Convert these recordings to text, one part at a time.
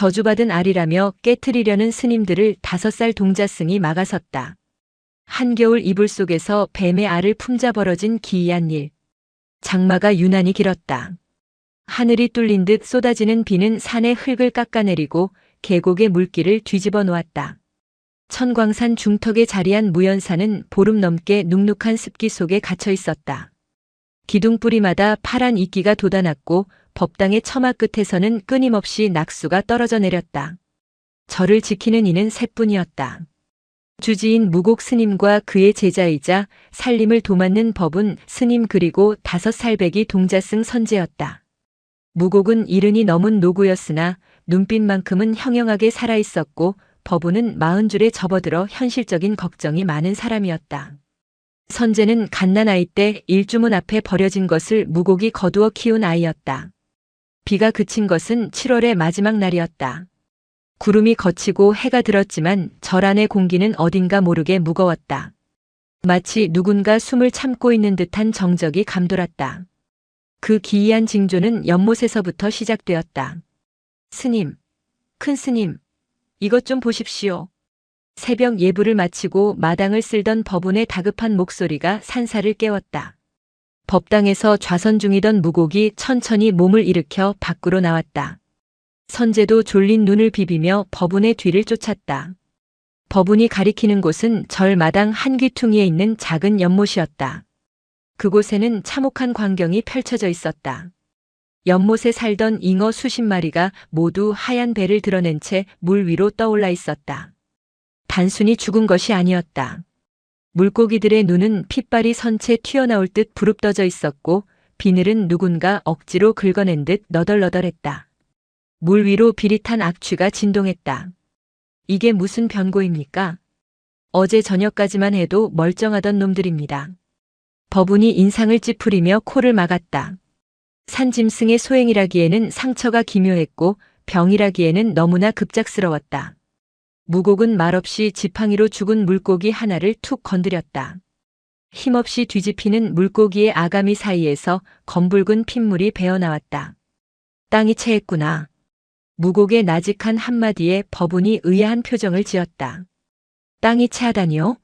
저주받은 알이라며 깨트리려는 스님들을 5살 동자승이 막아섰다. 한겨울 이불 속에서 뱀의 알을 품자 벌어진 기이한 일. 장마가 유난히 길었다. 하늘이 뚫린 듯 쏟아지는 비는 산의 흙을 깎아내리고 계곡의 물길을 뒤집어 놓았다. 천광산 중턱에 자리한 무연산은 보름 넘게 눅눅한 습기 속에 갇혀 있었다. 기둥뿌리마다 파란 이끼가 돋아났고 법당의 처마 끝에서는 끊임없이 낙수가 떨어져 내렸다. 절을 지키는 이는 셋뿐이었다. 주지인 무곡 스님과 그의 제자이자 살림을 도맡는 법운 스님 그리고 5살배기 동자승 선제였다. 무곡은 이른이 넘은 노구였으나 눈빛만큼은 형형하게 살아있었고 법운은 40줄에 접어들어 현실적인 걱정이 많은 사람이었다. 선제는 갓난아이 때 일주문 앞에 버려진 것을 무곡이 거두어 키운 아이였다. 비가 그친 것은 7월의 마지막 날이었다. 구름이 걷히고 해가 들었지만 절 안의 공기는 어딘가 모르게 무거웠다. 마치 누군가 숨을 참고 있는 듯한 정적이 감돌았다. 그 기이한 징조는 연못에서부터 시작되었다. 스님, 큰 스님, 이것 좀 보십시오. 새벽 예불을 마치고 마당을 쓸던 법운의 다급한 목소리가 산사를 깨웠다. 법당에서 좌선 중이던 무곡이 천천히 몸을 일으켜 밖으로 나왔다. 선제도 졸린 눈을 비비며 법운의 뒤를 쫓았다. 법운이 가리키는 곳은 절 마당 한 귀퉁이에 있는 작은 연못이었다. 그곳에는 참혹한 광경이 펼쳐져 있었다. 연못에 살던 잉어 수십 마리가 모두 하얀 배를 드러낸 채 물 위로 떠올라 있었다. 단순히 죽은 것이 아니었다. 물고기들의 눈은 핏발이 선 채 튀어나올 듯 부릅떠져 있었고 비늘은 누군가 억지로 긁어낸 듯 너덜너덜했다. 물 위로 비릿한 악취가 진동했다. 이게 무슨 변고입니까? 어제 저녁까지만 해도 멀쩡하던 놈들입니다. 법운이 인상을 찌푸리며 코를 막았다. 산짐승의 소행이라기에는 상처가 기묘했고 병이라기에는 너무나 급작스러웠다. 무곡은 말없이 지팡이로 죽은 물고기 하나를 툭 건드렸다. 힘없이 뒤집히는 물고기의 아가미 사이에서 검붉은 핏물이 배어나왔다. 땅이 체했구나. 무곡의 나직한 한마디에 법운이 의아한 표정을 지었다. 땅이 체하다니요?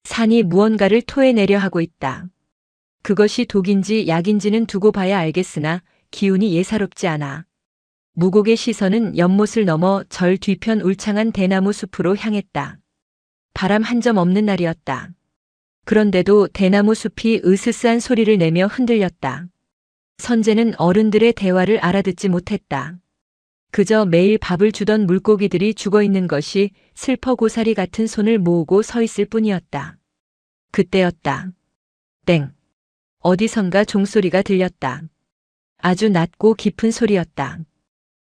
산이 무언가를 토해내려 하고 있다. 그것이 독인지 약인지는 두고 봐야 알겠으나 기운이 예사롭지 않아. 무곡의 시선은 연못을 넘어 절 뒤편 울창한 대나무 숲으로 향했다. 바람 한 점 없는 날이었다. 그런데도 대나무 숲이 으스스한 소리를 내며 흔들렸다. 선제는 어른들의 대화를 알아듣지 못했다. 그저 매일 밥을 주던 물고기들이 죽어있는 것이 슬퍼 고사리 같은 손을 모으고 서 있을 뿐이었다. 그때였다. 땡. 어디선가 종소리가 들렸다. 아주 낮고 깊은 소리였다.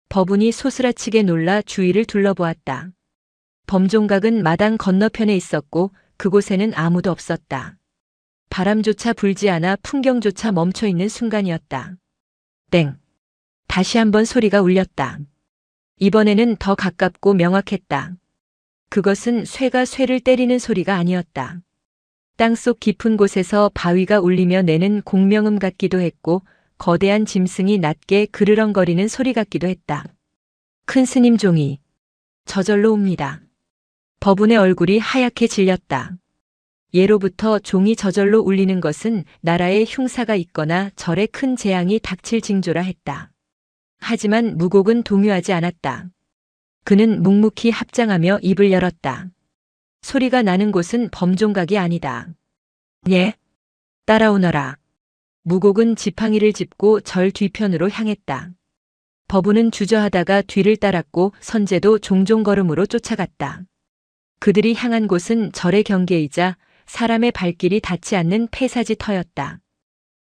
법운이 소스라치게 놀라 주위를 둘러보았다. 범종각은 마당 건너편에 있었고 그곳에는 아무도 없었다. 바람조차 불지 않아 풍경조차 멈춰 있는 순간이었다. 땡. 다시 한번 소리가 울렸다. 이번에는 더 가깝고 명확했다. 그것은 쇠가 쇠를 때리는 소리가 아니었다. 땅속 깊은 곳에서 바위가 울리며 내는 공명음 같기도 했고 거대한 짐승이 낮게 그르렁거리는 소리 같기도 했다. 큰 스님 종이 저절로 옵니다. 법운의 얼굴이 하얗게 질렸다. 예로부터 종이 저절로 울리는 것은 나라에 흉사가 있거나 절에 큰 재앙이 닥칠 징조라 했다. 하지만 무곡은 동요하지 않았다. 그는 묵묵히 합장하며 입을 열었다. 소리가 나는 곳은 범종각이 아니다. 예? 따라오너라. 무곡은 지팡이를 짚고 절 뒤편으로 향했다. 법운은 주저하다가 뒤를 따랐고 선제도 종종 걸음으로 쫓아갔다. 그들이 향한 곳은 절의 경계이자 사람의 발길이 닿지 않는 폐사지 터였다.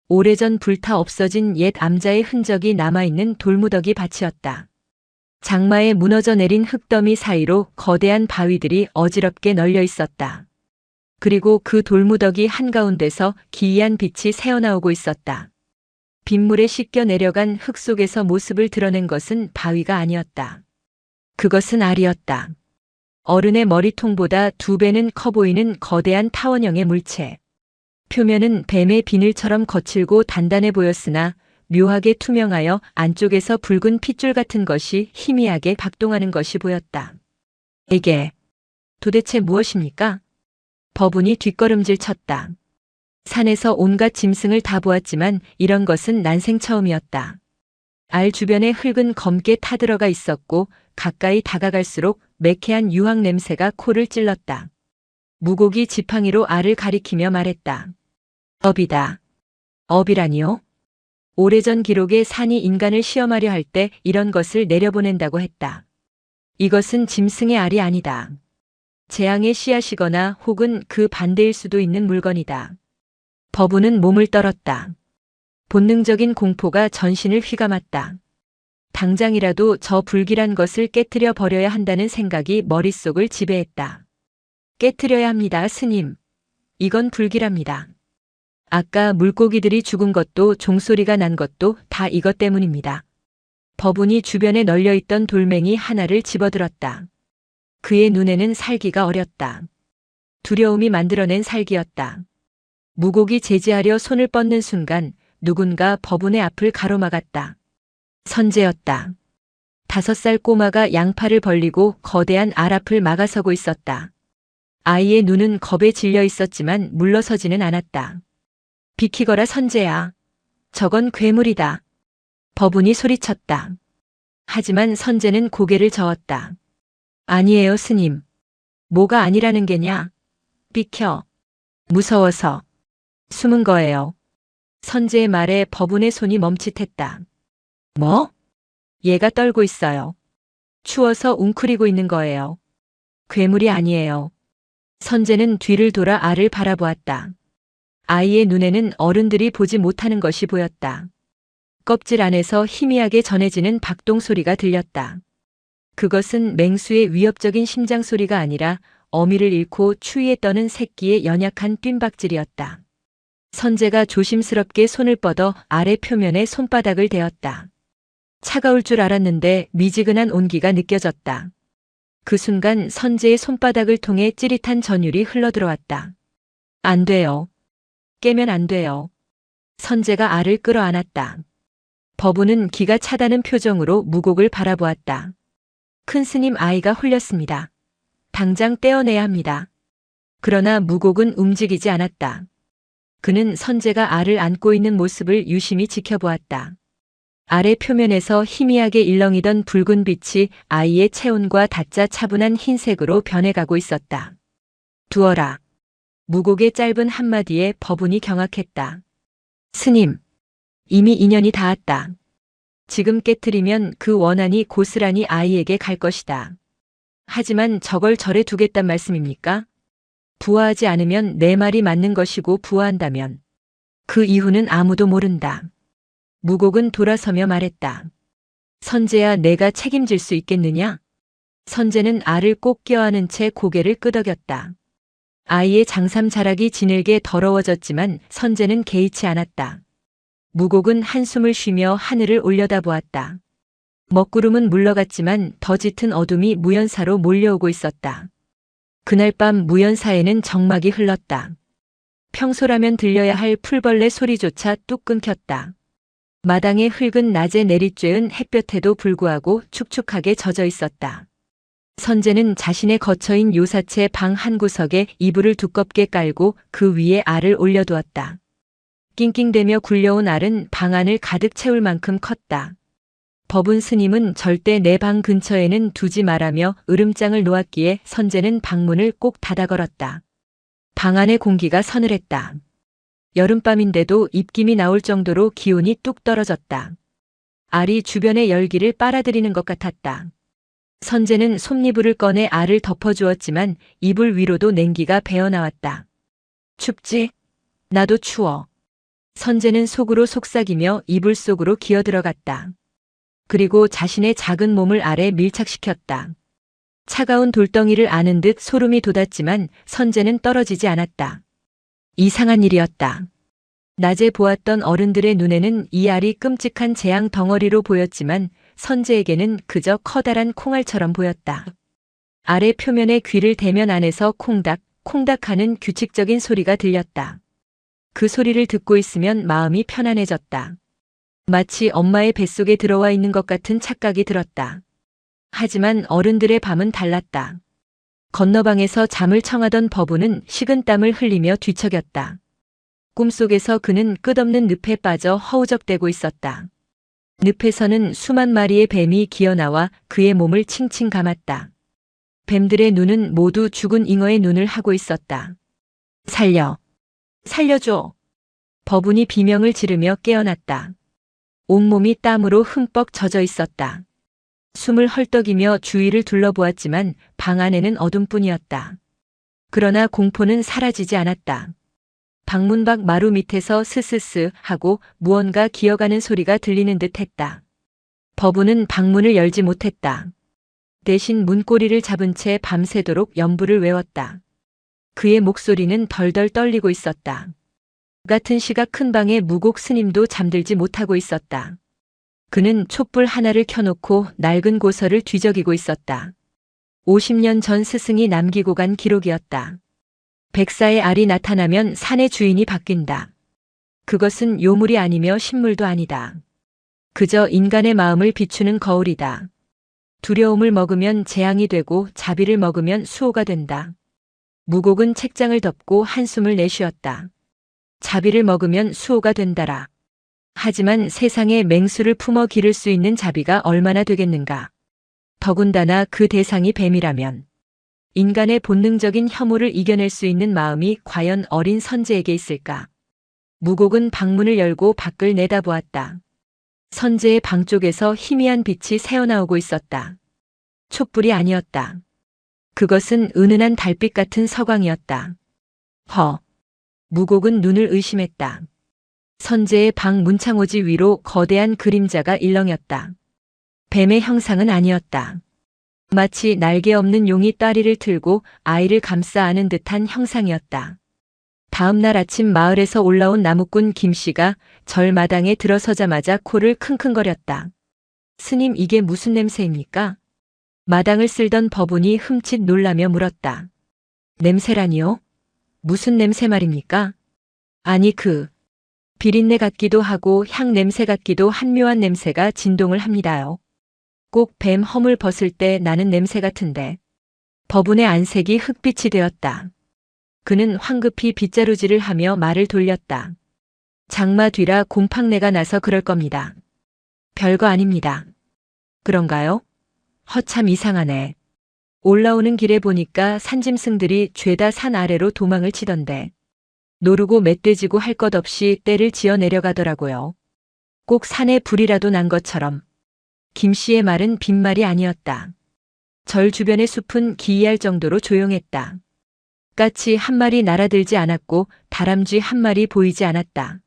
오래전 불타 없어진 옛 암자의 흔적이 남아있는 돌무더기 밭이었다. 장마에 무너져 내린 흙더미 사이로 거대한 바위들이 어지럽게 널려 있었다. 그리고 그 돌무더기 한가운데서 기이한 빛이 새어나오고 있었다. 빗물에 씻겨 내려간 흙 속에서 모습을 드러낸 것은 바위가 아니었다. 그것은 알이었다. 어른의 머리통보다 2배는 커 보이는 거대한 타원형의 물체. 표면은 뱀의 비늘처럼 거칠고 단단해 보였으나 묘하게 투명하여 안쪽에서 붉은 핏줄 같은 것이 희미하게 박동하는 것이 보였다. 이게 도대체 무엇입니까? 법운이 뒷걸음질 쳤다. 산에서 온갖 짐승을 다 보았지만 이런 것은 난생 처음이었다. 알 주변에 흙은 검게 타들어가 있었고 가까이 다가갈수록 매캐한 유황 냄새가 코를 찔렀다. 무고기 지팡이로 알을 가리키며 말했다. 업이다. 업이라니요? 오래전 기록에 산이 인간을 시험하려 할 때 이런 것을 내려보낸다고 했다. 이것은 짐승의 알이 아니다. 재앙의 씨앗이거나 혹은 그 반대일 수도 있는 물건이다. 법운은 몸을 떨었다. 본능적인 공포가 전신을 휘감았다. 당장이라도 저 불길한 것을 깨트려 버려야 한다는 생각이 머릿속을 지배했다. 깨트려야 합니다, 스님. 이건 불길합니다. 아까 물고기들이 죽은 것도 종소리가 난 것도 다 이것 때문입니다. 법운이 주변에 널려있던 돌멩이 하나를 집어들었다. 그의 눈에는 살기가 어렸다. 두려움이 만들어낸 살기였다. 무고기 제지하려 손을 뻗는 순간 누군가 법운의 앞을 가로막았다. 선제였다. 5살 꼬마가 양팔을 벌리고 거대한 알 앞을 막아서고 있었다. 아이의 눈은 겁에 질려 있었지만 물러서지는 않았다. 비키거라 선제야. 저건 괴물이다. 법운이 소리쳤다. 하지만 선제는 고개를 저었다. 아니에요, 스님. 뭐가 아니라는 게냐? 비켜. 무서워서. 숨은 거예요. 선제의 말에 법운의 손이 멈칫했다. 뭐? 얘가 떨고 있어요. 추워서 웅크리고 있는 거예요. 괴물이 아니에요. 선제는 뒤를 돌아 알을 바라보았다. 아이의 눈에는 어른들이 보지 못하는 것이 보였다. 껍질 안에서 희미하게 전해지는 박동 소리가 들렸다. 그것은 맹수의 위협적인 심장 소리가 아니라 어미를 잃고 추위에 떠는 새끼의 연약한 뜀박질이었다. 선제가 조심스럽게 손을 뻗어 알의 표면에 손바닥을 대었다. 차가울 줄 알았는데 미지근한 온기가 느껴졌다. 그 순간 선제의 손바닥을 통해 찌릿한 전율이 흘러들어왔다. 안 돼요. 깨면 안 돼요. 선제가 알을 끌어안았다. 법운은 기가 차다는 표정으로 무곡을 바라보았다. 큰 스님, 아이가 홀렸습니다. 당장 떼어내야 합니다. 그러나 무곡은 움직이지 않았다. 그는 선제가 알을 안고 있는 모습을 유심히 지켜보았다. 알의 표면에서 희미하게 일렁이던 붉은 빛이 아이의 체온과 닿자 차분한 흰색으로 변해가고 있었다. 두어라. 무곡의 짧은 한마디에 법운이 경악했다. 스님, 이미 인연이 닿았다. 지금 깨트리면 그 원한이 고스란히 아이에게 갈 것이다. 하지만 저걸 절에 두겠단 말씀입니까? 부화하지 않으면 내 말이 맞는 것이고 부화한다면 그 이후는 아무도 모른다. 무곡은 돌아서며 말했다. 선제야, 내가 책임질 수 있겠느냐? 선제는 알을 꼭 껴안은 채 고개를 끄덕였다. 아이의 장삼 자락이 지늘게 더러워졌지만 선제는 개의치 않았다. 무곡은 한숨을 쉬며 하늘을 올려다보았다. 먹구름은 물러갔지만 더 짙은 어둠이 무연사로 몰려오고 있었다. 그날 밤 무연사에는 정막이 흘렀다. 평소라면 들려야 할 풀벌레 소리조차 뚝 끊겼다. 마당의 흙은 낮에 내리쬐은 햇볕에도 불구하고 축축하게 젖어 있었다. 선제는 자신의 거처인 요사채 방 한 구석에 이불을 두껍게 깔고 그 위에 알을 올려두었다. 낑낑대며 굴려온 알은 방 안을 가득 채울 만큼 컸다. 법운 스님은 절대 내 방 근처에는 두지 말라며 으름장을 놓았기에 선제는 방문을 꼭 닫아 걸었다. 방 안의 공기가 서늘했다. 여름밤인데도 입김이 나올 정도로 기온이 뚝 떨어졌다. 알이 주변의 열기를 빨아들이는 것 같았다. 선제는 솜이불을 꺼내 알을 덮어주었지만 이불 위로도 냉기가 배어나왔다. 춥지? 나도 추워. 선제는 속으로 속삭이며 이불 속으로 기어들어갔다. 그리고 자신의 작은 몸을 알에 밀착시켰다. 차가운 돌덩이를 아는 듯 소름이 돋았지만 선제는 떨어지지 않았다. 이상한 일이었다. 낮에 보았던 어른들의 눈에는 이 알이 끔찍한 재앙 덩어리로 보였지만 선제에게는 그저 커다란 콩알처럼 보였다. 알의 표면에 귀를 대면 안에서 콩닥, 콩닥하는 규칙적인 소리가 들렸다. 그 소리를 듣고 있으면 마음이 편안해졌다. 마치 엄마의 뱃속에 들어와 있는 것 같은 착각이 들었다. 하지만 어른들의 밤은 달랐다. 건너방에서 잠을 청하던 버부는 식은땀을 흘리며 뒤척였다. 꿈속에서 그는 끝없는 늪에 빠져 허우적대고 있었다. 늪에서는 수만 마리의 뱀이 기어나와 그의 몸을 칭칭 감았다. 뱀들의 눈은 모두 죽은 잉어의 눈을 하고 있었다. 살려! 살려줘! 버분이 비명을 지르며 깨어났다. 온몸이 땀으로 흠뻑 젖어 있었다. 숨을 헐떡이며 주위를 둘러보았지만 방 안에는 어둠뿐이었다. 그러나 공포는 사라지지 않았다. 방문 밖 마루 밑에서 스스스 하고 무언가 기어가는 소리가 들리는 듯 했다. 버부는 방문을 열지 못했다. 대신 문고리를 잡은 채 밤새도록 연부를 외웠다. 그의 목소리는 덜덜 떨리고 있었다. 같은 시각 큰 방의 무곡 스님도 잠들지 못하고 있었다. 그는 촛불 하나를 켜놓고 낡은 고서를 뒤적이고 있었다. 50년 전 스승이 남기고 간 기록이었다. 백사의 알이 나타나면 산의 주인이 바뀐다. 그것은 요물이 아니며 식물도 아니다. 그저 인간의 마음을 비추는 거울이다. 두려움을 먹으면 재앙이 되고 자비를 먹으면 수호가 된다. 무곡은 책장을 덮고 한숨을 내쉬었다. 자비를 먹으면 수호가 된다라. 하지만 세상에 맹수를 품어 기를 수 있는 자비가 얼마나 되겠는가. 더군다나 그 대상이 뱀이라면 인간의 본능적인 혐오를 이겨낼 수 있는 마음이 과연 어린 선제에게 있을까. 무곡은 방문을 열고 밖을 내다보았다. 선제의 방 쪽에서 희미한 빛이 새어나오고 있었다. 촛불이 아니었다. 그것은 은은한 달빛 같은 서광이었다. 무곡은 눈을 의심했다. 선제의 방 문창호지 위로 거대한 그림자가 일렁였다. 뱀의 형상은 아니었다. 마치 날개 없는 용이 다리를 틀고 아이를 감싸 안은 듯한 형상이었다. 다음 날 아침 마을에서 올라온 나무꾼 김씨가 절마당에 들어서자마자 코를 킁킁거렸다. 스님, 이게 무슨 냄새입니까? 마당을 쓸던 버분이 흠칫 놀라며 물었다. 냄새라니요? 무슨 냄새 말입니까? 아니 비린내 같기도 하고 향 냄새 같기도 한 묘한 냄새가 진동을 합니다요. 꼭 뱀 허물 벗을 때 나는 냄새 같은데. 버분의 안색이 흑빛이 되었다. 그는 황급히 빗자루질을 하며 말을 돌렸다. 장마 뒤라 곰팡내가 나서 그럴 겁니다. 별거 아닙니다. 그런가요? 허참 이상하네. 올라오는 길에 보니까 산짐승들이 죄다 산 아래로 도망을 치던데. 노르고 멧돼지고 할 것 없이 떼를 지어 내려가더라고요. 꼭 산에 불이라도 난 것처럼. 김 씨의 말은 빈말이 아니었다. 절 주변의 숲은 기이할 정도로 조용했다. 까치 한 마리 날아들지 않았고 다람쥐 한 마리 보이지 않았다.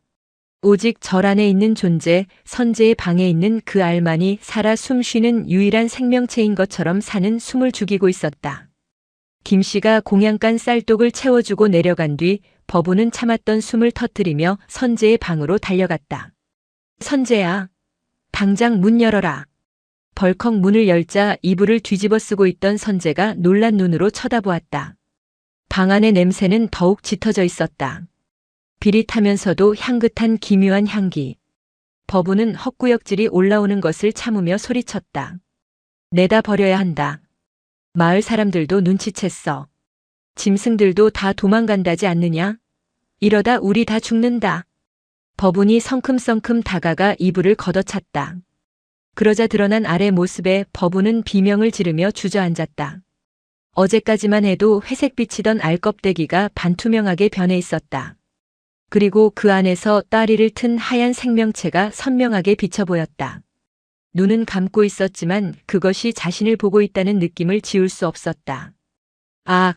오직 절 안에 있는 존재, 선제의 방에 있는 그 알만이 살아 숨 쉬는 유일한 생명체인 것처럼 사는 숨을 죽이고 있었다. 김 씨가 공양간 쌀독을 채워주고 내려간 뒤 버부는 참았던 숨을 터뜨리며 선제의 방으로 달려갔다. 선제야, 당장 문 열어라. 벌컥 문을 열자 이불을 뒤집어 쓰고 있던 선제가 놀란 눈으로 쳐다보았다. 방 안의 냄새는 더욱 짙어져 있었다. 비릿하면서도 향긋한 기묘한 향기. 버부는 헛구역질이 올라오는 것을 참으며 소리쳤다. 내다 버려야 한다. 마을 사람들도 눈치챘어. 짐승들도 다 도망간다지 않느냐? 이러다 우리 다 죽는다. 버분이 성큼성큼 다가가 이불을 걷어찼다. 그러자 드러난 아래 모습에 버분은 비명을 지르며 주저앉았다. 어제까지만 해도 회색 비치던 알껍데기가 반투명하게 변해 있었다. 그리고 그 안에서 다리를 튼 하얀 생명체가 선명하게 비쳐 보였다. 눈은 감고 있었지만 그것이 자신을 보고 있다는 느낌을 지울 수 없었다. 아,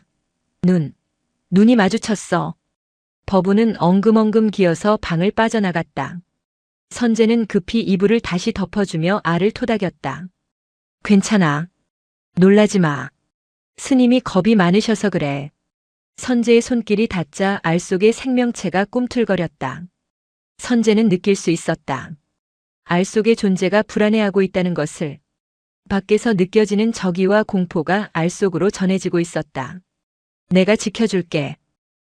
눈이 마주쳤어. 버부는 엉금엉금 기어서 방을 빠져나갔다. 선제는 급히 이불을 다시 덮어주며 알을 토닥였다. 괜찮아. 놀라지 마. 스님이 겁이 많으셔서 그래. 선제의 손길이 닿자 알 속의 생명체가 꿈틀거렸다. 선제는 느낄 수 있었다. 알 속의 존재가 불안해하고 있다는 것을. 밖에서 느껴지는 적의와 공포가 알 속으로 전해지고 있었다. 내가 지켜줄게.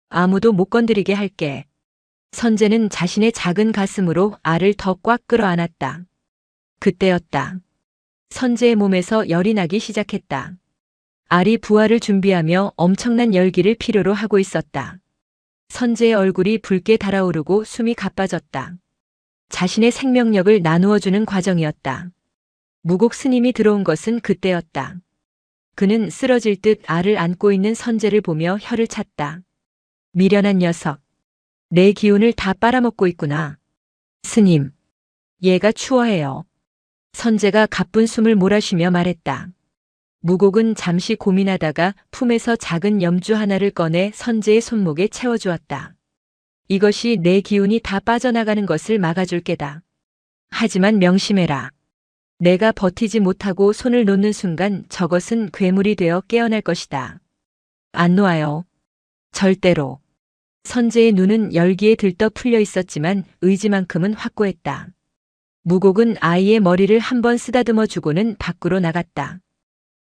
아무도 못 건드리게 할게. 선재는 자신의 작은 가슴으로 알을 더 꽉 끌어안았다. 그때였다. 선재의 몸에서 열이 나기 시작했다. 알이 부활을 준비하며 엄청난 열기를 필요로 하고 있었다. 선재의 얼굴이 붉게 달아오르고 숨이 가빠졌다. 자신의 생명력을 나누어주는 과정이었다. 무곡 스님이 들어온 것은 그때였다. 그는 쓰러질 듯 알을 안고 있는 선재를 보며 혀를 찼다. 미련한 녀석. 내 기운을 다 빨아먹고 있구나. 스님. 얘가 추워해요. 선재가 가쁜 숨을 몰아쉬며 말했다. 무곡은 잠시 고민하다가 품에서 작은 염주 하나를 꺼내 선재의 손목에 채워주었다. 이것이 내 기운이 다 빠져나가는 것을 막아줄 게다. 하지만 명심해라. 내가 버티지 못하고 손을 놓는 순간 저것은 괴물이 되어 깨어날 것이다. 안 놓아요. 절대로. 선재의 눈은 열기에 들떠 풀려 있었지만 의지만큼은 확고했다. 무곡은 아이의 머리를 한번 쓰다듬어 주고는 밖으로 나갔다.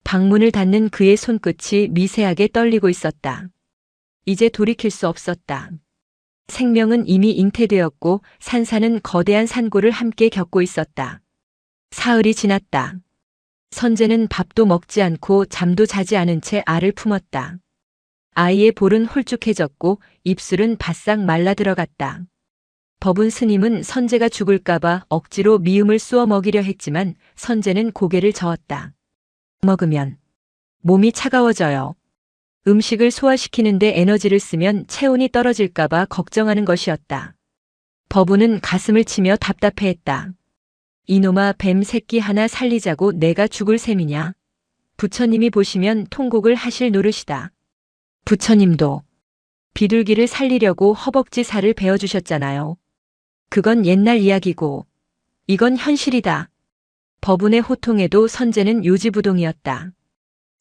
방문을 닫는 그의 손끝이 미세하게 떨리고 있었다. 이제 돌이킬 수 없었다. 생명은 이미 잉태되었고 산사는 거대한 산고를 함께 겪고 있었다. 사흘이 지났다. 선재는 밥도 먹지 않고 잠도 자지 않은 채 알을 품었다. 아이의 볼은 홀쭉해졌고 입술은 바싹 말라 들어갔다. 법운 스님은 선재가 죽을까봐 억지로 미음을 쑤어 먹이려 했지만 선재는 고개를 저었다. 먹으면 몸이 차가워져요. 음식을 소화시키는데 에너지를 쓰면 체온이 떨어질까봐 걱정하는 것이었다. 법운은 가슴을 치며 답답해했다. 이놈아, 뱀 새끼 하나 살리자고 내가 죽을 셈이냐. 부처님이 보시면 통곡을 하실 노릇이다. 부처님도 비둘기를 살리려고 허벅지 살을 베어주셨잖아요. 그건 옛날 이야기고 이건 현실이다. 법운의 호통에도 선재는 요지부동이었다.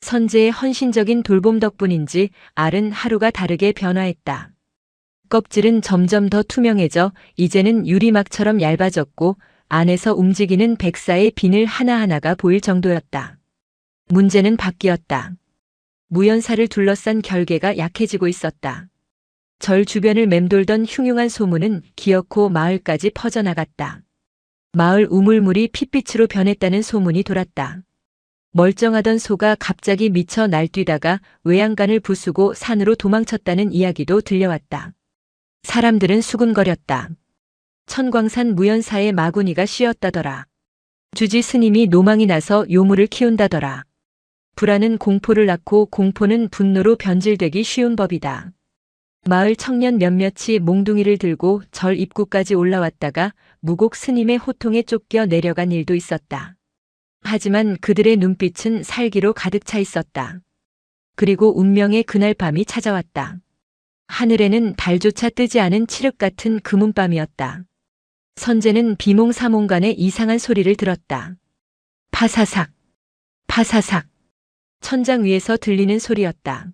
선재의 헌신적인 돌봄 덕분인지 알은 하루가 다르게 변화했다. 껍질은 점점 더 투명해져 이제는 유리막처럼 얇아졌고 안에서 움직이는 백사의 비늘 하나하나가 보일 정도였다. 문제는 바뀌었다. 무연사를 둘러싼 결계가 약해지고 있었다. 절 주변을 맴돌던 흉흉한 소문은 기어코 마을까지 퍼져나갔다. 마을 우물물이 핏빛으로 변했다는 소문이 돌았다. 멀쩡하던 소가 갑자기 미쳐 날뛰다가 외양간을 부수고 산으로 도망쳤다는 이야기도 들려왔다. 사람들은 수군거렸다. 천광산 무연사의 마구니가 씌었다더라. 주지 스님이 노망이 나서 요물을 키운다더라. 불안은 공포를 낳고 공포는 분노로 변질되기 쉬운 법이다. 마을 청년 몇몇이 몽둥이를 들고 절 입구까지 올라왔다가 무곡 스님의 호통에 쫓겨 내려간 일도 있었다. 하지만 그들의 눈빛은 살기로 가득 차 있었다. 그리고 운명의 그날 밤이 찾아왔다. 하늘에는 달조차 뜨지 않은 칠흑 같은 금운밤이었다. 선재는 비몽사몽간에 이상한 소리를 들었다. 파사삭, 파사삭. 천장 위에서 들리는 소리였다.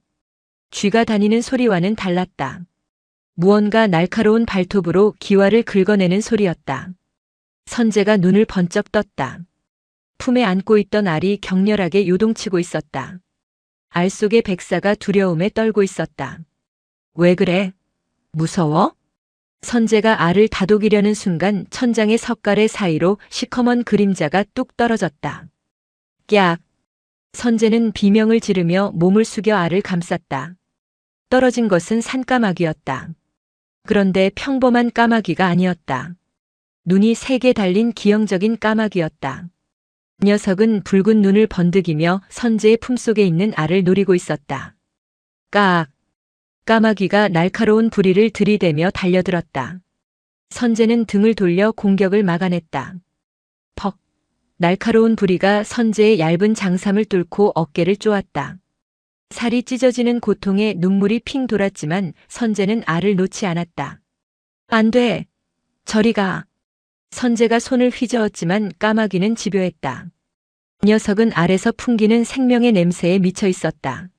쥐가 다니는 소리와는 달랐다. 무언가 날카로운 발톱으로 기와를 긁어내는 소리였다. 선재가 눈을 번쩍 떴다. 품에 안고 있던 알이 격렬하게 요동치고 있었다. 알 속의 백사가 두려움에 떨고 있었다. 왜 그래? 무서워? 선재가 알을 다독이려는 순간 천장의 석가래 사이로 시커먼 그림자가 뚝 떨어졌다. 깍! 선재는 비명을 지르며 몸을 숙여 알을 감쌌다. 떨어진 것은 산까마귀였다. 그런데 평범한 까마귀가 아니었다. 눈이 3개 달린 기형적인 까마귀였다. 녀석은 붉은 눈을 번득이며 선재의 품속에 있는 알을 노리고 있었다. 깍! 까마귀가 날카로운 부리를 들이대며 달려들었다. 선재는 등을 돌려 공격을 막아냈다. 퍽! 날카로운 부리가 선재의 얇은 장삼을 뚫고 어깨를 쪼았다. 살이 찢어지는 고통에 눈물이 핑 돌았지만 선재는 알을 놓지 않았다. 안 돼! 저리 가! 선재가 손을 휘저었지만 까마귀는 집요했다. 녀석은 알에서 풍기는 생명의 냄새에 미쳐 있었다.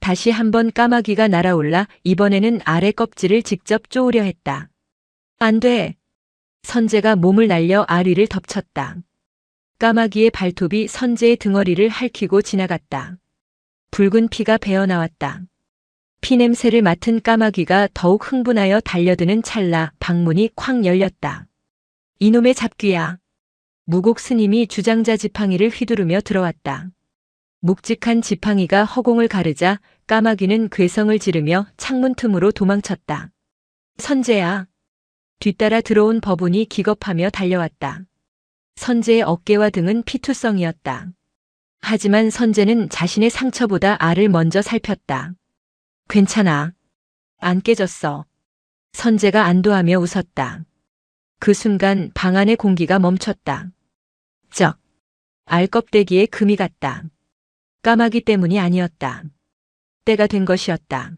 다시 한번 까마귀가 날아올라 이번에는 알의 껍질을 직접 쪼으려 했다. 안 돼! 선재가 몸을 날려 알 위를 덮쳤다. 까마귀의 발톱이 선재의 등허리를 핥히고 지나갔다. 붉은 피가 배어나왔다. 피냄새를 맡은 까마귀가 더욱 흥분하여 달려드는 찰나 방문이 쾅 열렸다. 이놈의 잡귀야. 무곡 스님이 주장자 지팡이를 휘두르며 들어왔다. 묵직한 지팡이가 허공을 가르자 까마귀는 괴성을 지르며 창문 틈으로 도망쳤다. 선재야. 뒤따라 들어온 법운이 기겁하며 달려왔다. 선재의 어깨와 등은 피투성이었다. 하지만 선재는 자신의 상처보다 알을 먼저 살폈다. 괜찮아. 안 깨졌어. 선재가 안도하며 웃었다. 그 순간 방 안의 공기가 멈췄다. 쩍. 알 껍데기에 금이 갔다. 까마귀 때문이 아니었다. 때가 된 것이었다.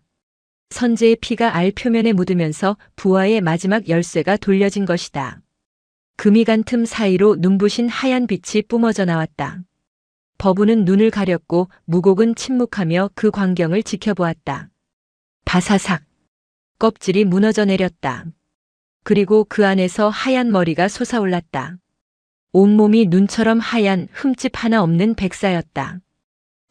선재의 피가 알 표면에 묻으면서 부하의 마지막 열쇠가 돌려진 것이다. 금이 간 틈 사이로 눈부신 하얀 빛이 뿜어져 나왔다. 법운은 눈을 가렸고 무곡은 침묵하며 그 광경을 지켜보았다. 바사삭. 껍질이 무너져 내렸다. 그리고 그 안에서 하얀 머리가 솟아올랐다. 온몸이 눈처럼 하얀 흠집 하나 없는 백사였다.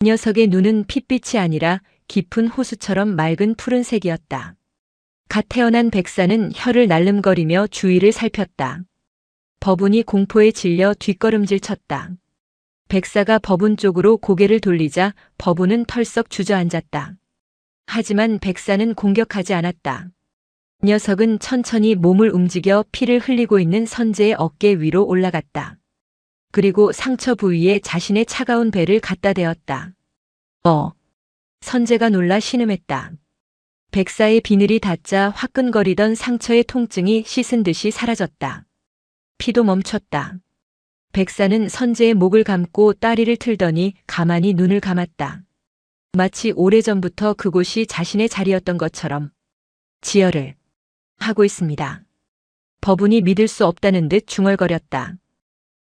녀석의 눈은 핏빛이 아니라 깊은 호수처럼 맑은 푸른색이었다. 갓 태어난 백사는 혀를 날름거리며 주위를 살폈다. 법운이 공포에 질려 뒷걸음질 쳤다. 백사가 법운 쪽으로 고개를 돌리자 법운은 털썩 주저앉았다. 하지만 백사는 공격하지 않았다. 녀석은 천천히 몸을 움직여 피를 흘리고 있는 선재의 어깨 위로 올라갔다. 그리고 상처 부위에 자신의 차가운 배를 갖다 대었다. 선재가 놀라 신음했다. 백사의 비늘이 닿자 화끈거리던 상처의 통증이 씻은 듯이 사라졌다. 피도 멈췄다. 백사는 선재의 목을 감고 다리를 틀더니 가만히 눈을 감았다. 마치 오래전부터 그곳이 자신의 자리였던 것처럼. 지혈을 하고 있습니다. 법운이 믿을 수 없다는 듯 중얼거렸다.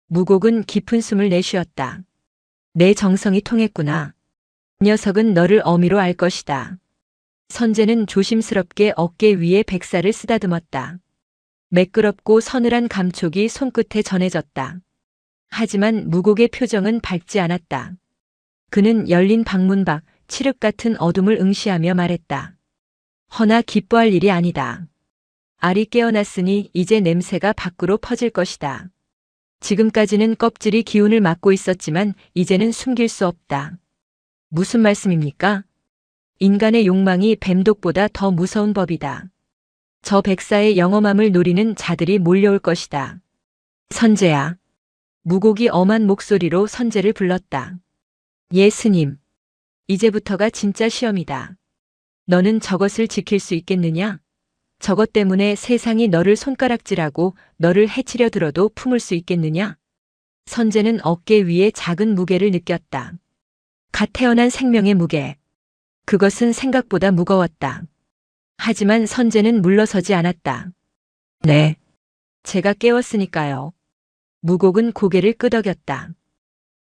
무곡은 깊은 숨을 내쉬었다. 내 정성이 통했구나. 녀석은 너를 어미로 알 것이다. 선재는 조심스럽게 어깨 위에 백사를 쓰다듬었다. 매끄럽고 서늘한 감촉이 손끝에 전해졌다. 하지만 무곡의 표정은 밝지 않았다. 그는 열린 방문 밖 칠흑 같은 어둠을 응시하며 말했다. 허나 기뻐할 일이 아니다. 알이 깨어났으니 이제 냄새가 밖으로 퍼질 것이다. 지금까지는 껍질이 기운을 막고 있었지만 이제는 숨길 수 없다. 무슨 말씀입니까? 인간의 욕망이 뱀독보다 더 무서운 법이다. 저 백사의 영험함을 노리는 자들이 몰려올 것이다. 선재야. 무곡이 엄한 목소리로 선재를 불렀다. 예, 스님. 이제부터가 진짜 시험이다. 너는 저것을 지킬 수 있겠느냐? 저것 때문에 세상이 너를 손가락질하고 너를 해치려 들어도 품을 수 있겠느냐? 선재는 어깨 위에 작은 무게를 느꼈다. 갓 태어난 생명의 무게. 그것은 생각보다 무거웠다. 하지만 선재는 물러서지 않았다. 네. 제가 깨웠으니까요. 무곡은 고개를 끄덕였다.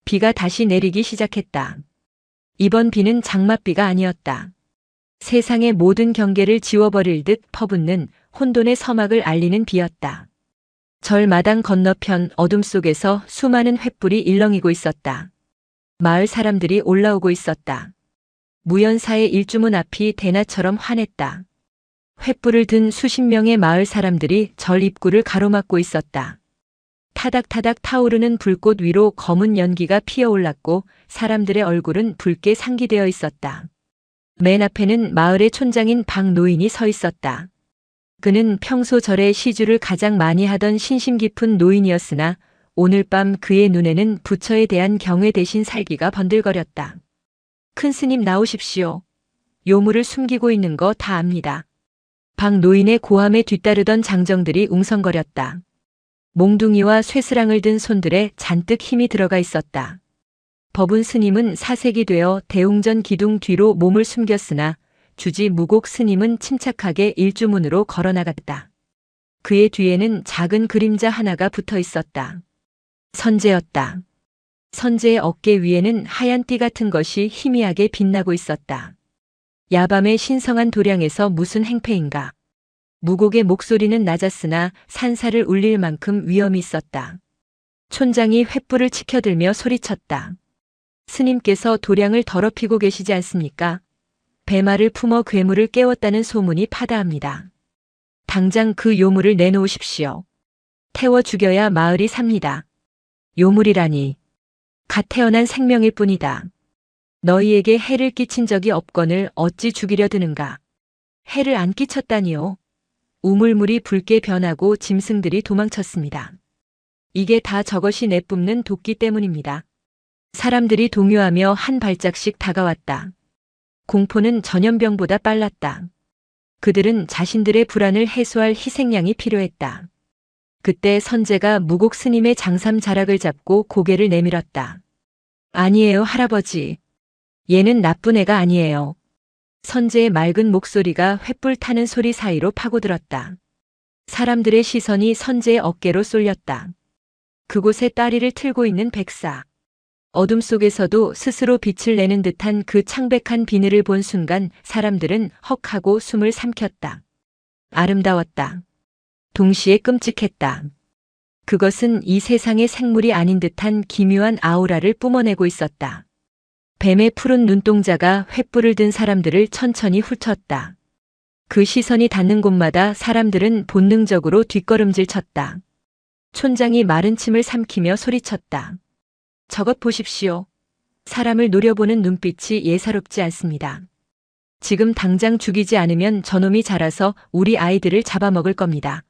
비가 다시 내리기 시작했다. 이번 비는 장맛비가 아니었다. 세상의 모든 경계를 지워버릴 듯 퍼붓는 혼돈의 서막을 알리는 비였다. 절마당 건너편 어둠 속에서 수많은 횃불이 일렁이고 있었다. 마을 사람들이 올라오고 있었다. 무연사의 일주문 앞이 대낮처럼 환했다. 횃불을 든 수십 명의 마을 사람들이 절 입구를 가로막고 있었다. 타닥타닥 타오르는 불꽃 위로 검은 연기가 피어올랐고 사람들의 얼굴은 붉게 상기되어 있었다. 맨 앞에는 마을의 촌장인 박 노인이 서 있었다. 그는 평소 절에 시주를 가장 많이 하던 신심 깊은 노인이었으나 오늘 밤 그의 눈에는 부처에 대한 경외 대신 살기가 번들거렸다. 큰 스님 나오십시오. 요물을 숨기고 있는 거 다 압니다. 박 노인의 고함에 뒤따르던 장정들이 웅성거렸다. 몽둥이와 쇠스랑을 든 손들에 잔뜩 힘이 들어가 있었다. 법운 스님은 사색이 되어 대웅전 기둥 뒤로 몸을 숨겼으나 주지 무곡 스님은 침착하게 일주문으로 걸어나갔다. 그의 뒤에는 작은 그림자 하나가 붙어 있었다. 선재였다. 선재의 어깨 위에는 하얀 띠 같은 것이 희미하게 빛나고 있었다. 야밤의 신성한 도량에서 무슨 행패인가. 무곡의 목소리는 낮았으나 산사를 울릴 만큼 위험이 있었다. 촌장이 횃불을 치켜들며 소리쳤다. 스님께서 도량을 더럽히고 계시지 않습니까? 배말을 품어 괴물을 깨웠다는 소문이 파다합니다. 당장 그 요물을 내놓으십시오. 태워 죽여야 마을이 삽니다. 요물이라니. 갓 태어난 생명일 뿐이다. 너희에게 해를 끼친 적이 없거늘 어찌 죽이려 드는가. 해를 안 끼쳤다니요. 우물물이 붉게 변하고 짐승들이 도망쳤습니다. 이게 다 저것이 내뿜는 도끼 때문입니다. 사람들이 동요하며 한 발짝씩 다가왔다. 공포는 전염병보다 빨랐다. 그들은 자신들의 불안을 해소할 희생양이 필요했다. 그때 선제가 무곡 스님의 장삼 자락을 잡고 고개를 내밀었다. 아니에요, 할아버지. 얘는 나쁜 애가 아니에요. 선제의 맑은 목소리가 횃불 타는 소리 사이로 파고들었다. 사람들의 시선이 선제의 어깨로 쏠렸다. 그곳에 다리를 틀고 있는 백사. 어둠 속에서도 스스로 빛을 내는 듯한 그 창백한 비늘을 본 순간 사람들은 헉하고 숨을 삼켰다. 아름다웠다. 동시에 끔찍했다. 그것은 이 세상의 생물이 아닌 듯한 기묘한 아우라를 뿜어내고 있었다. 뱀의 푸른 눈동자가 횃불을 든 사람들을 천천히 훑었다. 그 시선이 닿는 곳마다 사람들은 본능적으로 뒷걸음질 쳤다. 촌장이 마른 침을 삼키며 소리쳤다. 저것 보십시오. 사람을 노려보는 눈빛이 예사롭지 않습니다. 지금 당장 죽이지 않으면 저놈이 자라서 우리 아이들을 잡아먹을 겁니다.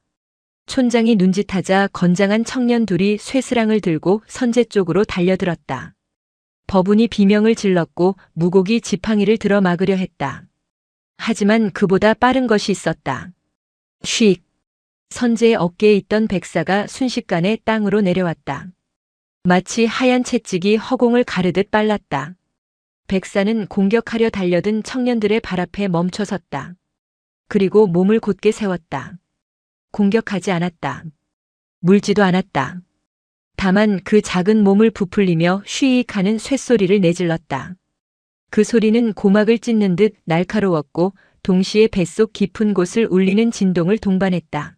촌장이 눈짓하자 건장한 청년 둘이 쇠스랑을 들고 선제 쪽으로 달려들었다. 법운이 비명을 질렀고 무곡이 지팡이를 들어 막으려 했다. 하지만 그보다 빠른 것이 있었다. 쉭! 선제의 어깨에 있던 백사가 순식간에 땅으로 내려왔다. 마치 하얀 채찍이 허공을 가르듯 빨랐다. 백사는 공격하려 달려든 청년들의 발 앞에 멈춰섰다. 그리고 몸을 곧게 세웠다. 공격하지 않았다. 물지도 않았다. 다만 그 작은 몸을 부풀리며 쉬익 하는 쇳소리를 내질렀다. 그 소리는 고막을 찢는 듯 날카로웠고 동시에 뱃속 깊은 곳을 울리는 진동을 동반했다.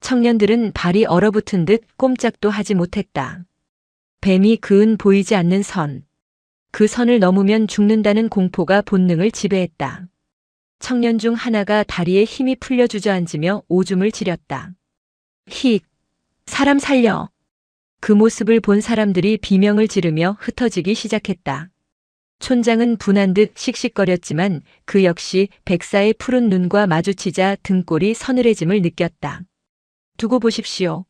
청년들은 발이 얼어붙은 듯 꼼짝도 하지 못했다. 뱀이 그은 보이지 않는 선. 그 선을 넘으면 죽는다는 공포가 본능을 지배했다. 청년 중 하나가 다리에 힘이 풀려 주저앉으며 오줌을 지렸다. 힉! 사람 살려! 그 모습을 본 사람들이 비명을 지르며 흩어지기 시작했다. 촌장은 분한 듯 씩씩거렸지만 그 역시 백사의 푸른 눈과 마주치자 등골이 서늘해짐을 느꼈다. 두고 보십시오.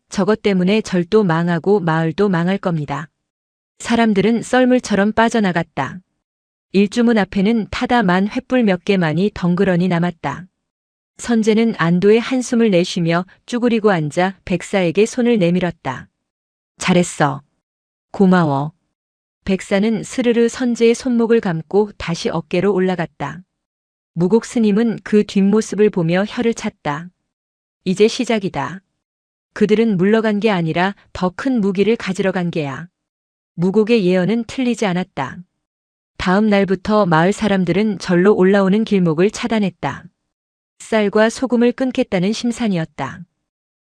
저것 때문에 절도 망하고 마을도 망할 겁니다. 사람들은 썰물처럼 빠져나갔다. 일주문 앞에는 타다만 횃불 몇 개만이 덩그러니 남았다. 선제는 안도의 한숨을 내쉬며 쭈그리고 앉아 백사에게 손을 내밀었다. 잘했어. 고마워. 백사는 스르르 선제의 손목을 감고 다시 어깨로 올라갔다. 무곡 스님은 그 뒷모습을 보며 혀를 찼다. 이제 시작이다. 그들은 물러간 게 아니라 더 큰 무기를 가지러 간 게야. 무곡의 예언은 틀리지 않았다. 다음 날부터 마을 사람들은 절로 올라오는 길목을 차단했다. 쌀과 소금을 끊겠다는 심산이었다.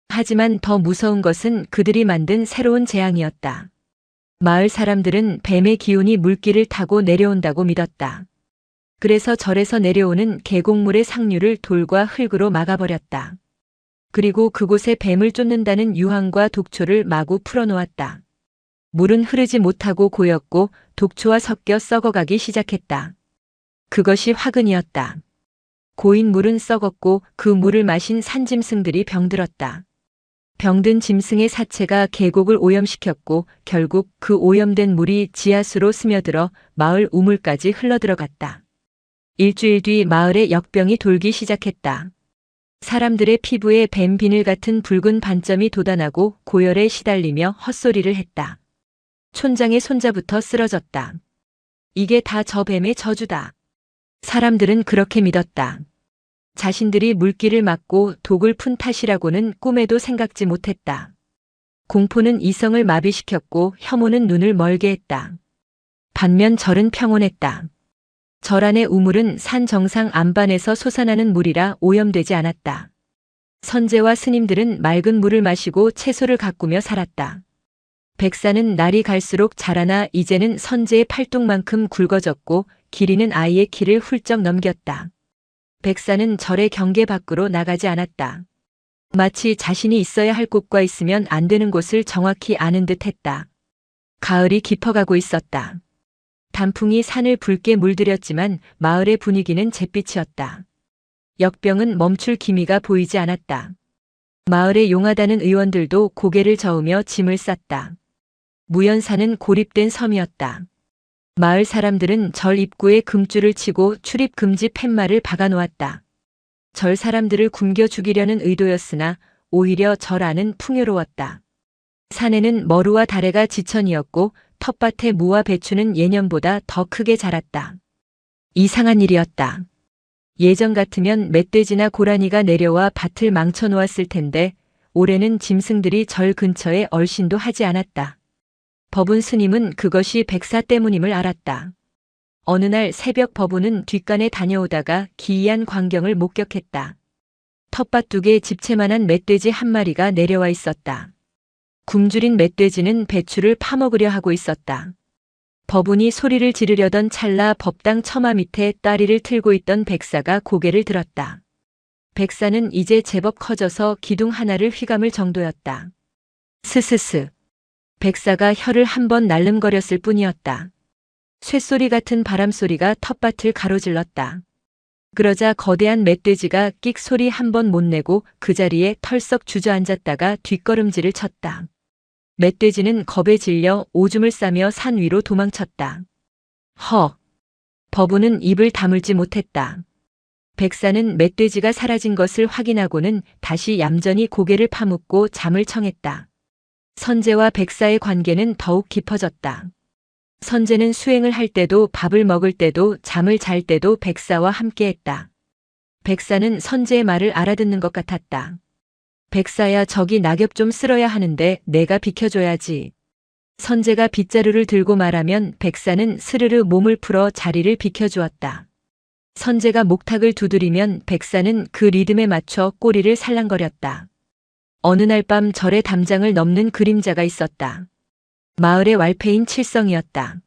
하지만 더 무서운 것은 그들이 만든 새로운 재앙이었다. 마을 사람들은 뱀의 기운이 물길을 타고 내려온다고 믿었다. 그래서 절에서 내려오는 계곡물의 상류를 돌과 흙으로 막아버렸다. 그리고 그곳에 뱀을 쫓는다는 유황과 독초를 마구 풀어놓았다. 물은 흐르지 못하고 고였고 독초와 섞여 썩어가기 시작했다. 그것이 화근이었다. 고인 물은 썩었고 그 물을 마신 산짐승들이 병들었다. 병든 짐승의 사체가 계곡을 오염시켰고 결국 그 오염된 물이 지하수로 스며들어 마을 우물까지 흘러들어갔다. 일주일 뒤 마을에 역병이 돌기 시작했다. 사람들의 피부에 뱀 비늘 같은 붉은 반점이 돋아나고 고열에 시달리며 헛소리를 했다. 촌장의 손자부터 쓰러졌다. 이게 다 저 뱀의 저주다. 사람들은 그렇게 믿었다. 자신들이 물길을 막고 독을 푼 탓이라고는 꿈에도 생각지 못했다. 공포는 이성을 마비시켰고 혐오는 눈을 멀게 했다. 반면 절은 평온했다. 절 안의 우물은 산 정상 안반에서 솟아나는 물이라 오염되지 않았다. 선제와 스님들은 맑은 물을 마시고 채소를 가꾸며 살았다. 백사는 날이 갈수록 자라나 이제는 선제의 팔뚝만큼 굵어졌고 길이는 아이의 키를 훌쩍 넘겼다. 백사는 절의 경계 밖으로 나가지 않았다. 마치 자신이 있어야 할 곳과 있으면 안 되는 곳을 정확히 아는 듯 했다. 가을이 깊어가고 있었다. 단풍이 산을 붉게 물들였지만 마을의 분위기는 잿빛이었다. 역병은 멈출 기미가 보이지 않았다. 마을에 용하다는 의원들도 고개를 저으며 짐을 쌌다. 무연사는 고립된 섬이었다. 마을 사람들은 절 입구에 금줄을 치고 출입 금지 팻말을 박아놓았다. 절 사람들을 굶겨 죽이려는 의도였으나 오히려 절 안은 풍요로웠다. 산에는 머루와 다래가 지천이었고 텃밭의 무와 배추는 예년보다 더 크게 자랐다. 이상한 일이었다. 예전 같으면 멧돼지나 고라니가 내려와 밭을 망쳐놓았을 텐데 올해는 짐승들이 절 근처에 얼씬도 하지 않았다. 법운 스님은 그것이 백사 때문임을 알았다. 어느 날 새벽 법운은 뒷간에 다녀오다가 기이한 광경을 목격했다. 텃밭 두개 집채만한 멧돼지 한 마리가 내려와 있었다. 굶주린 멧돼지는 배추를 파먹으려 하고 있었다. 법운이 소리를 지르려던 찰나 법당 처마 밑에 다리를 틀고 있던 백사가 고개를 들었다. 백사는 이제 제법 커져서 기둥 하나를 휘감을 정도였다. 스스스. 백사가 혀를 한번 날름거렸을 뿐이었다. 쇳소리 같은 바람소리가 텃밭을 가로질렀다. 그러자 거대한 멧돼지가 끽 소리 한 번 못 내고 그 자리에 털썩 주저앉았다가 뒷걸음질을 쳤다. 멧돼지는 겁에 질려 오줌을 싸며 산 위로 도망쳤다. 허! 법운은 입을 다물지 못했다. 백사는 멧돼지가 사라진 것을 확인하고는 다시 얌전히 고개를 파묻고 잠을 청했다. 선제와 백사의 관계는 더욱 깊어졌다. 선제는 수행을 할 때도 밥을 먹을 때도 잠을 잘 때도 백사와 함께했다. 백사는 선제의 말을 알아듣는 것 같았다. 백사야, 저기 낙엽 좀 쓸어야 하는데 내가 비켜줘야지. 선제가 빗자루를 들고 말하면 백사는 스르르 몸을 풀어 자리를 비켜주었다. 선제가 목탁을 두드리면 백사는 그 리듬에 맞춰 꼬리를 살랑거렸다. 어느 날 밤 절의 담장을 넘는 그림자가 있었다. 마을의 왈패인 칠성이었다.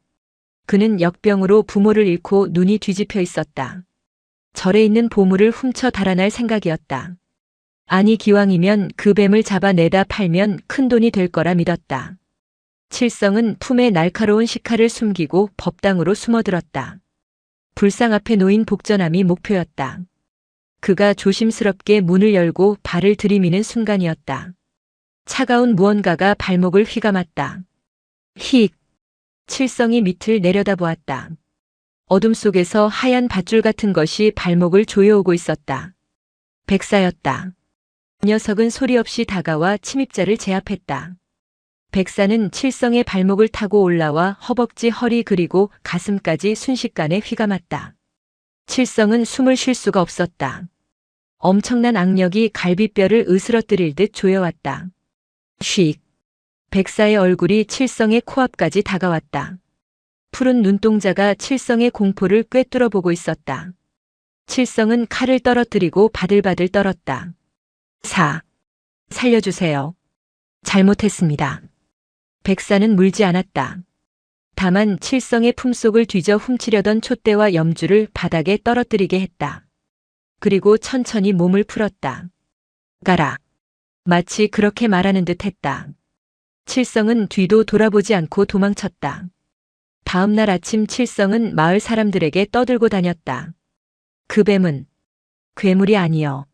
그는 역병으로 부모를 잃고 눈이 뒤집혀 있었다. 절에 있는 보물을 훔쳐 달아날 생각이었다. 아니 기왕이면 그 뱀을 잡아내다 팔면 큰 돈이 될 거라 믿었다. 칠성은 품에 날카로운 식칼을 숨기고 법당으로 숨어들었다. 불상 앞에 놓인 복전함이 목표였다. 그가 조심스럽게 문을 열고 발을 들이미는 순간이었다. 차가운 무언가가 발목을 휘감았다. 힉! 칠성이 밑을 내려다보았다. 어둠 속에서 하얀 밧줄 같은 것이 발목을 조여오고 있었다. 백사였다. 녀석은 소리 없이 다가와 침입자를 제압했다. 백사는 칠성의 발목을 타고 올라와 허벅지, 허리 그리고 가슴까지 순식간에 휘감았다. 칠성은 숨을 쉴 수가 없었다. 엄청난 악력이 갈비뼈를 으스러뜨릴 듯 조여왔다. 쉭! 백사의 얼굴이 칠성의 코앞까지 다가왔다. 푸른 눈동자가 칠성의 공포를 꿰뚫어 보고 있었다. 칠성은 칼을 떨어뜨리고 바들바들 떨었다. 살려주세요. 잘못했습니다. 백사는 물지 않았다. 다만 칠성의 품속을 뒤져 훔치려던 촛대와 염주를 바닥에 떨어뜨리게 했다. 그리고 천천히 몸을 풀었다. 가라. 마치 그렇게 말하는 듯 했다. 칠성은 뒤도 돌아보지 않고 도망쳤다. 다음 날 아침 칠성은 마을 사람들에게 떠들고 다녔다. 그 뱀은 괴물이 아니여.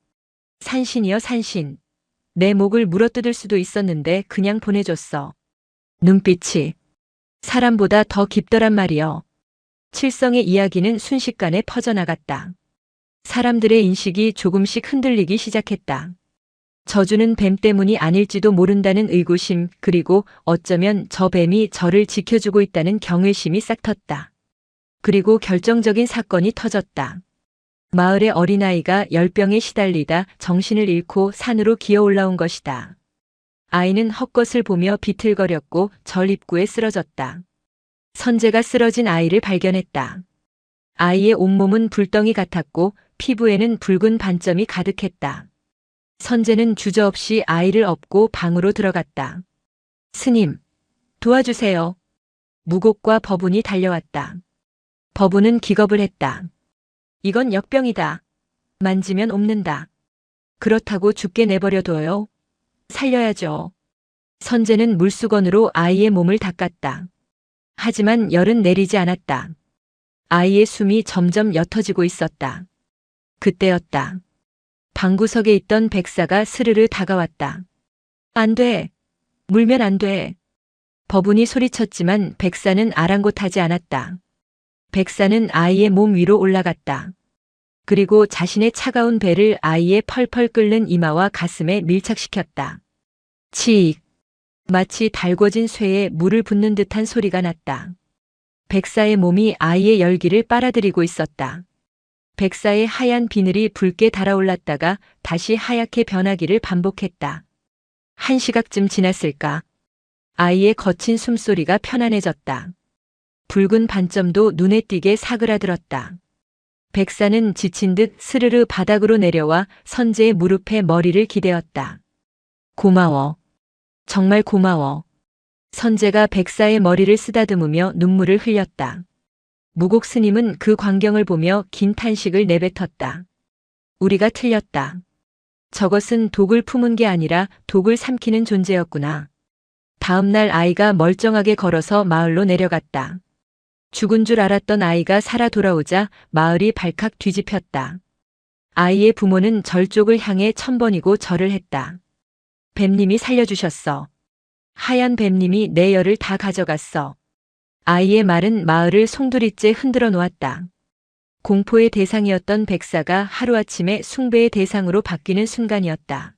산신이여 산신. 내 목을 물어뜯을 수도 있었는데 그냥 보내줬어. 눈빛이 사람보다 더 깊더란 말이여. 칠성의 이야기는 순식간에 퍼져나갔다. 사람들의 인식이 조금씩 흔들리기 시작했다. 저주는 뱀 때문이 아닐지도 모른다는 의구심, 그리고 어쩌면 저 뱀이 저를 지켜주고 있다는 경외심이 싹 텄다. 그리고 결정적인 사건이 터졌다. 마을의 어린아이가 열병에 시달리다 정신을 잃고 산으로 기어 올라온 것이다. 아이는 헛것을 보며 비틀거렸고 절 입구에 쓰러졌다. 선제가 쓰러진 아이를 발견했다. 아이의 온몸은 불덩이 같았고 피부에는 붉은 반점이 가득했다. 선제는 주저없이 아이를 업고 방으로 들어갔다. 스님, 도와주세요. 무곡과 버분이 달려왔다. 버분은 기겁을 했다. 이건 역병이다. 만지면 옵는다. 그렇다고 죽게 내버려둬요. 살려야죠. 선재는 물수건으로 아이의 몸을 닦았다. 하지만 열은 내리지 않았다. 아이의 숨이 점점 옅어지고 있었다. 그때였다. 방구석에 있던 백사가 스르르 다가왔다. 안 돼. 물면 안 돼. 버분이 소리쳤지만 백사는 아랑곳하지 않았다. 백사는 아이의 몸 위로 올라갔다. 그리고 자신의 차가운 배를 아이의 펄펄 끓는 이마와 가슴에 밀착시켰다. 치익. 마치 달궈진 쇠에 물을 붓는 듯한 소리가 났다. 백사의 몸이 아이의 열기를 빨아들이고 있었다. 백사의 하얀 비늘이 붉게 달아올랐다가 다시 하얗게 변하기를 반복했다. 1시각쯤 지났을까? 아이의 거친 숨소리가 편안해졌다. 붉은 반점도 눈에 띄게 사그라들었다. 백사는 지친 듯 스르르 바닥으로 내려와 선재의 무릎에 머리를 기대었다. 고마워. 정말 고마워. 선재가 백사의 머리를 쓰다듬으며 눈물을 흘렸다. 무곡 스님은 그 광경을 보며 긴 탄식을 내뱉었다. 우리가 틀렸다. 저것은 독을 품은 게 아니라 독을 삼키는 존재였구나. 다음 날 아이가 멀쩡하게 걸어서 마을로 내려갔다. 죽은 줄 알았던 아이가 살아 돌아오자 마을이 발칵 뒤집혔다. 아이의 부모는 절 쪽을 향해 1000번이고 절을 했다. 뱀님이 살려주셨어. 하얀 뱀님이 내 열을 다 가져갔어. 아이의 말은 마을을 송두리째 흔들어 놓았다. 공포의 대상이었던 백사가 하루아침에 숭배의 대상으로 바뀌는 순간이었다.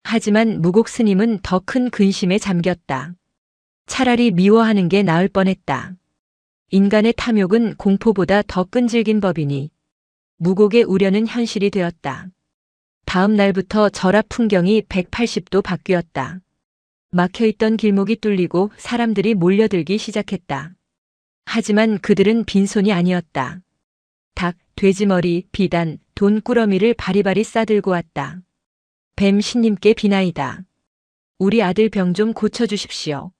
하지만 무곡 스님은 더 큰 근심에 잠겼다. 차라리 미워하는 게 나을 뻔했다. 인간의 탐욕은 공포보다 더 끈질긴 법이니 무곡의 우려는 현실이 되었다. 다음 날부터 절 앞 풍경이 180도 바뀌었다. 막혀있던 길목이 뚫리고 사람들이 몰려들기 시작했다. 하지만 그들은 빈손이 아니었다. 닭, 돼지머리, 비단, 돈꾸러미를 바리바리 싸들고 왔다. 뱀 신님께 비나이다. 우리 아들 병 좀 고쳐주십시오.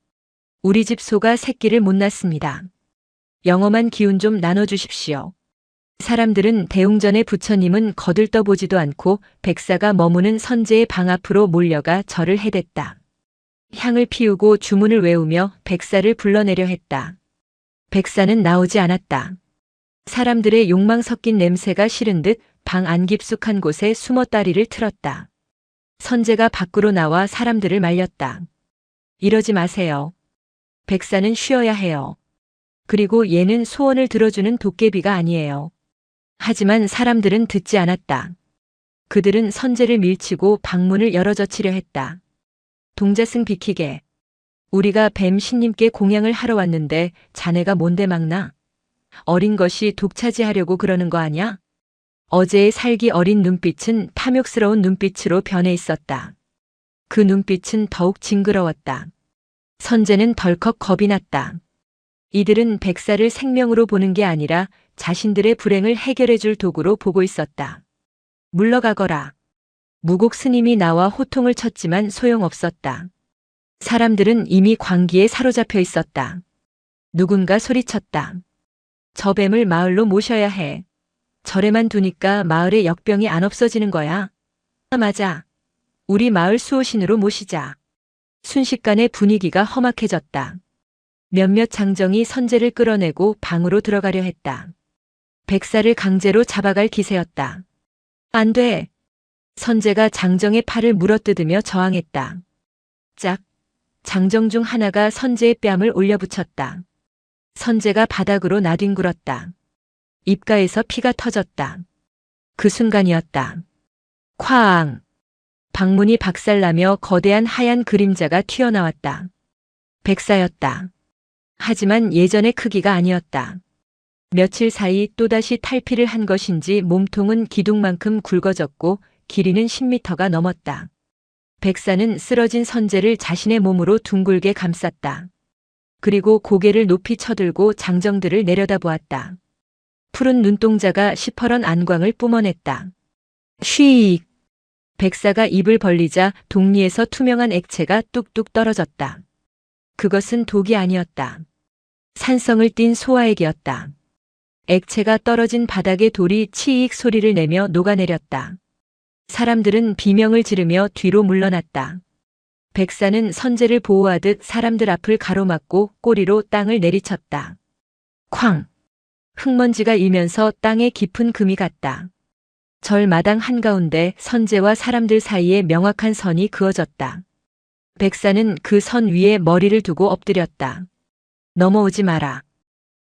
우리 집 소가 새끼를 못 낳습니다. 영험한 기운 좀 나눠주십시오. 사람들은 대웅전의 부처님은 거들떠보지도 않고 백사가 머무는 선재의 방 앞으로 몰려가 절을 해댔다. 향을 피우고 주문을 외우며 백사를 불러내려 했다. 백사는 나오지 않았다. 사람들의 욕망 섞인 냄새가 싫은 듯 방 안 깊숙한 곳에 숨어 다리를 틀었다. 선재가 밖으로 나와 사람들을 말렸다. 이러지 마세요. 백사는 쉬어야 해요. 그리고 얘는 소원을 들어주는 도깨비가 아니에요. 하지만 사람들은 듣지 않았다. 그들은 선재를 밀치고 방문을 열어젖히려 했다. 동자승 비키게. 우리가 뱀 신님께 공양을 하러 왔는데 자네가 뭔데 막나? 어린 것이 독차지하려고 그러는 거 아냐? 어제의 살기 어린 눈빛은 탐욕스러운 눈빛으로 변해 있었다. 그 눈빛은 더욱 징그러웠다. 선재는 덜컥 겁이 났다. 이들은 백사를 생명으로 보는 게 아니라 자신들의 불행을 해결해 줄 도구로 보고 있었다. 물러가거라. 무곡 스님이 나와 호통을 쳤지만 소용없었다. 사람들은 이미 광기에 사로잡혀 있었다. 누군가 소리쳤다. 저 뱀을 마을로 모셔야 해. 절에만 두니까 마을에 역병이 안 없어지는 거야. 맞아. 우리 마을 수호신으로 모시자. 순식간에 분위기가 험악해졌다. 몇몇 장정이 선재를 끌어내고 방으로 들어가려 했다. 백사를 강제로 잡아갈 기세였다. 안 돼. 선재가 장정의 팔을 물어뜯으며 저항했다. 짝. 장정 중 하나가 선재의 뺨을 올려붙였다. 선재가 바닥으로 나뒹굴었다. 입가에서 피가 터졌다. 그 순간이었다. 쾅! 방문이 박살나며 거대한 하얀 그림자가 튀어나왔다. 백사였다. 하지만 예전의 크기가 아니었다. 며칠 사이 또다시 탈피를 한 것인지 몸통은 기둥만큼 굵어졌고 길이는 10m가 넘었다. 백사는 쓰러진 선재를 자신의 몸으로 둥글게 감쌌다. 그리고 고개를 높이 쳐들고 장정들을 내려다보았다. 푸른 눈동자가 시퍼런 안광을 뿜어냈다. 쉬익! 백사가 입을 벌리자 동리에서 투명한 액체가 뚝뚝 떨어졌다. 그것은 독이 아니었다. 산성을 띤 소화액이었다. 액체가 떨어진 바닥에 돌이 치익 소리를 내며 녹아내렸다. 사람들은 비명을 지르며 뒤로 물러났다. 백사는 선제를 보호하듯 사람들 앞을 가로막고 꼬리로 땅을 내리쳤다. 쾅! 흙먼지가 일면서 땅에 깊은 금이 갔다. 절 마당 한가운데 선제와 사람들 사이에 명확한 선이 그어졌다. 백사는 그 선 위에 머리를 두고 엎드렸다. 넘어오지 마라.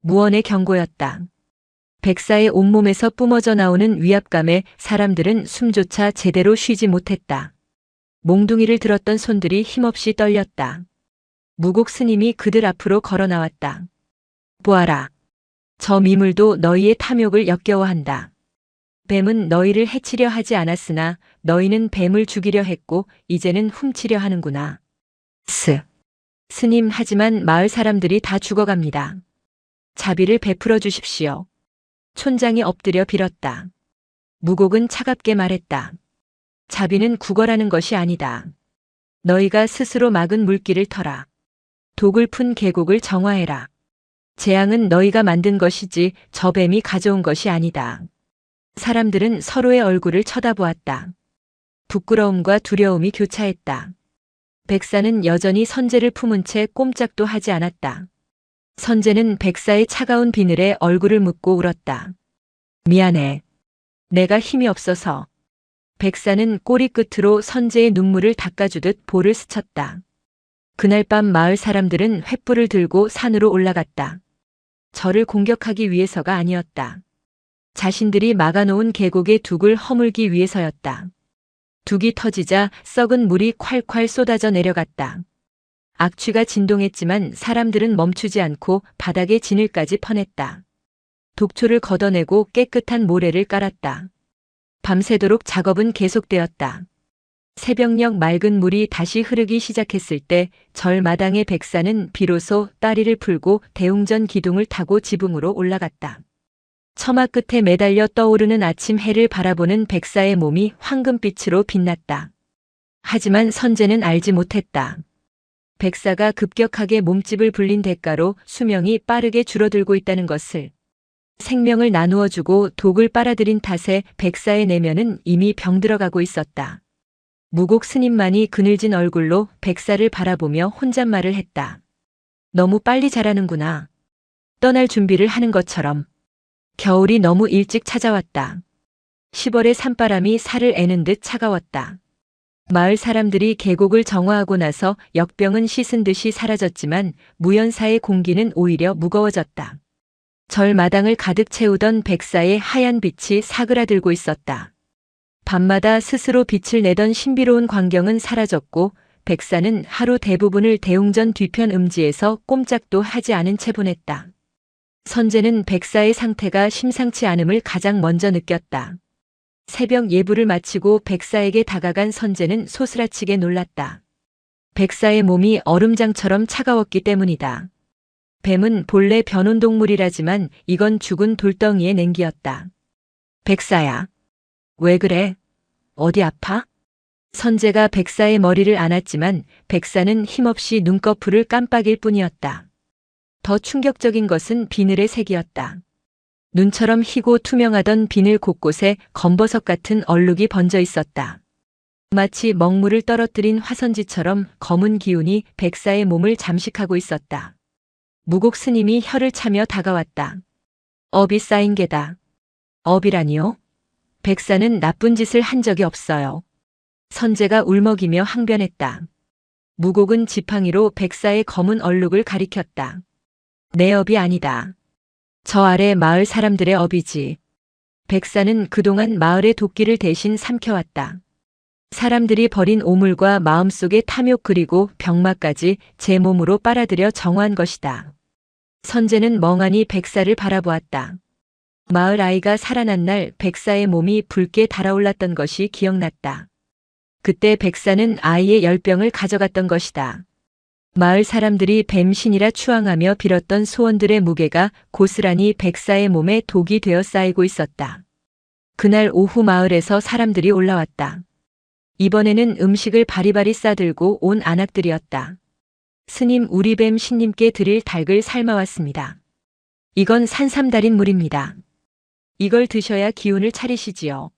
무언의 경고였다. 백사의 온몸에서 뿜어져 나오는 위압감에 사람들은 숨조차 제대로 쉬지 못했다. 몽둥이를 들었던 손들이 힘없이 떨렸다. 무곡 스님이 그들 앞으로 걸어 나왔다. 보아라. 저 미물도 너희의 탐욕을 역겨워한다. 뱀은 너희를 해치려 하지 않았으나 너희는 뱀을 죽이려 했고 이제는 훔치려 하는구나. 스님, 하지만 마을 사람들이 다 죽어갑니다. 자비를 베풀어 주십시오. 촌장이 엎드려 빌었다. 무곡은 차갑게 말했다. 자비는 구걸하는 것이 아니다. 너희가 스스로 막은 물길을 터라. 독을 푼 계곡을 정화해라. 재앙은 너희가 만든 것이지 저 뱀이 가져온 것이 아니다. 사람들은 서로의 얼굴을 쳐다보았다. 부끄러움과 두려움이 교차했다. 백사는 여전히 선제를 품은 채 꼼짝도 하지 않았다. 선제는 백사의 차가운 비늘에 얼굴을 묻고 울었다. 미안해. 내가 힘이 없어서. 백사는 꼬리 끝으로 선제의 눈물을 닦아주듯 볼을 스쳤다. 그날 밤 마을 사람들은 횃불을 들고 산으로 올라갔다. 저를 공격하기 위해서가 아니었다. 자신들이 막아놓은 계곡의 둑을 허물기 위해서였다. 둑이 터지자 썩은 물이 콸콸 쏟아져 내려갔다. 악취가 진동했지만 사람들은 멈추지 않고 바닥에 진을까지 퍼냈다. 독초를 걷어내고 깨끗한 모래를 깔았다. 밤새도록 작업은 계속되었다. 새벽녘 맑은 물이 다시 흐르기 시작했을 때 절마당의 백사는 비로소 다리를 풀고 대웅전 기둥을 타고 지붕으로 올라갔다. 처마 끝에 매달려 떠오르는 아침 해를 바라보는 백사의 몸이 황금빛으로 빛났다. 하지만 선제는 알지 못했다. 백사가 급격하게 몸집을 불린 대가로 수명이 빠르게 줄어들고 있다는 것을. 생명을 나누어주고 독을 빨아들인 탓에 백사의 내면은 이미 병들어가고 있었다. 무곡 스님만이 그늘진 얼굴로 백사를 바라보며 혼잣말을 했다. 너무 빨리 자라는구나. 떠날 준비를 하는 것처럼. 겨울이 너무 일찍 찾아왔다. 10월의 산바람이 살을 애는 듯 차가웠다. 마을 사람들이 계곡을 정화하고 나서 역병은 씻은 듯이 사라졌지만 무연사의 공기는 오히려 무거워졌다. 절마당을 가득 채우던 백사의 하얀 빛이 사그라들고 있었다. 밤마다 스스로 빛을 내던 신비로운 광경은 사라졌고 백사는 하루 대부분을 대웅전 뒤편 음지에서 꼼짝도 하지 않은 채 보냈다. 선제는 백사의 상태가 심상치 않음을 가장 먼저 느꼈다. 새벽 예불을 마치고 백사에게 다가간 선제는 소스라치게 놀랐다. 백사의 몸이 얼음장처럼 차가웠기 때문이다. 뱀은 본래 변온동물이라지만 이건 죽은 돌덩이의 냉기였다. 백사야. 왜 그래? 어디 아파? 선제가 백사의 머리를 안았지만 백사는 힘없이 눈꺼풀을 깜빡일 뿐이었다. 더 충격적인 것은 비늘의 색이었다. 눈처럼 희고 투명하던 비늘 곳곳에 검버섯 같은 얼룩이 번져 있었다. 마치 먹물을 떨어뜨린 화선지처럼 검은 기운이 백사의 몸을 잠식하고 있었다. 무곡 스님이 혀를 차며 다가왔다. 업이 쌓인 게다. 업이라니요? 백사는 나쁜 짓을 한 적이 없어요. 선제가 울먹이며 항변했다. 무곡은 지팡이로 백사의 검은 얼룩을 가리켰다. 내 업이 아니다. 저 아래 마을 사람들의 업이지. 백사는 그동안 마을의 도끼를 대신 삼켜왔다. 사람들이 버린 오물과 마음속의 탐욕 그리고 병마까지 제 몸으로 빨아들여 정화한 것이다. 선제는 멍하니 백사를 바라보았다. 마을 아이가 살아난 날 백사의 몸이 붉게 달아올랐던 것이 기억났다. 그때 백사는 아이의 열병을 가져갔던 것이다. 마을 사람들이 뱀신이라 추앙하며 빌었던 소원들의 무게가 고스란히 백사의 몸에 독이 되어 쌓이고 있었다. 그날 오후 마을에서 사람들이 올라왔다. 이번에는 음식을 바리바리 싸들고 온 안악들이었다. 스님, 우리 뱀 신님께 드릴 닭을 삶아왔습니다. 이건 산삼달인 물입니다. 이걸 드셔야 기운을 차리시지요.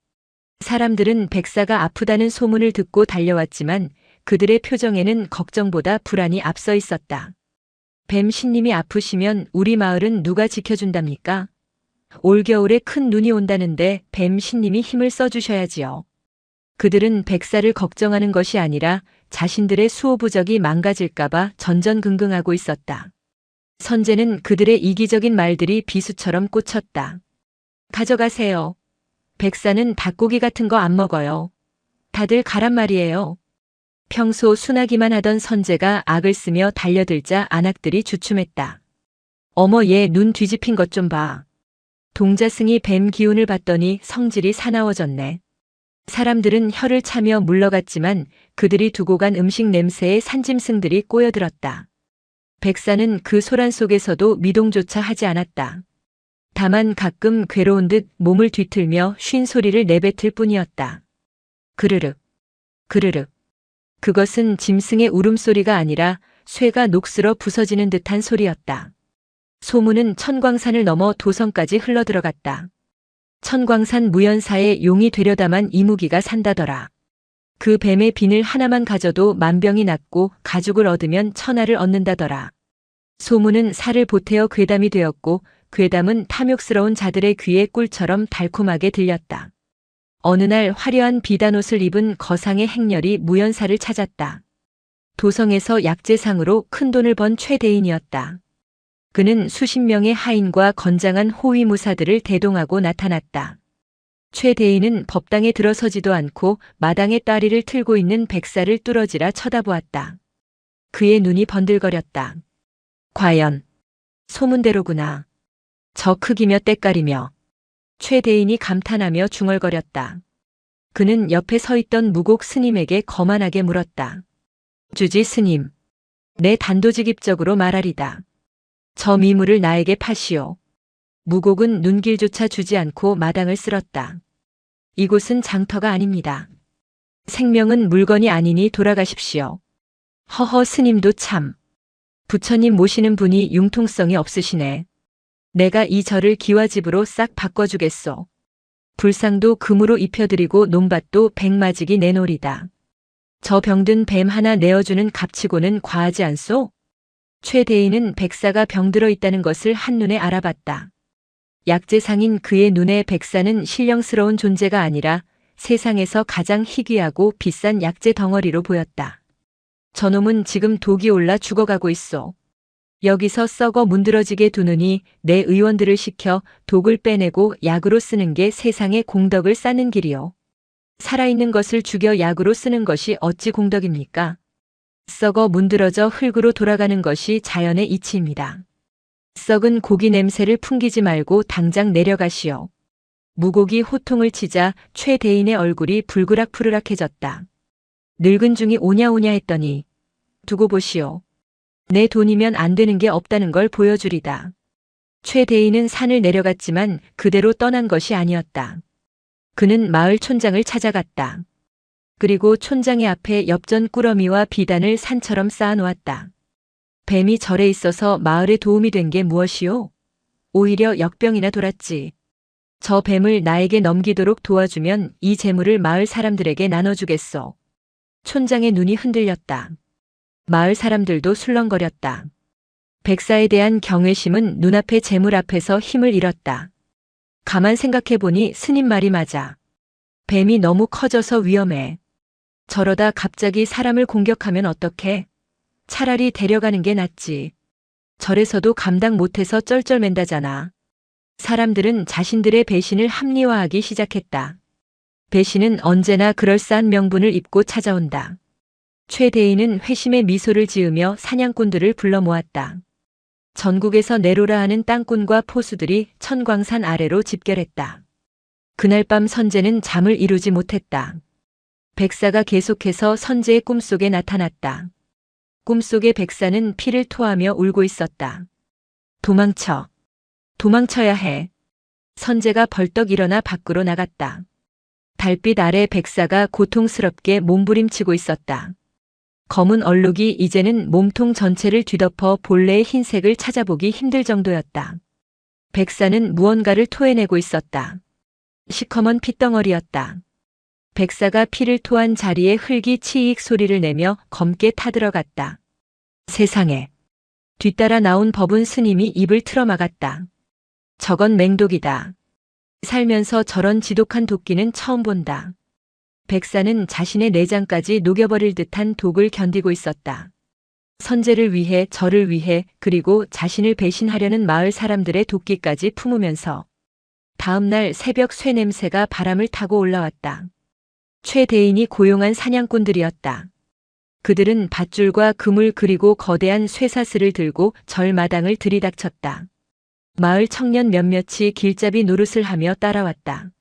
사람들은 백사가 아프다는 소문을 듣고 달려왔지만 그들의 표정에는 걱정보다 불안이 앞서 있었다. 뱀 신님이 아프시면 우리 마을은 누가 지켜준답니까? 올겨울에 큰 눈이 온다는데 뱀 신님이 힘을 써주셔야지요. 그들은 백사를 걱정하는 것이 아니라 자신들의 수호부적이 망가질까봐 전전긍긍하고 있었다. 선제는 그들의 이기적인 말들이 비수처럼 꽂혔다. 가져가세요. 백사는 닭고기 같은 거 안 먹어요. 다들 가란 말이에요. 평소 순하기만 하던 선제가 악을 쓰며 달려들자 안악들이 주춤했다. 어머, 얘 눈 뒤집힌 것 좀 봐. 동자승이 뱀 기운을 받더니 성질이 사나워졌네. 사람들은 혀를 차며 물러갔지만 그들이 두고 간 음식 냄새에 산짐승들이 꼬여들었다. 백사는 그 소란 속에서도 미동조차 하지 않았다. 다만 가끔 괴로운 듯 몸을 뒤틀며 쉰 소리를 내뱉을 뿐이었다. 그르륵, 그르륵. 그것은 짐승의 울음소리가 아니라 쇠가 녹슬어 부서지는 듯한 소리였다. 소문은 천광산을 넘어 도성까지 흘러들어갔다. 천광산 무연사에 용이 되려다만 이무기가 산다더라. 그 뱀의 비늘 하나만 가져도 만병이 낫고 가죽을 얻으면 천하를 얻는다더라. 소문은 살을 보태어 괴담이 되었고 괴담은 탐욕스러운 자들의 귀에 꿀처럼 달콤하게 들렸다. 어느 날 화려한 비단옷을 입은 거상의 행렬이 무연사를 찾았다. 도성에서 약재상으로 큰돈을 번 최대인이었다. 그는 수십 명의 하인과 건장한 호위무사들을 대동하고 나타났다. 최대인은 법당에 들어서지도 않고 마당에 따리를 틀고 있는 백사를 뚫어지라 쳐다보았다. 그의 눈이 번들거렸다. 과연 소문대로구나. 저 크기며 때깔이며. 최대인이 감탄하며 중얼거렸다. 그는 옆에 서 있던 무곡 스님에게 거만하게 물었다. 주지 스님, 내 단도직입적으로 말하리다. 저 미물을 나에게 파시오. 무곡은 눈길조차 주지 않고 마당을 쓸었다. 이곳은 장터가 아닙니다. 생명은 물건이 아니니 돌아가십시오. 허허, 스님도 참. 부처님 모시는 분이 융통성이 없으시네. 내가 이 절을 기와집으로 싹 바꿔주겠소. 불상도 금으로 입혀드리고 논밭도 백마지기 내놓으리다. 저 병든 뱀 하나 내어주는 값치고는 과하지 않소? 최대인은 백사가 병들어 있다는 것을 한눈에 알아봤다. 약재상인 그의 눈에 백사는 신령스러운 존재가 아니라 세상에서 가장 희귀하고 비싼 약재 덩어리로 보였다. 저놈은 지금 독이 올라 죽어가고 있어. 여기서 썩어 문드러지게 두느니 내 의원들을 시켜 독을 빼내고 약으로 쓰는 게 세상에 공덕을 쌓는 길이요. 살아있는 것을 죽여 약으로 쓰는 것이 어찌 공덕입니까? 썩어 문드러져 흙으로 돌아가는 것이 자연의 이치입니다. 썩은 고기 냄새를 풍기지 말고 당장 내려가시오. 무곡이 호통을 치자 최대인의 얼굴이 불그락푸르락해졌다. 늙은 중이 오냐오냐 했더니 두고 보시오. 내 돈이면 안 되는 게 없다는 걸 보여주리다. 최대인은 산을 내려갔지만 그대로 떠난 것이 아니었다. 그는 마을 촌장을 찾아갔다. 그리고 촌장의 앞에 엽전 꾸러미와 비단을 산처럼 쌓아놓았다. 뱀이 절에 있어서 마을에 도움이 된 게 무엇이오? 오히려 역병이나 돌았지. 저 뱀을 나에게 넘기도록 도와주면 이 재물을 마을 사람들에게 나눠주겠소. 촌장의 눈이 흔들렸다. 마을 사람들도 술렁거렸다. 백사에 대한 경외심은 눈앞의 재물 앞에서 힘을 잃었다. 가만 생각해보니 스님 말이 맞아. 뱀이 너무 커져서 위험해. 저러다 갑자기 사람을 공격하면 어떡해? 차라리 데려가는 게 낫지. 절에서도 감당 못해서 쩔쩔맨다잖아. 사람들은 자신들의 배신을 합리화하기 시작했다. 배신은 언제나 그럴싸한 명분을 입고 찾아온다. 최대인은 회심의 미소를 지으며 사냥꾼들을 불러 모았다. 전국에서 내로라 하는 땅꾼과 포수들이 천광산 아래로 집결했다. 그날 밤 선제는 잠을 이루지 못했다. 백사가 계속해서 선제의 꿈속에 나타났다. 꿈속의 백사는 피를 토하며 울고 있었다. 도망쳐. 도망쳐야 해. 선제가 벌떡 일어나 밖으로 나갔다. 달빛 아래 백사가 고통스럽게 몸부림치고 있었다. 검은 얼룩이 이제는 몸통 전체를 뒤덮어 본래의 흰색을 찾아보기 힘들 정도였다. 백사는 무언가를 토해내고 있었다. 시커먼 핏덩어리였다. 백사가 피를 토한 자리에 흙이 치익 소리를 내며 검게 타들어갔다. 세상에. 뒤따라 나온 법운 스님이 입을 틀어막았다. 저건 맹독이다. 살면서 저런 지독한 도끼는 처음 본다. 백사는 자신의 내장까지 녹여버릴 듯한 독을 견디고 있었다. 선제를 위해, 저를 위해, 그리고 자신을 배신하려는 마을 사람들의 도끼까지 품으면서 다음 날 새벽 쇠 냄새가 바람을 타고 올라왔다. 최대인이 고용한 사냥꾼들이었다. 그들은 밧줄과 그물 그리고 거대한 쇠사슬을 들고 절마당을 들이닥쳤다. 마을 청년 몇몇이 길잡이 노릇을 하며 따라왔다.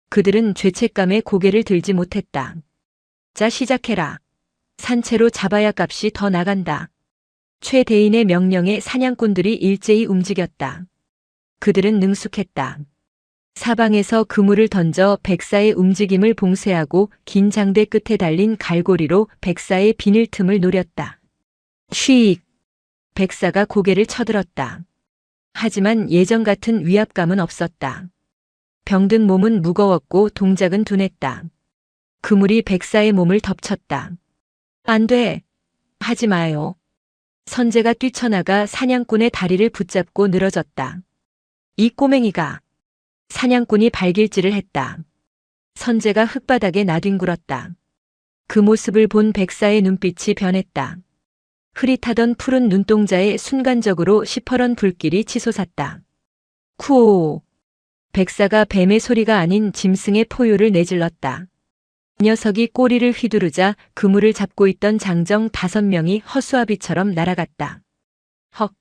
그들은 죄책감에 고개를 들지 못했다. 자, 시작해라. 산채로 잡아야 값이 더 나간다. 최대인의 명령에 사냥꾼들이 일제히 움직였다. 그들은 능숙했다. 사방에서 그물을 던져 백사의 움직임을 봉쇄하고 긴 장대 끝에 달린 갈고리로 백사의 비늘 틈을 노렸다. 쉬익! 백사가 고개를 쳐들었다. 하지만 예전 같은 위압감은 없었다. 병든 몸은 무거웠고 동작은 둔했다. 그물이 백사의 몸을 덮쳤다. 안 돼! 하지 마요. 선제가 뛰쳐나가 사냥꾼의 다리를 붙잡고 늘어졌다. 이 꼬맹이가! 사냥꾼이 발길질을 했다. 선제가 흙바닥에 나뒹굴었다. 그 모습을 본 백사의 눈빛이 변했다. 흐릿하던 푸른 눈동자에 순간적으로 시퍼런 불길이 치솟았다. 쿠오! 백사가 뱀의 소리가 아닌 짐승의 포효를 내질렀다. 녀석이 꼬리를 휘두르자 그물을 잡고 있던 장정 5명이 허수아비처럼 날아갔다. 헉!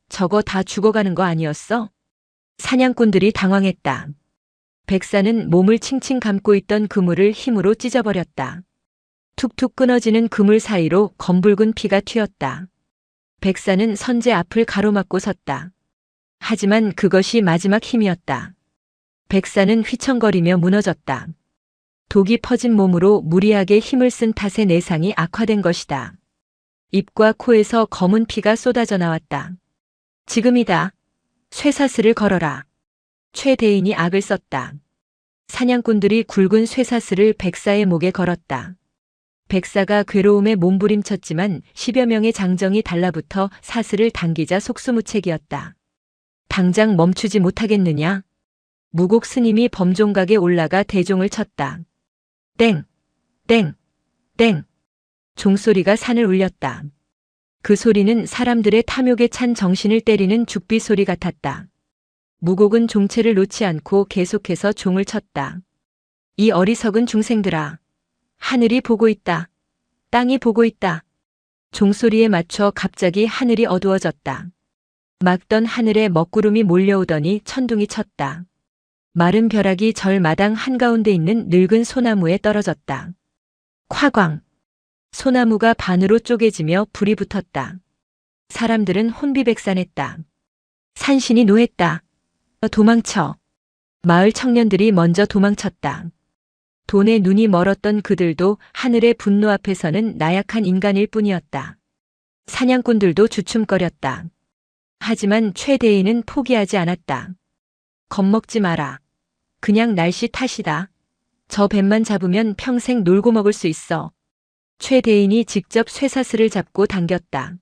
저거 다 죽어가는 거 아니었어? 사냥꾼들이 당황했다. 백사는 몸을 칭칭 감고 있던 그물을 힘으로 찢어버렸다. 툭툭 끊어지는 그물 사이로 검붉은 피가 튀었다. 백사는 선제 앞을 가로막고 섰다. 하지만 그것이 마지막 힘이었다. 백사는 휘청거리며 무너졌다. 독이 퍼진 몸으로 무리하게 힘을 쓴 탓에 내상이 악화된 것이다. 입과 코에서 검은 피가 쏟아져 나왔다. 지금이다. 쇠사슬을 걸어라. 최대인이 악을 썼다. 사냥꾼들이 굵은 쇠사슬을 백사의 목에 걸었다. 백사가 괴로움에 몸부림쳤지만 10여 명의 장정이 달라붙어 사슬을 당기자 속수무책이었다. 당장 멈추지 못하겠느냐? 무곡 스님이 범종각에 올라가 대종을 쳤다. 땡! 땡! 땡! 종소리가 산을 울렸다. 그 소리는 사람들의 탐욕에 찬 정신을 때리는 죽비 소리 같았다. 무곡은 종체를 놓지 않고 계속해서 종을 쳤다. 이 어리석은 중생들아! 하늘이 보고 있다. 땅이 보고 있다. 종소리에 맞춰 갑자기 하늘이 어두워졌다. 맑던 하늘에 먹구름이 몰려오더니 천둥이 쳤다. 마른 벼락이 절마당 한가운데 있는 늙은 소나무에 떨어졌다. 콱광! 소나무가 반으로 쪼개지며 불이 붙었다. 사람들은 혼비백산했다. 산신이 노했다. 도망쳐! 마을 청년들이 먼저 도망쳤다. 돈에 눈이 멀었던 그들도 하늘의 분노 앞에서는 나약한 인간일 뿐이었다. 사냥꾼들도 주춤거렸다. 하지만 최대인은 포기하지 않았다. 겁먹지 마라. 그냥 날씨 탓이다. 저 뱀만 잡으면 평생 놀고 먹을 수 있어. 최대인이 직접 쇠사슬을 잡고 당겼다.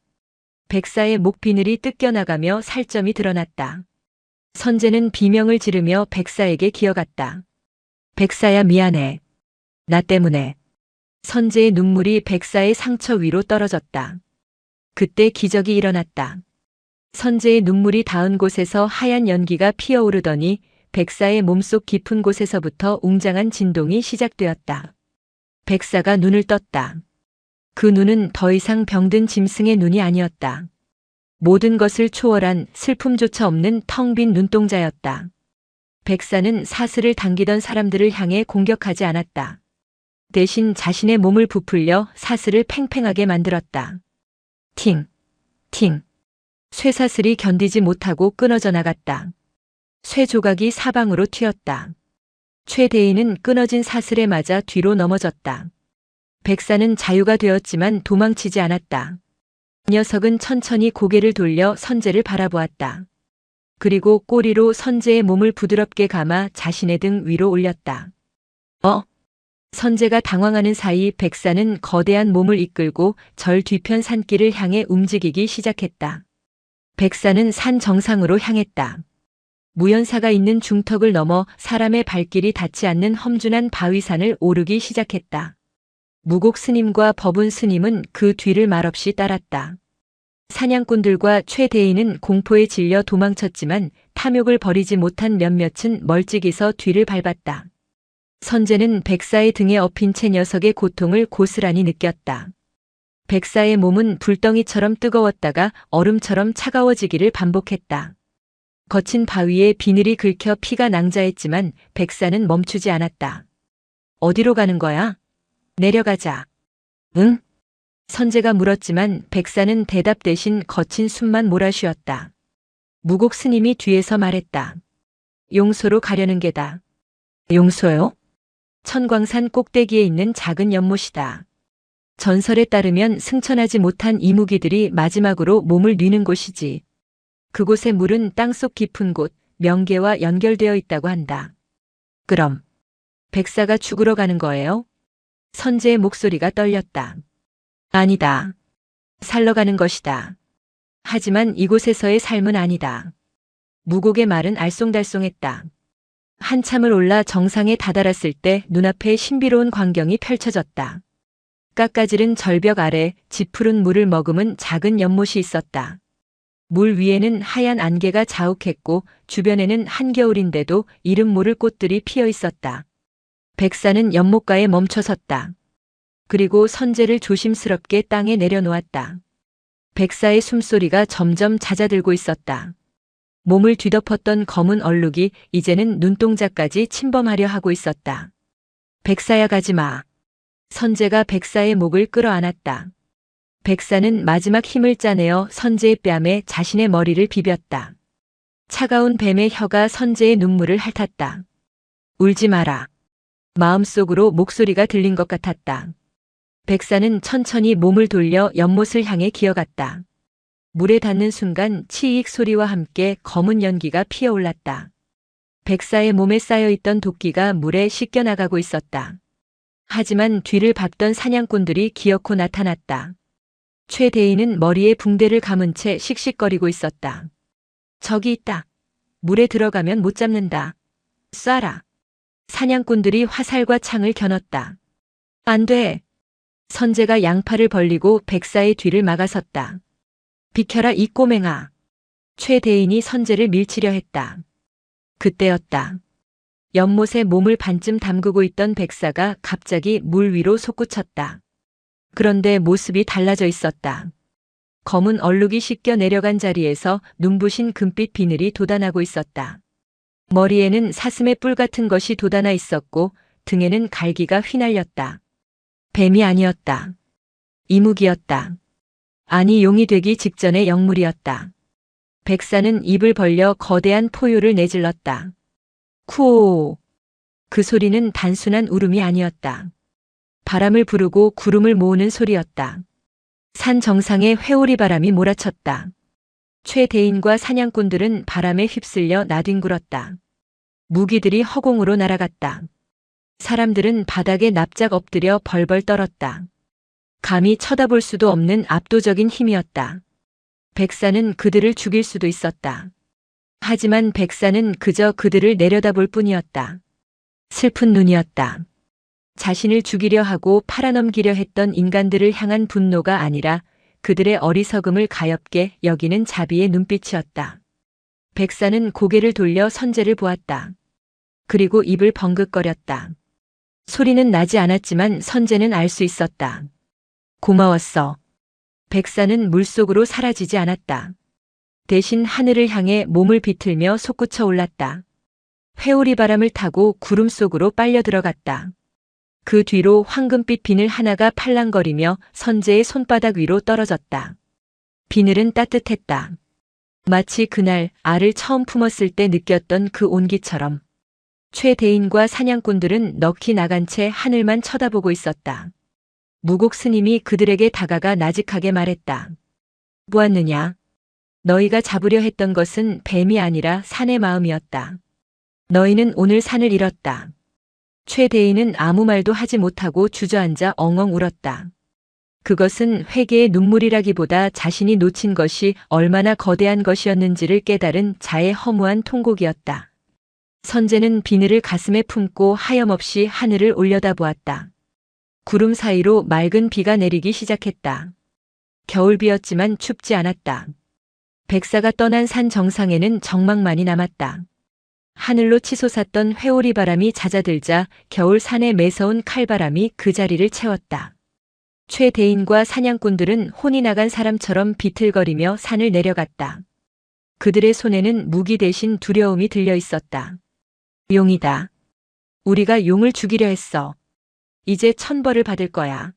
백사의 목 비늘이 뜯겨나가며 살점이 드러났다. 선제는 비명을 지르며 백사에게 기어갔다. 백사야, 미안해. 나 때문에. 선제의 눈물이 백사의 상처 위로 떨어졌다. 그때 기적이 일어났다. 선제의 눈물이 닿은 곳에서 하얀 연기가 피어오르더니 백사의 몸속 깊은 곳에서부터 웅장한 진동이 시작되었다. 백사가 눈을 떴다. 그 눈은 더 이상 병든 짐승의 눈이 아니었다. 모든 것을 초월한 슬픔조차 없는 텅 빈 눈동자였다. 백사는 사슬을 당기던 사람들을 향해 공격하지 않았다. 대신 자신의 몸을 부풀려 사슬을 팽팽하게 만들었다. 팅! 팅! 쇠사슬이 견디지 못하고 끊어져 나갔다. 쇠 조각이 사방으로 튀었다. 최대인은 끊어진 사슬에 맞아 뒤로 넘어졌다. 백사는 자유가 되었지만 도망치지 않았다. 녀석은 천천히 고개를 돌려 선재를 바라보았다. 그리고 꼬리로 선재의 몸을 부드럽게 감아 자신의 등 위로 올렸다. 선재가 당황하는 사이 백사는 거대한 몸을 이끌고 절 뒤편 산길을 향해 움직이기 시작했다. 백사는 산 정상으로 향했다. 무연사가 있는 중턱을 넘어 사람의 발길이 닿지 않는 험준한 바위산을 오르기 시작했다. 무곡 스님과 법운 스님은 그 뒤를 말없이 따랐다. 사냥꾼들과 최대인은 공포에 질려 도망쳤지만 탐욕을 버리지 못한 몇몇은 멀찍이서 뒤를 밟았다. 선재는 백사의 등에 엎인 채 녀석의 고통을 고스란히 느꼈다. 백사의 몸은 불덩이처럼 뜨거웠다가 얼음처럼 차가워지기를 반복했다. 거친 바위에 비늘이 긁혀 피가 낭자했지만 백사는 멈추지 않았다. 어디로 가는 거야? 내려가자. 응? 선재가 물었지만 백사는 대답 대신 거친 숨만 몰아쉬었다. 무곡 스님이 뒤에서 말했다. 용소로 가려는 게다. 용소요? 천광산 꼭대기에 있는 작은 연못이다. 전설에 따르면 승천하지 못한 이무기들이 마지막으로 몸을 뉘는 곳이지. 그곳의 물은 땅속 깊은 곳, 명계와 연결되어 있다고 한다. 그럼 백사가 죽으러 가는 거예요? 선재의 목소리가 떨렸다. 아니다. 살러 가는 것이다. 하지만 이곳에서의 삶은 아니다. 무곡의 말은 알쏭달쏭했다. 한참을 올라 정상에 다다랐을 때 눈앞에 신비로운 광경이 펼쳐졌다. 깎아지른 절벽 아래 짙푸른 물을 머금은 작은 연못이 있었다. 물 위에는 하얀 안개가 자욱했고 주변에는 한겨울인데도 이름 모를 꽃들이 피어 있었다. 백사는 연못가에 멈춰섰다. 그리고 선재를 조심스럽게 땅에 내려놓았다. 백사의 숨소리가 점점 잦아들고 있었다. 몸을 뒤덮었던 검은 얼룩이 이제는 눈동자까지 침범하려 하고 있었다. 백사야 가지 마. 선재가 백사의 목을 끌어안았다. 백사는 마지막 힘을 짜내어 선재의 뺨에 자신의 머리를 비볐다. 차가운 뱀의 혀가 선재의 눈물을 핥았다. 울지 마라. 마음속으로 목소리가 들린 것 같았다. 백사는 천천히 몸을 돌려 연못을 향해 기어갔다. 물에 닿는 순간 치익 소리와 함께 검은 연기가 피어올랐다. 백사의 몸에 쌓여있던 도끼가 물에 씻겨나가고 있었다. 하지만 뒤를 밟던 사냥꾼들이 기어코 나타났다. 최대인은 머리에 붕대를 감은 채 씩씩거리고 있었다. 저기 있다. 물에 들어가면 못 잡는다. 쏴라. 사냥꾼들이 화살과 창을 겨눴다. 안 돼. 선재가 양팔을 벌리고 백사의 뒤를 막아섰다. 비켜라 이 꼬맹아. 최대인이 선재를 밀치려 했다. 그때였다. 연못에 몸을 반쯤 담그고 있던 백사가 갑자기 물 위로 솟구쳤다. 그런데 모습이 달라져 있었다. 검은 얼룩이 씻겨 내려간 자리에서 눈부신 금빛 비늘이 돋아나고 있었다. 머리에는 사슴의 뿔 같은 것이 돋아나 있었고 등에는 갈기가 휘날렸다. 뱀이 아니었다. 이무기였다. 아니 용이 되기 직전의 영물이었다. 백사는 입을 벌려 거대한 포효를 내질렀다. 쿠오. 그 소리는 단순한 울음이 아니었다. 바람을 부르고 구름을 모으는 소리였다. 산 정상에 회오리 바람이 몰아쳤다. 최대인과 사냥꾼들은 바람에 휩쓸려 나뒹굴었다. 무기들이 허공으로 날아갔다. 사람들은 바닥에 납작 엎드려 벌벌 떨었다. 감히 쳐다볼 수도 없는 압도적인 힘이었다. 백사는 그들을 죽일 수도 있었다. 하지만 백사는 그저 그들을 내려다볼 뿐이었다. 슬픈 눈이었다. 자신을 죽이려 하고 팔아넘기려 했던 인간들을 향한 분노가 아니라 그들의 어리석음을 가엾게 여기는 자비의 눈빛이었다. 백사는 고개를 돌려 선재를 보았다. 그리고 입을 벙긋거렸다. 소리는 나지 않았지만 선재는 알 수 있었다. 고마웠어. 백사는 물속으로 사라지지 않았다. 대신 하늘을 향해 몸을 비틀며 솟구쳐 올랐다. 회오리 바람을 타고 구름 속으로 빨려 들어갔다. 그 뒤로 황금빛 비늘 하나가 팔랑거리며 선재의 손바닥 위로 떨어졌다. 비늘은 따뜻했다. 마치 그날 알을 처음 품었을 때 느꼈던 그 온기처럼. 최대인과 사냥꾼들은 넋이 나간 채 하늘만 쳐다보고 있었다. 무곡 스님이 그들에게 다가가 나직하게 말했다. 보았느냐? 너희가 잡으려 했던 것은 뱀이 아니라 산의 마음이었다. 너희는 오늘 산을 잃었다. 최대인은 아무 말도 하지 못하고 주저앉아 엉엉 울었다. 그것은 회개의 눈물이라기보다 자신이 놓친 것이 얼마나 거대한 것이었는지를 깨달은 자의 허무한 통곡이었다. 선제는 비늘을 가슴에 품고 하염없이 하늘을 올려다보았다. 구름 사이로 맑은 비가 내리기 시작했다. 겨울비였지만 춥지 않았다. 백사가 떠난 산 정상에는 정막만이 남았다. 하늘로 치솟았던 회오리 바람이 잦아들자 겨울 산의 매서운 칼바람이 그 자리를 채웠다. 최대인과 사냥꾼들은 혼이 나간 사람처럼 비틀거리며 산을 내려갔다. 그들의 손에는 무기 대신 두려움이 들려 있었다. 용이다. 우리가 용을 죽이려 했어. 이제 천벌을 받을 거야.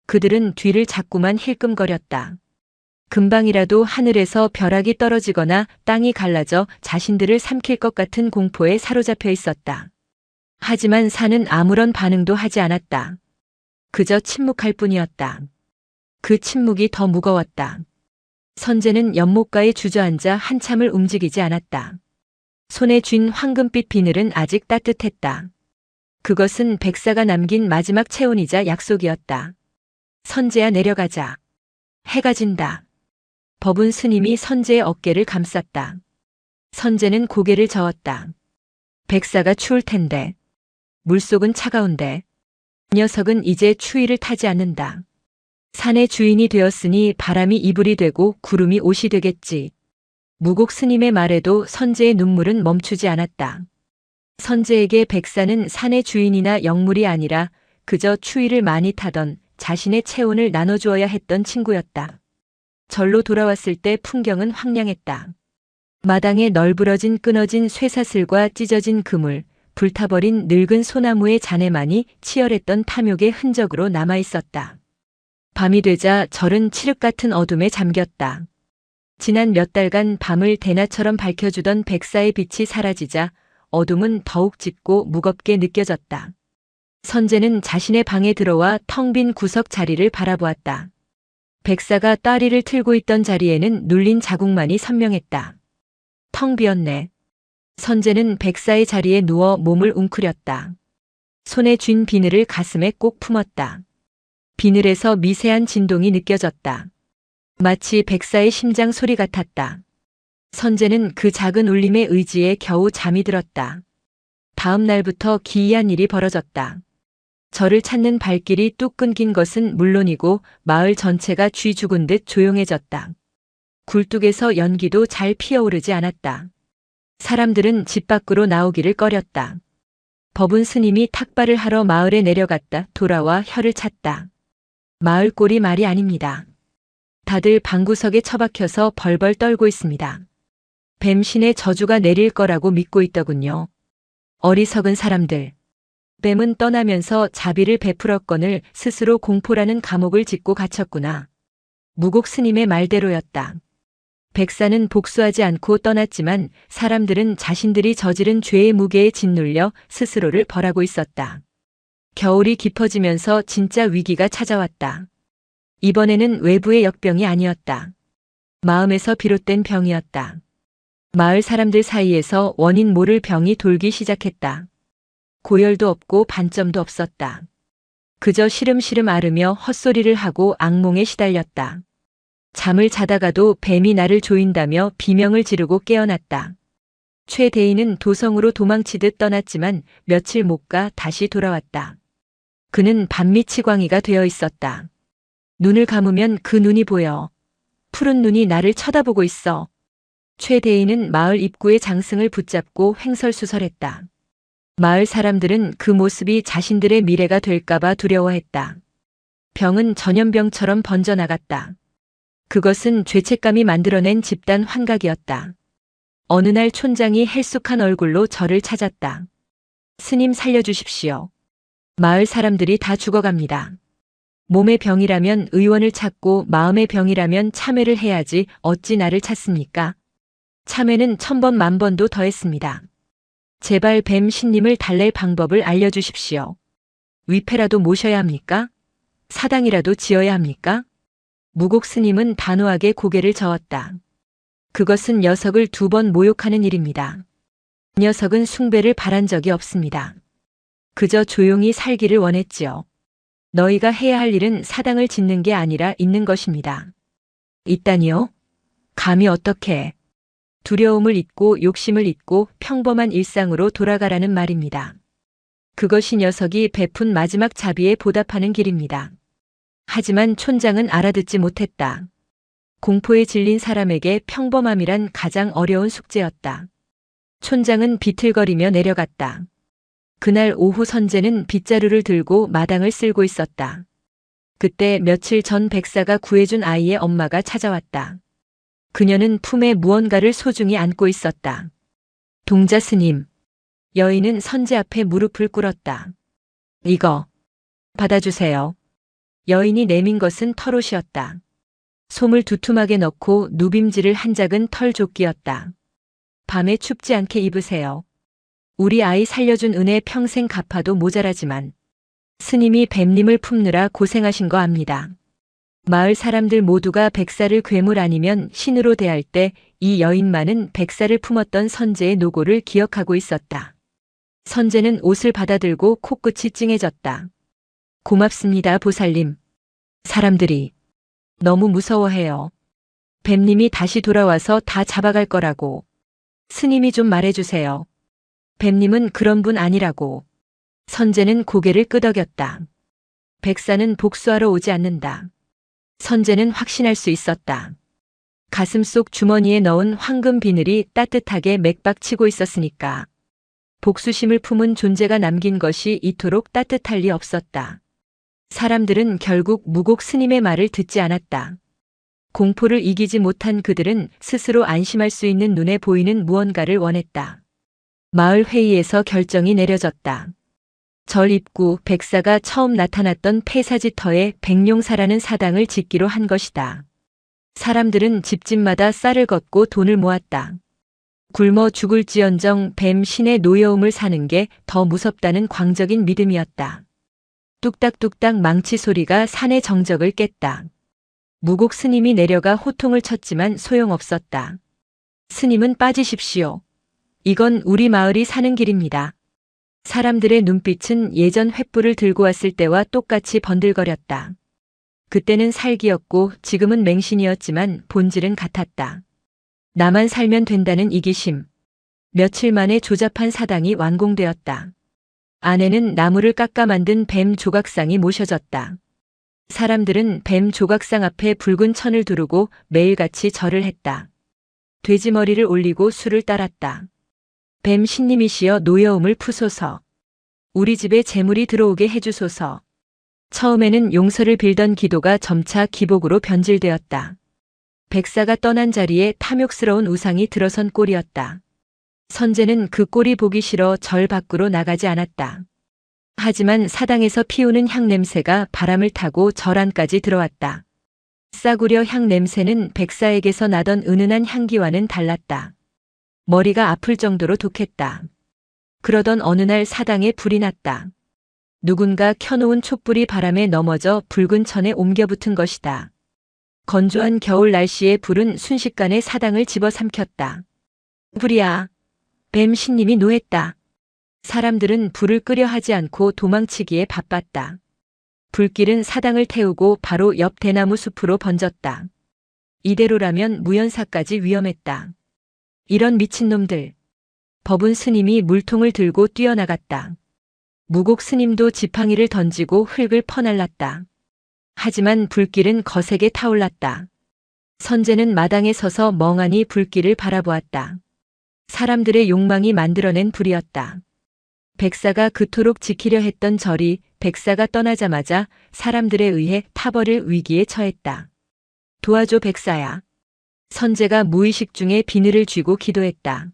그들은 뒤를 자꾸만 힐끔거렸다. 금방이라도 하늘에서 벼락이 떨어지거나 땅이 갈라져 자신들을 삼킬 것 같은 공포에 사로잡혀 있었다. 하지만 산은 아무런 반응도 하지 않았다. 그저 침묵할 뿐이었다. 그 침묵이 더 무거웠다. 선제는 연못가에 주저앉아 한참을 움직이지 않았다. 손에 쥔 황금빛 비늘은 아직 따뜻했다. 그것은 백사가 남긴 마지막 체온이자 약속이었다. 선제야, 내려가자. 해가 진다. 법운 스님이 선제의 어깨를 감쌌다. 선제는 고개를 저었다. 백사가 추울 텐데. 물속은 차가운데. 녀석은 이제 추위를 타지 않는다. 산의 주인이 되었으니 바람이 이불이 되고 구름이 옷이 되겠지. 무곡 스님의 말에도 선제의 눈물은 멈추지 않았다. 선제에게 백사는 산의 주인이나 영물이 아니라 그저 추위를 많이 타던 자신의 체온을 나눠주어야 했던 친구였다. 절로 돌아왔을 때 풍경은 황량했다. 마당에 널브러진 끊어진 쇠사슬과 찢어진 그물, 불타버린 늙은 소나무의 잔해만이 치열했던 탐욕의 흔적으로 남아있었다. 밤이 되자 절은 칠흑 같은 어둠에 잠겼다. 지난 몇 달간 밤을 대낮처럼 밝혀주던 백사의 빛이 사라지자 어둠은 더욱 짙고 무겁게 느껴졌다. 선제는 자신의 방에 들어와 텅 빈 구석 자리를 바라보았다. 백사가 따리를 틀고 있던 자리에는 눌린 자국만이 선명했다. 텅 비었네. 선제는 백사의 자리에 누워 몸을 웅크렸다. 손에 쥔 비늘을 가슴에 꼭 품었다. 비늘에서 미세한 진동이 느껴졌다. 마치 백사의 심장 소리 같았다. 선제는 그 작은 울림의 의지에 겨우 잠이 들었다. 다음 날부터 기이한 일이 벌어졌다. 절을 찾는 발길이 뚝 끊긴 것은 물론이고 마을 전체가 쥐 죽은 듯 조용해졌다. 굴뚝에서 연기도 잘 피어오르지 않았다. 사람들은 집 밖으로 나오기를 꺼렸다. 법운 스님이 탁발을 하러 마을에 내려갔다 돌아와 혀를 찼다. 마을 꼴이 말이 아닙니다. 다들 방구석에 처박혀서 벌벌 떨고 있습니다. 뱀신의 저주가 내릴 거라고 믿고 있더군요. 어리석은 사람들. 뱀은 떠나면서 자비를 베풀었거늘 스스로 공포라는 감옥을 짓고 갇혔구나. 무곡 스님의 말대로였다. 백사는 복수하지 않고 떠났지만 사람들은 자신들이 저지른 죄의 무게에 짓눌려 스스로를 벌하고 있었다. 겨울이 깊어지면서 진짜 위기가 찾아왔다. 이번에는 외부의 역병이 아니었다. 마음에서 비롯된 병이었다. 마을 사람들 사이에서 원인 모를 병이 돌기 시작했다. 고열도 없고 반점도 없었다. 그저 시름시름 앓으며 헛소리를 하고 악몽에 시달렸다. 잠을 자다가도 뱀이 나를 조인다며 비명을 지르고 깨어났다. 최대인은 도성으로 도망치듯 떠났지만 며칠 못 가 다시 돌아왔다. 그는 반미치광이가 되어 있었다. 눈을 감으면 그 눈이 보여. 푸른 눈이 나를 쳐다보고 있어. 최대인은 마을 입구의 장승을 붙잡고 횡설수설했다. 마을 사람들은 그 모습이 자신들의 미래가 될까봐 두려워했다. 병은 전염병처럼 번져나갔다. 그것은 죄책감이 만들어낸 집단 환각이었다. 어느 날 촌장이 헬쑥한 얼굴로 저를 찾았다. 스님 살려주십시오. 마을 사람들이 다 죽어갑니다. 몸의 병이라면 의원을 찾고 마음의 병이라면 참회를 해야지 어찌 나를 찾습니까? 참회는 1000번 만번도 더했습니다. 제발 뱀 신님을 달랠 방법을 알려주십시오. 위패라도 모셔야 합니까? 사당이라도 지어야 합니까? 무곡 스님은 단호하게 고개를 저었다. 그것은 녀석을 2번 모욕하는 일입니다. 녀석은 숭배를 바란 적이 없습니다. 그저 조용히 살기를 원했지요. 너희가 해야 할 일은 사당을 짓는 게 아니라 있는 것입니다. 있다니요? 감히 어떻게? 두려움을 잊고 욕심을 잊고 평범한 일상으로 돌아가라는 말입니다. 그것이 녀석이 베푼 마지막 자비에 보답하는 길입니다. 하지만 촌장은 알아듣지 못했다. 공포에 질린 사람에게 평범함이란 가장 어려운 숙제였다. 촌장은 비틀거리며 내려갔다. 그날 오후 선제는 빗자루를 들고 마당을 쓸고 있었다. 그때 며칠 전 백사가 구해준 아이의 엄마가 찾아왔다. 그녀는 품에 무언가를 소중히 안고 있었다. 동자 스님. 여인은 선제 앞에 무릎을 꿇었다. 이거 받아주세요. 여인이 내민 것은 털옷이었다. 솜을 두툼하게 넣고 누빔지를 한 작은 털조끼였다. 밤에 춥지 않게 입으세요. 우리 아이 살려준 은혜 평생 갚아도 모자라지만 스님이 뱀님을 품느라 고생하신 거 압니다. 마을 사람들 모두가 백사를 괴물 아니면 신으로 대할 때 이 여인만은 백사를 품었던 선제의 노고를 기억하고 있었다. 선제는 옷을 받아들고 코끝이 찡해졌다. 고맙습니다, 보살님. 사람들이 너무 무서워해요. 뱀님이 다시 돌아와서 다 잡아갈 거라고. 스님이 좀 말해주세요. 뱀님은 그런 분 아니라고. 선제는 고개를 끄덕였다. 백사는 복수하러 오지 않는다. 선제는 확신할 수 있었다. 가슴속 주머니에 넣은 황금 비늘이 따뜻하게 맥박치고 있었으니까. 복수심을 품은 존재가 남긴 것이 이토록 따뜻할 리 없었다. 사람들은 결국 무곡 스님의 말을 듣지 않았다. 공포를 이기지 못한 그들은 스스로 안심할 수 있는 눈에 보이는 무언가를 원했다. 마을 회의에서 결정이 내려졌다. 절 입구 백사가 처음 나타났던 폐사지터에 백룡사라는 사당을 짓기로 한 것이다. 사람들은 집집마다 쌀을 걷고 돈을 모았다. 굶어 죽을지언정 뱀 신의 노여움을 사는 게 더 무섭다는 광적인 믿음이었다. 뚝딱뚝딱 망치 소리가 산의 정적을 깼다. 무곡 스님이 내려가 호통을 쳤지만 소용없었다. 스님은 빠지십시오. 이건 우리 마을이 사는 길입니다. 사람들의 눈빛은 예전 횃불을 들고 왔을 때와 똑같이 번들거렸다. 그때는 살기였고 지금은 맹신이었지만 본질은 같았다. 나만 살면 된다는 이기심. 며칠 만에 조잡한 사당이 완공되었다. 안에는 나무를 깎아 만든 뱀 조각상이 모셔졌다. 사람들은 뱀 조각상 앞에 붉은 천을 두르고 매일같이 절을 했다. 돼지머리를 올리고 술을 따랐다. 뱀 신님이시여 노여움을 푸소서. 우리 집에 재물이 들어오게 해주소서. 처음에는 용서를 빌던 기도가 점차 기복으로 변질되었다. 백사가 떠난 자리에 탐욕스러운 우상이 들어선 꼴이었다. 선제는 그 꼴이 보기 싫어 절 밖으로 나가지 않았다. 하지만 사당에서 피우는 향 냄새가 바람을 타고 절 안까지 들어왔다. 싸구려 향 냄새는 백사에게서 나던 은은한 향기와는 달랐다. 머리가 아플 정도로 독했다. 그러던 어느 날 사당에 불이 났다. 누군가 켜놓은 촛불이 바람에 넘어져 붉은 천에 옮겨 붙은 것이다. 건조한 겨울 날씨에 불은 순식간에 사당을 집어삼켰다. 불이야. 뱀 신님이 노했다. 사람들은 불을 끄려 하지 않고 도망치기에 바빴다. 불길은 사당을 태우고 바로 옆 대나무 숲으로 번졌다. 이대로라면 무연사까지 위험했다. 이런 미친놈들. 법운 스님이 물통을 들고 뛰어나갔다. 무곡 스님도 지팡이를 던지고 흙을 퍼날랐다. 하지만 불길은 거세게 타올랐다. 선제는 마당에 서서 멍하니 불길을 바라보았다. 사람들의 욕망이 만들어낸 불이었다. 백사가 그토록 지키려 했던 절이 백사가 떠나자마자 사람들에 의해 타버릴 위기에 처했다. 도와줘 백사야. 선제가 무의식 중에 비늘을 쥐고 기도했다.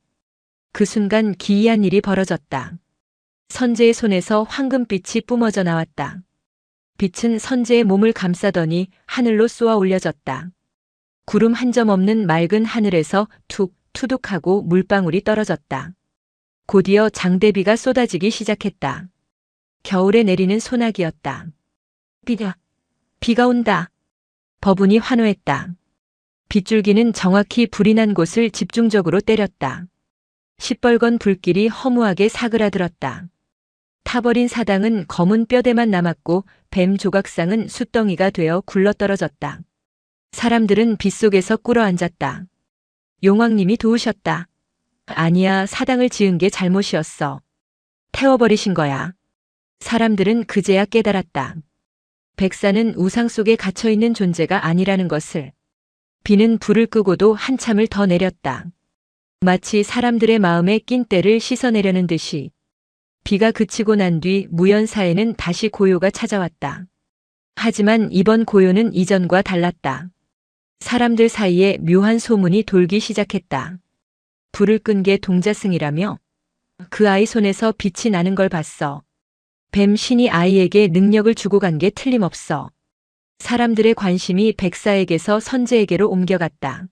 그 순간 기이한 일이 벌어졌다. 선제의 손에서 황금빛이 뿜어져 나왔다. 빛은 선제의 몸을 감싸더니 하늘로 쏘아 올려졌다. 구름 한 점 없는 맑은 하늘에서 툭 투둑하고 물방울이 떨어졌다. 곧이어 장대비가 쏟아지기 시작했다. 겨울에 내리는 소나기였다. 비가 비가 온다. 법운이 환호했다. 빗줄기는 정확히 불이 난 곳을 집중적으로 때렸다. 시뻘건 불길이 허무하게 사그라들었다. 타버린 사당은 검은 뼈대만 남았고 뱀 조각상은 숫덩이가 되어 굴러떨어졌다. 사람들은 빗속에서 꿇어앉았다. 용왕님이 도우셨다. 아니야, 사당을 지은 게 잘못이었어. 태워버리신 거야. 사람들은 그제야 깨달았다. 백사는 우상 속에 갇혀있는 존재가 아니라는 것을. 비는 불을 끄고도 한참을 더 내렸다. 마치 사람들의 마음에 낀 때를 씻어내려는 듯이. 비가 그치고 난 뒤 무연사에는 다시 고요가 찾아왔다. 하지만 이번 고요는 이전과 달랐다. 사람들 사이에 묘한 소문이 돌기 시작했다. 불을 끈 게 동자승이라며? 그 아이 손에서 빛이 나는 걸 봤어. 뱀 신이 아이에게 능력을 주고 간 게 틀림없어. 사람들의 관심이 백사에게서 선제에게로 옮겨갔다.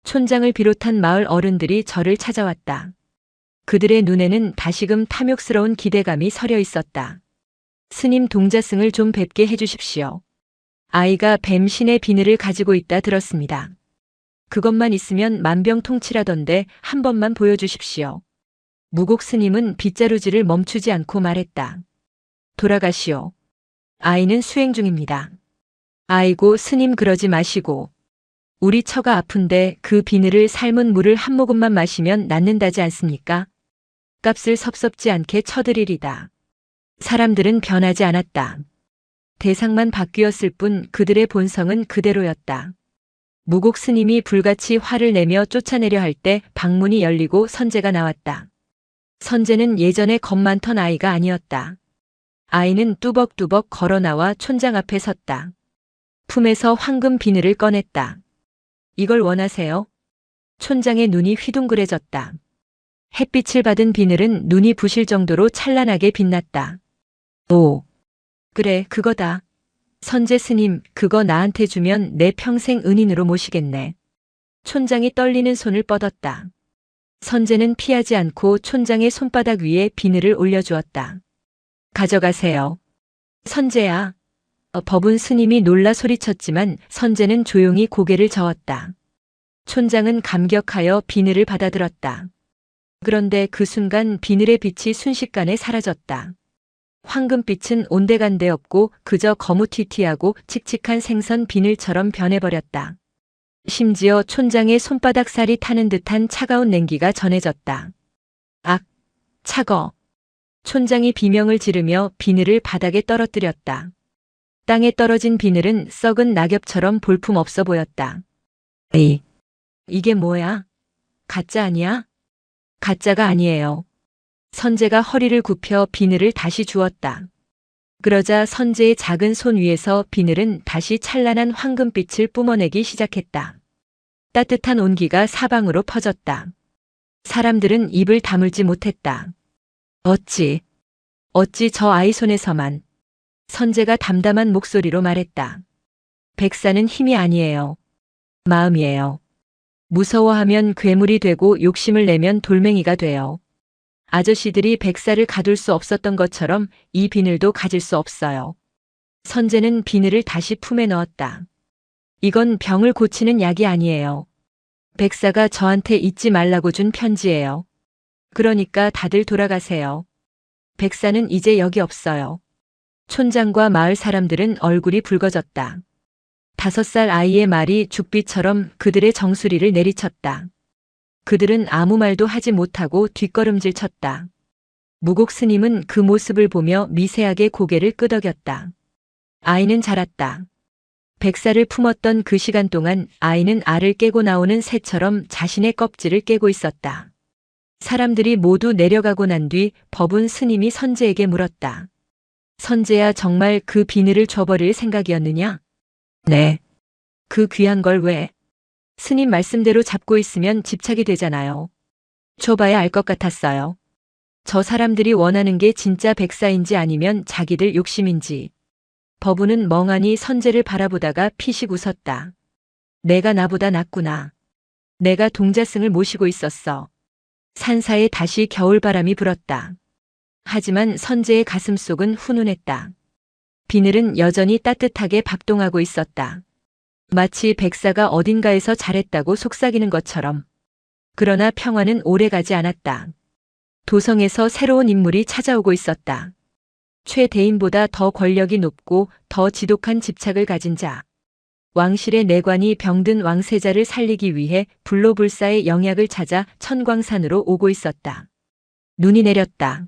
촌장을 비롯한 마을 어른들이 저를 찾아왔다. 그들의 눈에는 다시금 탐욕스러운 기대감이 서려 있었다. 스님 동자승을 좀 뵙게 해주십시오. 아이가 뱀신의 비늘을 가지고 있다 들었습니다. 그것만 있으면 만병통치라던데 한 번만 보여주십시오. 무곡 스님은 빗자루질을 멈추지 않고 말했다. 돌아가시오. 아이는 수행 중입니다. 아이고 스님 그러지 마시고. 우리 처가 아픈데 그 비늘을 삶은 물을 한 모금만 마시면 낫는다지 않습니까? 값을 섭섭지 않게 쳐드리리다. 사람들은 변하지 않았다. 대상만 바뀌었을 뿐 그들의 본성은 그대로였다. 무곡 스님이 불같이 화를 내며 쫓아내려 할 때 방문이 열리고 선제가 나왔다. 선제는 예전에 겁 많던 아이가 아니었다. 아이는 뚜벅뚜벅 걸어 나와 촌장 앞에 섰다. 품에서 황금 비늘을 꺼냈다. 이걸 원하세요? 촌장의 눈이 휘둥그레졌다. 햇빛을 받은 비늘은 눈이 부실 정도로 찬란하게 빛났다. 오, 그래, 그거다. 선제 스님, 그거 나한테 주면 내 평생 은인으로 모시겠네. 촌장이 떨리는 손을 뻗었다. 선제는 피하지 않고 촌장의 손바닥 위에 비늘을 올려주었다. 가져가세요. 선제야. 법운 스님이 놀라 소리쳤지만 선제는 조용히 고개를 저었다. 촌장은 감격하여 비늘을 받아들었다. 그런데 그 순간 비늘의 빛이 순식간에 사라졌다. 황금빛은 온데간데 없고 그저 거무튀튀하고 칙칙한 생선 비늘처럼 변해버렸다. 심지어 촌장의 손바닥 살이 타는 듯한 차가운 냉기가 전해졌다. 악! 차거! 촌장이 비명을 지르며 비늘을 바닥에 떨어뜨렸다. 땅에 떨어진 비늘은 썩은 낙엽처럼 볼품없어 보였다. 에이! 이게 뭐야? 가짜 아니야? 가짜가 아니에요. 선제가 허리를 굽혀 비늘을 다시 주었다. 그러자 선제의 작은 손 위에서 비늘은 다시 찬란한 황금빛을 뿜어내기 시작했다. 따뜻한 온기가 사방으로 퍼졌다. 사람들은 입을 다물지 못했다. 어찌 저 아이 손에서만. 선제가 담담한 목소리로 말했다. 백사는 힘이 아니에요. 마음이에요. 무서워하면 괴물이 되고 욕심을 내면 돌멩이가 돼요. 아저씨들이 백사를 가둘 수 없었던 것처럼 이 비늘도 가질 수 없어요. 선제는 비늘을 다시 품에 넣었다. 이건 병을 고치는 약이 아니에요. 백사가 저한테 잊지 말라고 준 편지예요. 그러니까 다들 돌아가세요. 백사는 이제 여기 없어요. 촌장과 마을 사람들은 얼굴이 붉어졌다. 5살 아이의 말이 죽비처럼 그들의 정수리를 내리쳤다. 그들은 아무 말도 하지 못하고 뒷걸음질 쳤다. 무곡 스님은 그 모습을 보며 미세하게 고개를 끄덕였다. 아이는 자랐다. 백사를 품었던 그 시간 동안 아이는 알을 깨고 나오는 새처럼 자신의 껍질을 깨고 있었다. 사람들이 모두 내려가고 난 뒤 법운 스님이 선제에게 물었다. 선제야, 정말 그 비늘을 줘버릴 생각이었느냐? 네. 그 귀한 걸 왜? 스님 말씀대로 잡고 있으면 집착이 되잖아요. 줘봐야 알 것 같았어요. 저 사람들이 원하는 게 진짜 백사인지 아니면 자기들 욕심인지. 법운은 멍하니 선제를 바라보다가 피식 웃었다. 내가 나보다 낫구나. 내가 동자승을 모시고 있었어. 산사에 다시 겨울바람이 불었다. 하지만 선제의 가슴속은 훈훈했다. 비늘은 여전히 따뜻하게 박동하고 있었다. 마치 백사가 어딘가에서 잘했다고 속삭이는 것처럼. 그러나 평화는 오래가지 않았다. 도성에서 새로운 인물이 찾아오고 있었다. 최대인보다 더 권력이 높고 더 지독한 집착을 가진 자. 왕실의 내관이 병든 왕세자를 살리기 위해 불로불사의 영약을 찾아 천광산으로 오고 있었다. 눈이 내렸다.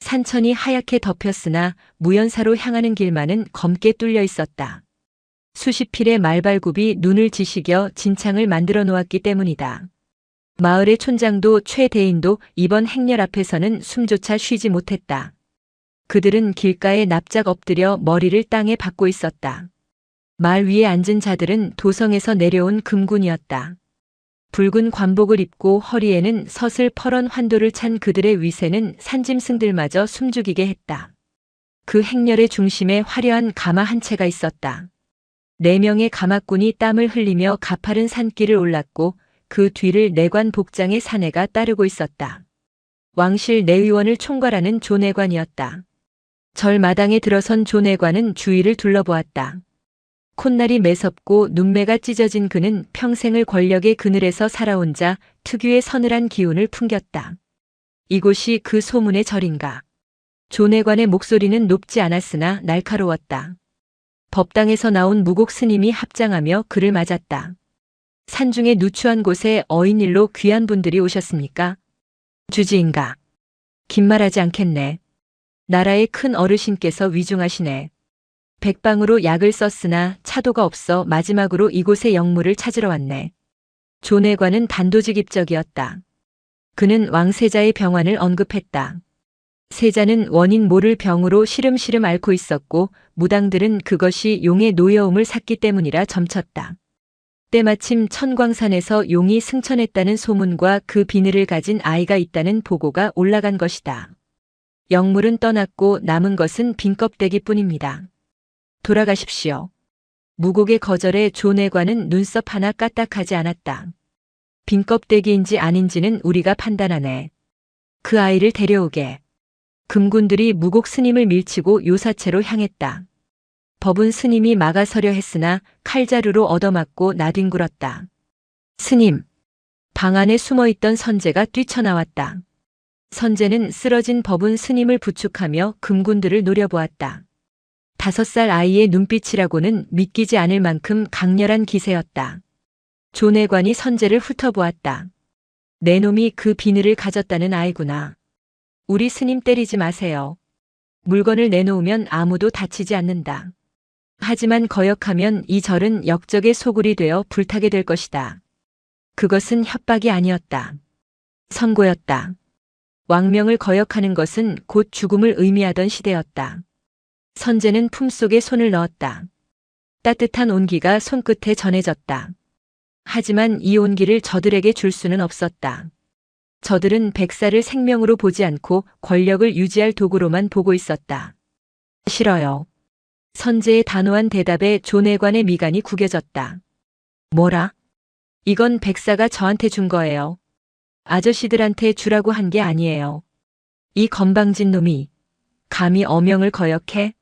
산천이 하얗게 덮였으나 무연사로 향하는 길만은 검게 뚫려 있었다. 수십 필의 말발굽이 눈을 지시겨 진창을 만들어 놓았기 때문이다. 마을의 촌장도 최대인도 이번 행렬 앞에서는 숨조차 쉬지 못했다. 그들은 길가에 납작 엎드려 머리를 땅에 박고 있었다. 말 위에 앉은 자들은 도성에서 내려온 금군이었다. 붉은 관복을 입고 허리에는 서슬퍼런 환도를 찬 그들의 위세는 산짐승들마저 숨죽이게 했다. 그 행렬의 중심에 화려한 가마 한 채가 있었다. 4명의 가마꾼이 땀을 흘리며 가파른 산길을 올랐고 그 뒤를 내관 복장의 사내가 따르고 있었다. 왕실 내의원을 총괄하는 조내관이었다. 절마당에 들어선 조내관은 주위를 둘러보았다. 콧날이 매섭고 눈매가 찢어진 그는 평생을 권력의 그늘에서 살아온 자 특유의 서늘한 기운을 풍겼다. 이곳이 그 소문의 절인가. 조내관의 목소리는 높지 않았으나 날카로웠다. 법당에서 나온 무곡 스님이 합장하며 그를 맞았다. 산중의 누추한 곳에 어인일로 귀한 분들이 오셨습니까? 주지인가? 긴 말하지 않겠네. 나라의 큰 어르신께서 위중하시네. 백방으로 약을 썼으나 차도가 없어 마지막으로 이곳의 영물을 찾으러 왔네. 조내관은 단도직입적이었다. 그는 왕세자의 병환을 언급했다. 세자는 원인 모를 병으로 시름시름 앓고 있었고 무당들은 그것이 용의 노여움을 샀기 때문이라 점쳤다. 때마침 천광산에서 용이 승천했다는 소문과 그 비늘을 가진 아이가 있다는 보고가 올라간 것이다. 영물은 떠났고 남은 것은 빈 껍데기뿐입니다. 돌아가십시오. 무곡의 거절에 조내관은 눈썹 하나 까딱하지 않았다. 빈 껍데기인지 아닌지는 우리가 판단하네. 그 아이를 데려오게. 금군들이 무곡 스님을 밀치고 요사체로 향했다. 법은 스님이 막아서려 했으나 칼자루로 얻어맞고 나뒹굴었다. 스님. 방 안에 숨어있던 선제가 뛰쳐나왔다. 선제는 쓰러진 법은 스님을 부축하며 금군들을 노려보았다. 5살 아이의 눈빛이라고는 믿기지 않을 만큼 강렬한 기세였다. 조내관이 선제를 훑어보았다. 내 놈이 그 비늘을 가졌다는 아이구나. 우리 스님 때리지 마세요. 물건을 내놓으면 아무도 다치지 않는다. 하지만 거역하면 이 절은 역적의 소굴이 되어 불타게 될 것이다. 그것은 협박이 아니었다. 선고였다. 왕명을 거역하는 것은 곧 죽음을 의미하던 시대였다. 선제는 품속에 손을 넣었다. 따뜻한 온기가 손끝에 전해졌다. 하지만 이 온기를 저들에게 줄 수는 없었다. 저들은 백사를 생명으로 보지 않고 권력을 유지할 도구로만 보고 있었다. 싫어요. 선제의 단호한 대답에 조내관의 미간이 구겨졌다. 뭐라? 이건 백사가 저한테 준 거예요. 아저씨들한테 주라고 한 게 아니에요. 이 건방진 놈이 감히 어명을 거역해?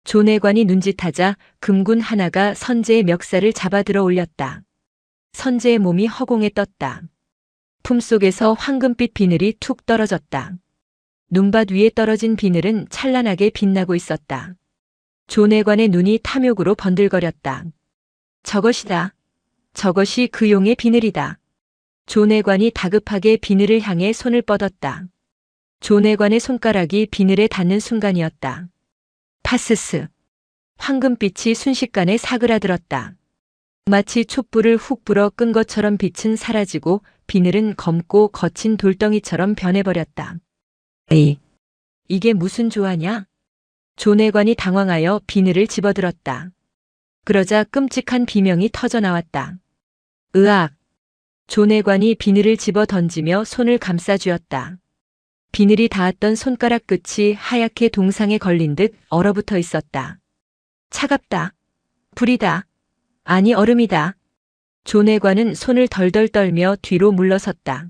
조내관이 눈짓하자 금군 하나가 선제의 멱살을 잡아들어 올렸다. 선제의 몸이 허공에 떴다. 품속에서 황금빛 비늘이 툭 떨어졌다. 눈밭 위에 떨어진 비늘은 찬란하게 빛나고 있었다. 조내관의 눈이 탐욕으로 번들거렸다. 저것이다. 저것이 그 용의 비늘이다. 조내관이 다급하게 비늘을 향해 손을 뻗었다. 조내관의 손가락이 비늘에 닿는 순간이었다. 파스스. 황금빛이 순식간에 사그라들었다. 마치 촛불을 훅 불어 끈 것처럼 빛은 사라지고 비늘은 검고 거친 돌덩이처럼 변해버렸다. 에이, 이게 무슨 조화냐? 조내관이 당황하여 비늘을 집어들었다. 그러자 끔찍한 비명이 터져나왔다. 으악! 조내관이 비늘을 집어 던지며 손을 감싸쥐었다. 비늘이 닿았던 손가락 끝이 하얗게 동상에 걸린 듯 얼어붙어 있었다. 차갑다. 불이다. 아니 얼음이다. 조내관은 손을 덜덜 떨며 뒤로 물러섰다.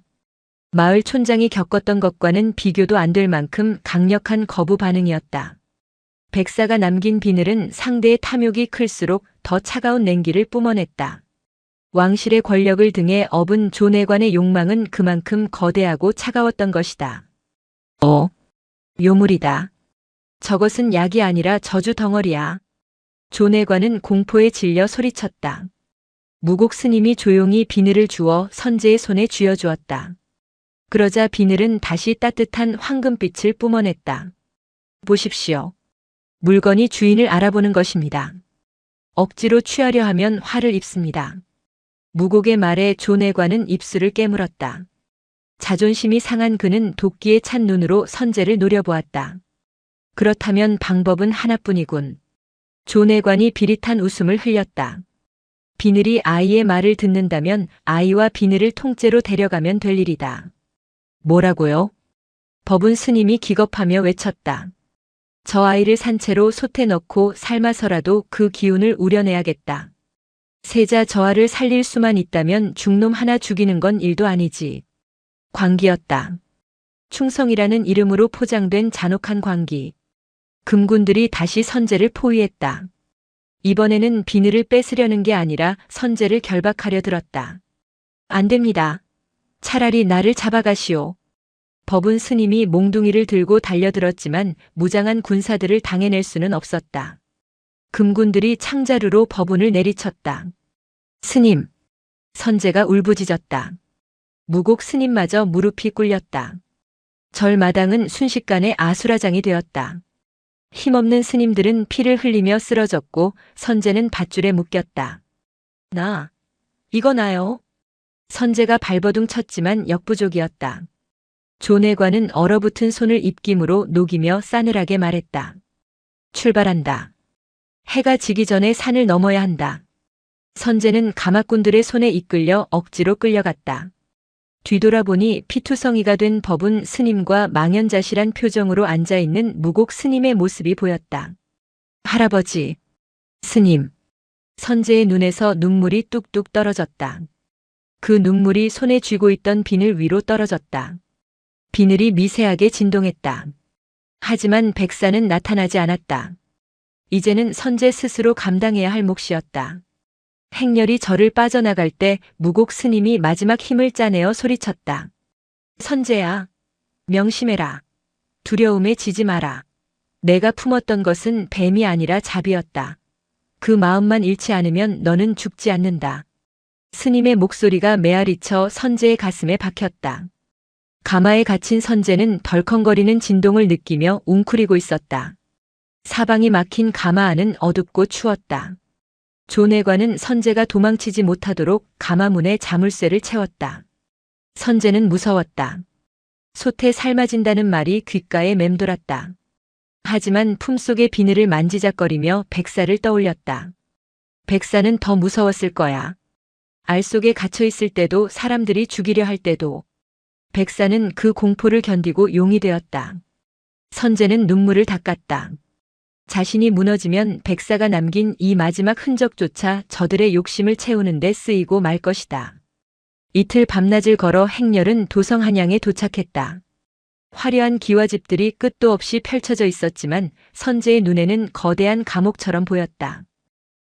마을 촌장이 겪었던 것과는 비교도 안 될 만큼 강력한 거부 반응이었다. 백사가 남긴 비늘은 상대의 탐욕이 클수록 더 차가운 냉기를 뿜어냈다. 왕실의 권력을 등에 업은 존해관의 욕망은 그만큼 거대하고 차가웠던 것이다. 요물이다. 저것은 약이 아니라 저주 덩어리야. 존해관은 공포에 질려 소리쳤다. 무곡 스님이 조용히 비늘을 주어 선제의 손에 쥐어주었다. 그러자 비늘은 다시 따뜻한 황금빛을 뿜어냈다. 보십시오. 물건이 주인을 알아보는 것입니다. 억지로 취하려 하면 화를 입습니다. 무곡의 말에 존해관은 입술을 깨물었다. 자존심이 상한 그는 도끼에 찬 눈으로 선제를 노려보았다. 그렇다면 방법은 하나뿐이군. 존해관이 비릿한 웃음을 흘렸다. 비늘이 아이의 말을 듣는다면 아이와 비늘을 통째로 데려가면 될 일이다. 뭐라고요? 법운 스님이 기겁하며 외쳤다. 저 아이를 산채로 솥에 넣고 삶아서라도 그 기운을 우려내야겠다. 세자 저하를 살릴 수만 있다면 중놈 하나 죽이는 건 일도 아니지. 광기였다. 충성이라는 이름으로 포장된 잔혹한 광기. 금군들이 다시 선제를 포위했다. 이번에는 비늘을 뺏으려는 게 아니라 선제를 결박하려 들었다. 안 됩니다. 차라리 나를 잡아가시오. 법운 스님이 몽둥이를 들고 달려들었지만 무장한 군사들을 당해낼 수는 없었다. 금군들이 창자루로 법운을 내리쳤다. 스님. 선제가 울부짖었다. 무곡 스님마저 무릎이 꿇렸다. 절마당은 순식간에 아수라장이 되었다. 힘없는 스님들은 피를 흘리며 쓰러졌고 선제는 밧줄에 묶였다. 이거 나요. 선제가 발버둥 쳤지만 역부족이었다. 존해관은 얼어붙은 손을 입김으로 녹이며 싸늘하게 말했다. 출발한다. 해가 지기 전에 산을 넘어야 한다. 선제는 가마꾼들의 손에 이끌려 억지로 끌려갔다. 뒤돌아보니 피투성이가 된 법운 스님과 망연자실한 표정으로 앉아있는 무곡 스님의 모습이 보였다. 할아버지, 스님. 선제의 눈에서 눈물이 뚝뚝 떨어졌다. 그 눈물이 손에 쥐고 있던 비늘 위로 떨어졌다. 비늘이 미세하게 진동했다. 하지만 백사는 나타나지 않았다. 이제는 선제 스스로 감당해야 할 몫이었다. 행렬이 절을 빠져나갈 때 무곡 스님이 마지막 힘을 짜내어 소리쳤다. 선제야, 명심해라. 두려움에 지지 마라. 내가 품었던 것은 뱀이 아니라 잡이었다. 그 마음만 잃지 않으면 너는 죽지 않는다. 스님의 목소리가 메아리쳐 선제의 가슴에 박혔다. 가마에 갇힌 선제는 덜컹거리는 진동을 느끼며 웅크리고 있었다. 사방이 막힌 가마 안은 어둡고 추웠다. 존해관은 선제가 도망치지 못하도록 가마문에 자물쇠를 채웠다. 선제는 무서웠다. 솥에 삶아진다는 말이 귓가에 맴돌았다. 하지만 품속의 비늘을 만지작거리며 백사를 떠올렸다. 백사는 더 무서웠을 거야. 알 속에 갇혀있을 때도 사람들이 죽이려 할 때도. 백사는 그 공포를 견디고 용이 되었다. 선제는 눈물을 닦았다. 자신이 무너지면 백사가 남긴 이 마지막 흔적조차 저들의 욕심을 채우는 데 쓰이고 말 것이다. 이틀 밤낮을 걸어 행렬은 도성 한양에 도착했다. 화려한 기와집들이 끝도 없이 펼쳐져 있었지만 선제의 눈에는 거대한 감옥처럼 보였다.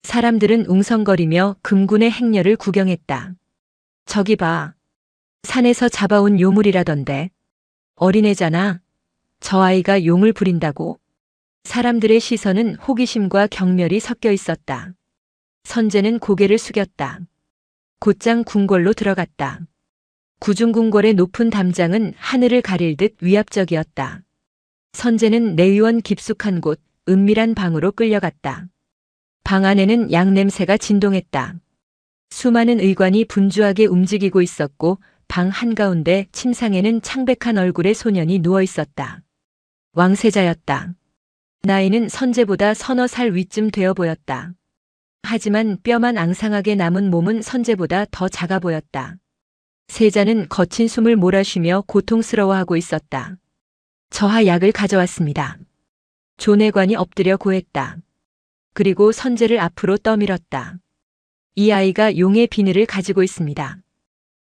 사람들은 웅성거리며 금군의 행렬을 구경했다. 저기 봐. 산에서 잡아온 요물이라던데. 어린애잖아. 저 아이가 용을 부린다고. 사람들의 시선은 호기심과 경멸이 섞여 있었다. 선제는 고개를 숙였다. 곧장 궁궐로 들어갔다. 구중궁궐의 높은 담장은 하늘을 가릴 듯 위압적이었다. 선제는 내위원 깊숙한 곳, 은밀한 방으로 끌려갔다. 방 안에는 양 냄새가 진동했다. 수많은 의관이 분주하게 움직이고 있었고 방 한가운데 침상에는 창백한 얼굴의 소년이 누워 있었다. 왕세자였다. 나이는 선제보다 서너 살 위쯤 되어 보였다. 하지만 뼈만 앙상하게 남은 몸은 선제보다 더 작아 보였다. 세자는 거친 숨을 몰아쉬며 고통스러워하고 있었다. 저하 약을 가져왔습니다. 존해관이 엎드려 고했다. 그리고 선제를 앞으로 떠밀었다. 이 아이가 용의 비늘을 가지고 있습니다.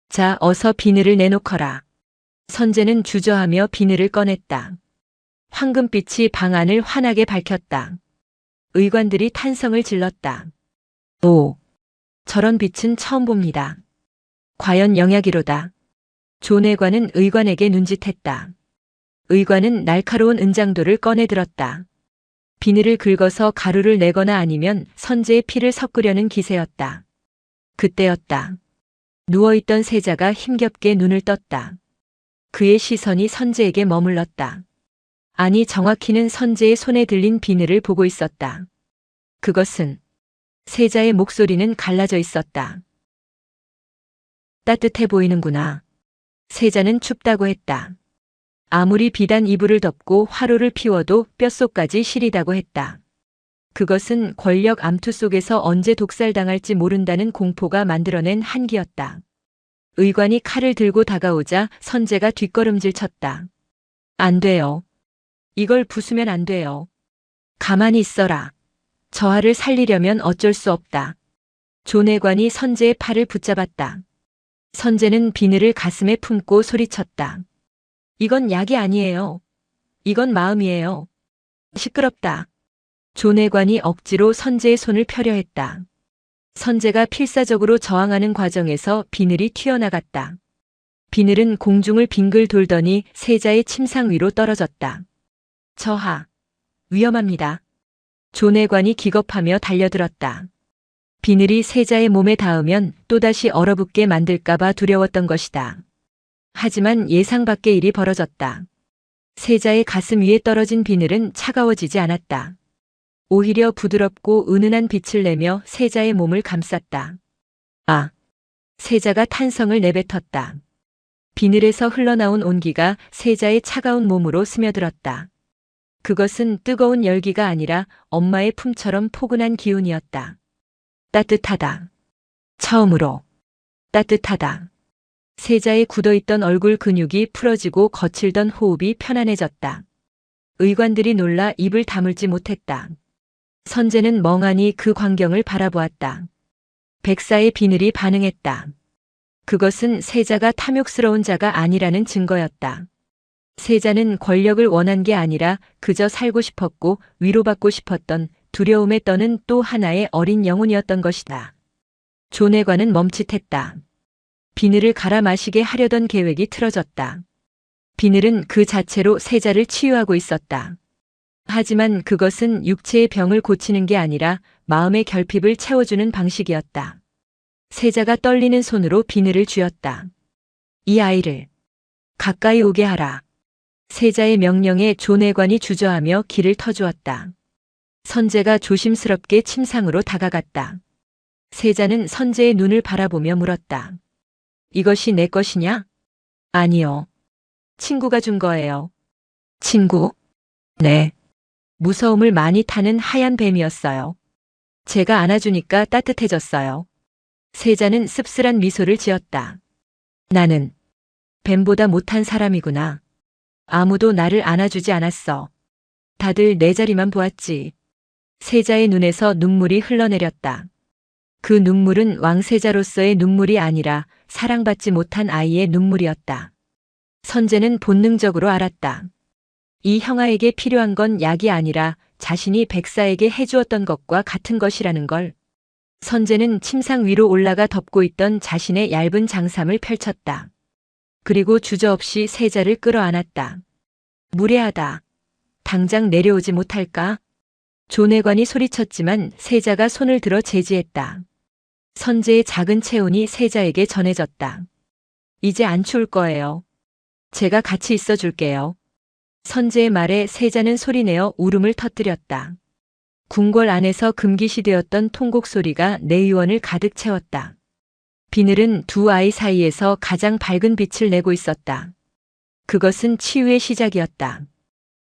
자, 어서 비늘을 내놓거라. 선제는 주저하며 비늘을 꺼냈다. 황금빛이 방 안을 환하게 밝혔다. 의관들이 탄성을 질렀다. 오, 저런 빛은 처음 봅니다. 과연 영약이로다. 조내관은 의관에게 눈짓했다. 의관은 날카로운 은장도를 꺼내 들었다. 비늘을 긁어서 가루를 내거나 아니면 선제의 피를 섞으려는 기세였다. 그때였다. 누워있던 세자가 힘겹게 눈을 떴다. 그의 시선이 선제에게 머물렀다. 아니, 정확히는 선제의 손에 들린 비늘을 보고 있었다. 그것은 세자의 목소리는 갈라져 있었다. 따뜻해 보이는구나. 세자는 춥다고 했다. 아무리 비단 이불을 덮고 화로를 피워도 뼛속까지 시리다고 했다. 그것은 권력 암투 속에서 언제 독살당할지 모른다는 공포가 만들어낸 한기였다. 의관이 칼을 들고 다가오자 선제가 뒷걸음질 쳤다. 안 돼요. 이걸 부수면 안 돼요. 가만히 있어라. 저하를 살리려면 어쩔 수 없다. 조내관이 선제의 팔을 붙잡았다. 선제는 비늘을 가슴에 품고 소리쳤다. 이건 약이 아니에요. 이건 마음이에요. 시끄럽다. 조내관이 억지로 선제의 손을 펴려 했다. 선제가 필사적으로 저항하는 과정에서 비늘이 튀어나갔다. 비늘은 공중을 빙글 돌더니 세자의 침상 위로 떨어졌다. 저하. 위험합니다. 조내관이 기겁하며 달려들었다. 비늘이 세자의 몸에 닿으면 또다시 얼어붙게 만들까봐 두려웠던 것이다. 하지만 예상 밖의 일이 벌어졌다. 세자의 가슴 위에 떨어진 비늘은 차가워지지 않았다. 오히려 부드럽고 은은한 빛을 내며 세자의 몸을 감쌌다. 아! 세자가 탄성을 내뱉었다. 비늘에서 흘러나온 온기가 세자의 차가운 몸으로 스며들었다. 그것은 뜨거운 열기가 아니라 엄마의 품처럼 포근한 기운이었다. 따뜻하다. 처음으로 따뜻하다. 세자의 굳어있던 얼굴 근육이 풀어지고 거칠던 호흡이 편안해졌다. 의관들이 놀라 입을 다물지 못했다. 선제는 멍하니 그 광경을 바라보았다. 백사의 비늘이 반응했다. 그것은 세자가 탐욕스러운 자가 아니라는 증거였다. 세자는 권력을 원한 게 아니라 그저 살고 싶었고 위로받고 싶었던 두려움에 떠는 또 하나의 어린 영혼이었던 것이다. 조내관은 멈칫했다. 비늘을 갈아 마시게 하려던 계획이 틀어졌다. 비늘은 그 자체로 세자를 치유하고 있었다. 하지만 그것은 육체의 병을 고치는 게 아니라 마음의 결핍을 채워주는 방식이었다. 세자가 떨리는 손으로 비늘을 쥐었다. 이 아이를 가까이 오게 하라. 세자의 명령에 조내관이 주저하며 길을 터주었다. 선제가 조심스럽게 침상으로 다가갔다. 세자는 선제의 눈을 바라보며 물었다. 이것이 내 것이냐? 아니요. 친구가 준 거예요. 친구? 네. 무서움을 많이 타는 하얀 뱀이었어요. 제가 안아주니까 따뜻해졌어요. 세자는 씁쓸한 미소를 지었다. 나는 뱀보다 못한 사람이구나. 아무도 나를 안아주지 않았어. 다들 내 자리만 보았지. 세자의 눈에서 눈물이 흘러내렸다. 그 눈물은 왕세자로서의 눈물이 아니라 사랑받지 못한 아이의 눈물이었다. 선제는 본능적으로 알았다. 이 형아에게 필요한 건 약이 아니라 자신이 백사에게 해주었던 것과 같은 것이라는 걸. 선제는 침상 위로 올라가 덮고 있던 자신의 얇은 장삼을 펼쳤다. 그리고 주저없이 세자를 끌어안았다. 무례하다. 당장 내려오지 못할까? 조내관이 소리쳤지만 세자가 손을 들어 제지했다. 선제의 작은 체온이 세자에게 전해졌다. 이제 안 추울 거예요. 제가 같이 있어 줄게요. 선제의 말에 세자는 소리내어 울음을 터뜨렸다. 궁궐 안에서 금기시되었던 통곡 소리가 내유원을 가득 채웠다. 비늘은 두 아이 사이에서 가장 밝은 빛을 내고 있었다. 그것은 치유의 시작이었다.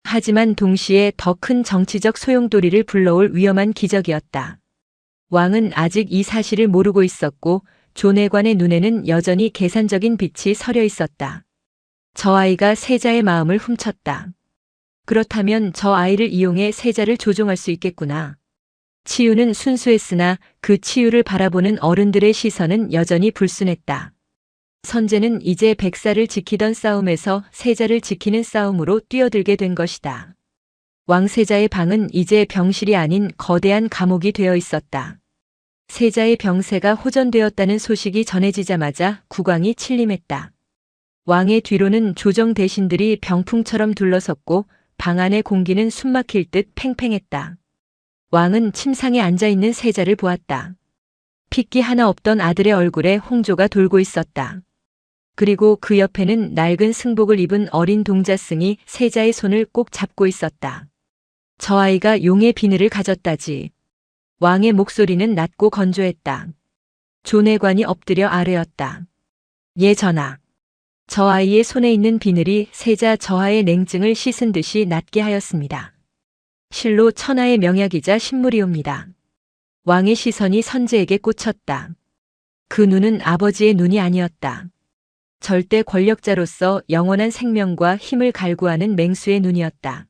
하지만 동시에 더 큰 정치적 소용돌이를 불러올 위험한 기적이었다. 왕은 아직 이 사실을 모르고 있었고 조내관의 눈에는 여전히 계산적인 빛이 서려 있었다. 저 아이가 세자의 마음을 훔쳤다. 그렇다면 저 아이를 이용해 세자를 조종할 수 있겠구나. 치유는 순수했으나 그 치유를 바라보는 어른들의 시선은 여전히 불순했다. 선제는 이제 백사를 지키던 싸움에서 세자를 지키는 싸움으로 뛰어들게 된 것이다. 왕세자의 방은 이제 병실이 아닌 거대한 감옥이 되어 있었다. 세자의 병세가 호전되었다는 소식이 전해지자마자 국왕이 침림했다. 왕의 뒤로는 조정 대신들이 병풍처럼 둘러섰고 방 안의 공기는 숨막힐 듯 팽팽했다. 왕은 침상에 앉아있는 세자를 보았다. 핏기 하나 없던 아들의 얼굴에 홍조가 돌고 있었다. 그리고 그 옆에는 낡은 승복을 입은 어린 동자승이 세자의 손을 꼭 잡고 있었다. 저 아이가 용의 비늘을 가졌다지. 왕의 목소리는 낮고 건조했다. 조내관이 엎드려 아뢰었다. 예 전하. 저 아이의 손에 있는 비늘이 세자 저하의 냉증을 씻은 듯이 낫게 하였습니다. 실로 천하의 명약이자 신물이옵니다. 왕의 시선이 선제에게 꽂혔다. 그 눈은 아버지의 눈이 아니었다. 절대 권력자로서 영원한 생명과 힘을 갈구하는 맹수의 눈이었다.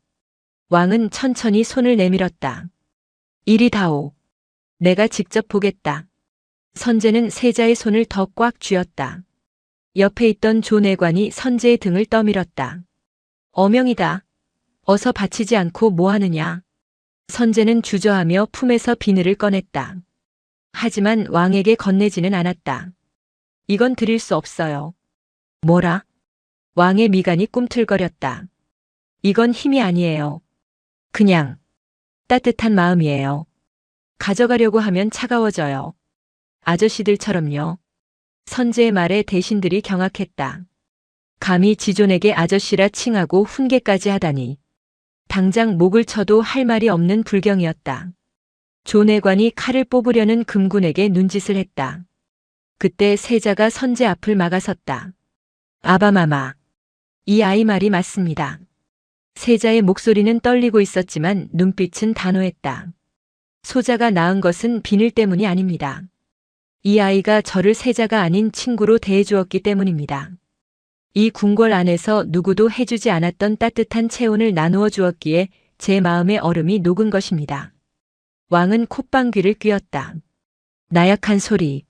왕은 천천히 손을 내밀었다. 이리 다오. 내가 직접 보겠다. 선제는 세자의 손을 더 꽉 쥐었다. 옆에 있던 조내관이 선제의 등을 떠밀었다. 어명이다. 어서 바치지 않고 뭐 하느냐. 선제는 주저하며 품에서 비늘을 꺼냈다. 하지만 왕에게 건네지는 않았다. 이건 드릴 수 없어요. 뭐라? 왕의 미간이 꿈틀거렸다. 이건 힘이 아니에요. 그냥 따뜻한 마음이에요. 가져가려고 하면 차가워져요. 아저씨들처럼요. 선제의 말에 대신들이 경악했다. 감히 지존에게 아저씨라 칭하고 훈계까지 하다니. 당장 목을 쳐도 할 말이 없는 불경이었다. 조내관이 칼을 뽑으려는 금군에게 눈짓을 했다. 그때 세자가 선제 앞을 막아섰다. 아바마마. 이 아이 말이 맞습니다. 세자의 목소리는 떨리고 있었지만 눈빛은 단호했다. 소자가 낳은 것은 비늘 때문이 아닙니다. 이 아이가 저를 세자가 아닌 친구로 대해주었기 때문입니다. 이 궁궐 안에서 누구도 해주지 않았던 따뜻한 체온을 나누어 주었기에 제 마음의 얼음이 녹은 것입니다. 왕은 콧방귀를 뀌었다. 나약한 소리.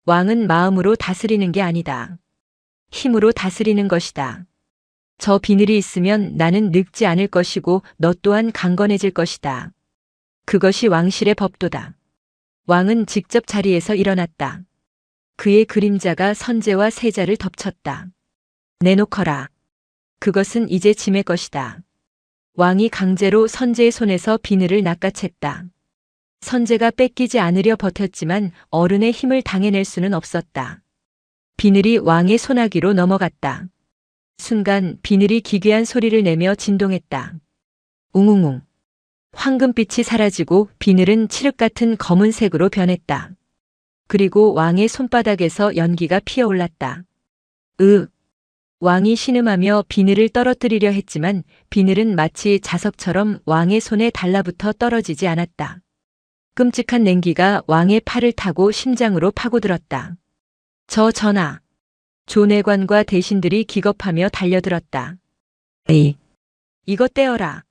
왕은 마음으로 다스리는 게 아니다. 힘으로 다스리는 것이다. 저 비늘이 있으면 나는 늙지 않을 것이고 너 또한 강건해질 것이다. 그것이 왕실의 법도다. 왕은 직접 자리에서 일어났다. 그의 그림자가 선제와 세자를 덮쳤다. 내놓거라. 그것은 이제 짐의 것이다. 왕이 강제로 선제의 손에서 비늘을 낚아챘다. 선제가 뺏기지 않으려 버텼지만 어른의 힘을 당해낼 수는 없었다. 비늘이 왕의 손아귀로 넘어갔다. 순간 비늘이 기괴한 소리를 내며 진동했다. 웅웅웅. 황금빛이 사라지고 비늘은 칠흑 같은 검은색으로 변했다. 그리고 왕의 손바닥에서 연기가 피어올랐다. 왕이 신음하며 비늘을 떨어뜨리려 했지만 비늘은 마치 자석처럼 왕의 손에 달라붙어 떨어지지 않았다. 끔찍한 냉기가 왕의 팔을 타고 심장으로 파고들었다. 저 전하. 조내관과 대신들이 기겁하며 달려들었다. 에이. 이것 떼어라.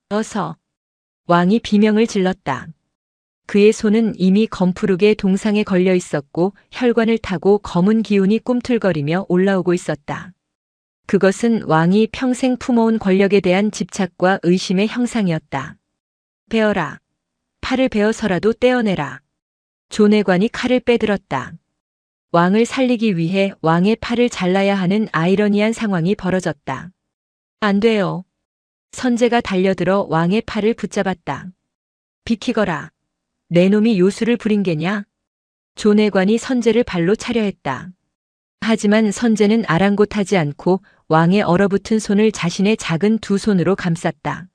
어서. 왕이 비명을 질렀다. 그의 손은 이미 검푸르게 동상에 걸려 있었고 혈관을 타고 검은 기운이 꿈틀거리며 올라오고 있었다. 그것은 왕이 평생 품어온 권력에 대한 집착과 의심의 형상이었다. 베어라. 팔을 베어서라도 떼어내라. 조내관이 칼을 빼들었다. 왕을 살리기 위해 왕의 팔을 잘라야 하는 아이러니한 상황이 벌어졌다. 안 돼요. 선제가 달려들어 왕의 팔을 붙잡았다. 비키거라. 내 놈이 요술을 부린 게냐? 조내관이 선제를 발로 차려 했다. 하지만 선제는 아랑곳하지 않고 왕의 얼어붙은 손을 자신의 작은 두 손으로 감쌌다.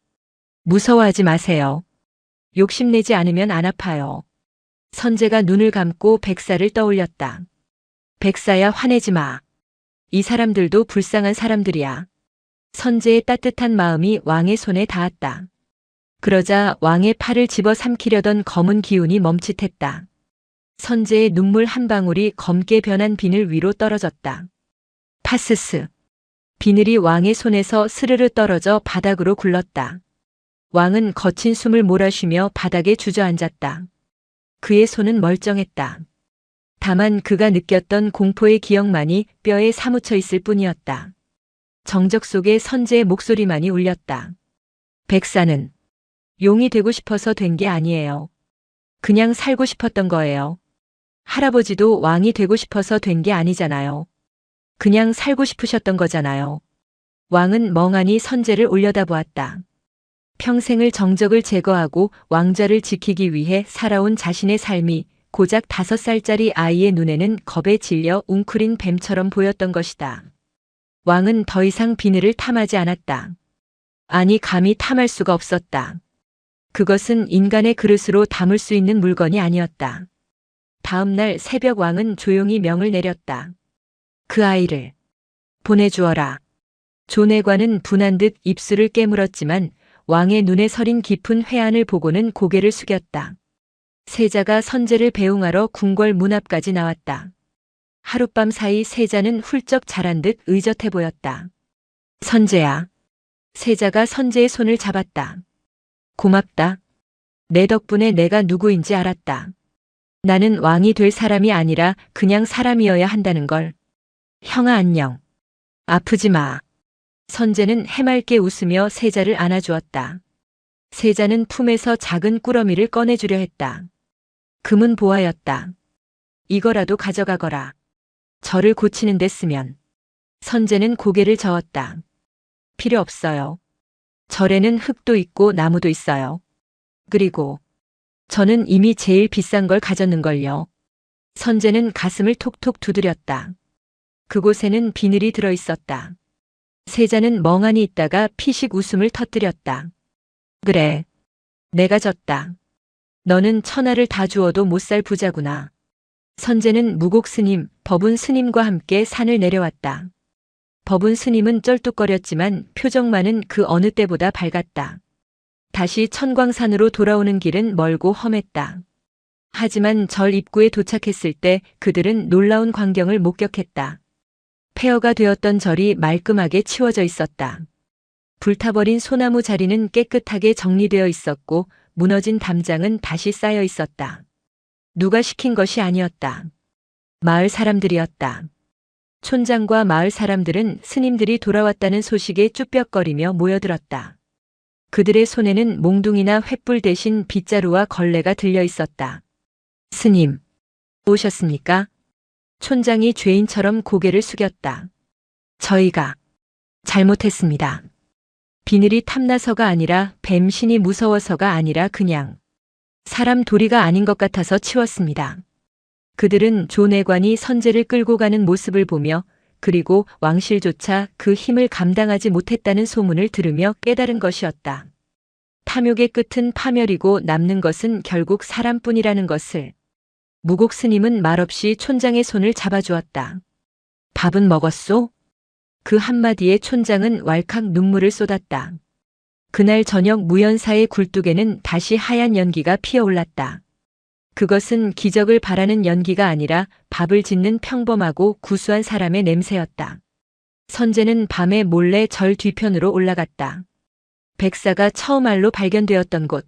무서워하지 마세요. 욕심내지 않으면 안 아파요. 선제가 눈을 감고 백사를 떠올렸다. 백사야 화내지 마. 이 사람들도 불쌍한 사람들이야. 선제의 따뜻한 마음이 왕의 손에 닿았다. 그러자 왕의 팔을 집어 삼키려던 검은 기운이 멈칫했다. 선제의 눈물 한 방울이 검게 변한 비늘 위로 떨어졌다. 파스스. 비늘이 왕의 손에서 스르르 떨어져 바닥으로 굴렀다. 왕은 거친 숨을 몰아쉬며 바닥에 주저앉았다. 그의 손은 멀쩡했다. 다만 그가 느꼈던 공포의 기억만이 뼈에 사무쳐 있을 뿐이었다. 정적 속에 선제의 목소리만이 울렸다. 백사는 용이 되고 싶어서 된 게 아니에요. 그냥 살고 싶었던 거예요. 할아버지도 왕이 되고 싶어서 된 게 아니잖아요. 그냥 살고 싶으셨던 거잖아요. 왕은 멍하니 선제를 올려다보았다. 평생을 정적을 제거하고 왕좌를 지키기 위해 살아온 자신의 삶이 고작 5살짜리 아이의 눈에는 겁에 질려 웅크린 뱀처럼 보였던 것이다. 왕은 더 이상 비늘을 탐하지 않았다. 아니, 감히 탐할 수가 없었다. 그것은 인간의 그릇으로 담을 수 있는 물건이 아니었다. 다음 날 새벽 왕은 조용히 명을 내렸다. 그 아이를 보내주어라. 조내관은 분한 듯 입술을 깨물었지만 왕의 눈에 서린 깊은 회한을 보고는 고개를 숙였다. 세자가 선제를 배웅하러 궁궐 문 앞까지 나왔다. 하룻밤 사이 세자는 훌쩍 자란 듯 의젓해 보였다. 선제야. 세자가 선제의 손을 잡았다. 고맙다. 내 덕분에 내가 누구인지 알았다. 나는 왕이 될 사람이 아니라 그냥 사람이어야 한다는 걸. 형아, 안녕. 아프지 마. 선제는 해맑게 웃으며 세자를 안아주었다. 세자는 품에서 작은 꾸러미를 꺼내주려 했다. 금은 보화였다. 이거라도 가져가거라. 저를 고치는 데 쓰면. 선제는 고개를 저었다. 필요 없어요. 절에는 흙도 있고 나무도 있어요. 그리고 저는 이미 제일 비싼 걸 가졌는걸요. 선제는 가슴을 톡톡 두드렸다. 그곳에는 비늘이 들어 있었다. 세자는 멍하니 있다가 피식 웃음을 터뜨렸다. 그래. 내가 졌다. 너는 천하를 다 주어도 못 살 부자구나. 선제는 무곡 스님, 법운 스님과 함께 산을 내려왔다. 법운 스님은 쩔뚝거렸지만 표정만은 그 어느 때보다 밝았다. 다시 천광산으로 돌아오는 길은 멀고 험했다. 하지만 절 입구에 도착했을 때 그들은 놀라운 광경을 목격했다. 폐허가 되었던 절이 말끔하게 치워져 있었다. 불타버린 소나무 자리는 깨끗하게 정리되어 있었고 무너진 담장은 다시 쌓여 있었다. 누가 시킨 것이 아니었다. 마을 사람들이었다. 촌장과 마을 사람들은 스님들이 돌아왔다는 소식에 쭈뼛거리며 모여들었다. 그들의 손에는 몽둥이나 횃불 대신 빗자루와 걸레가 들려 있었다. 스님, 오셨습니까? 촌장이 죄인처럼 고개를 숙였다. 저희가 잘못했습니다. 비늘이 탐나서가 아니라 뱀신이 무서워서가 아니라 그냥 사람 도리가 아닌 것 같아서 치웠습니다. 그들은 조내관이 선제를 끌고 가는 모습을 보며 그리고 왕실조차 그 힘을 감당하지 못했다는 소문을 들으며 깨달은 것이었다. 탐욕의 끝은 파멸이고 남는 것은 결국 사람뿐이라는 것을. 무곡 스님은 말없이 촌장의 손을 잡아주었다. 밥은 먹었소? 그 한마디에 촌장은 왈칵 눈물을 쏟았다. 그날 저녁 무연사의 굴뚝에는 다시 하얀 연기가 피어올랐다. 그것은 기적을 바라는 연기가 아니라 밥을 짓는 평범하고 구수한 사람의 냄새였다. 선제는 밤에 몰래 절 뒤편으로 올라갔다. 백사가 처음 알로 발견되었던 곳,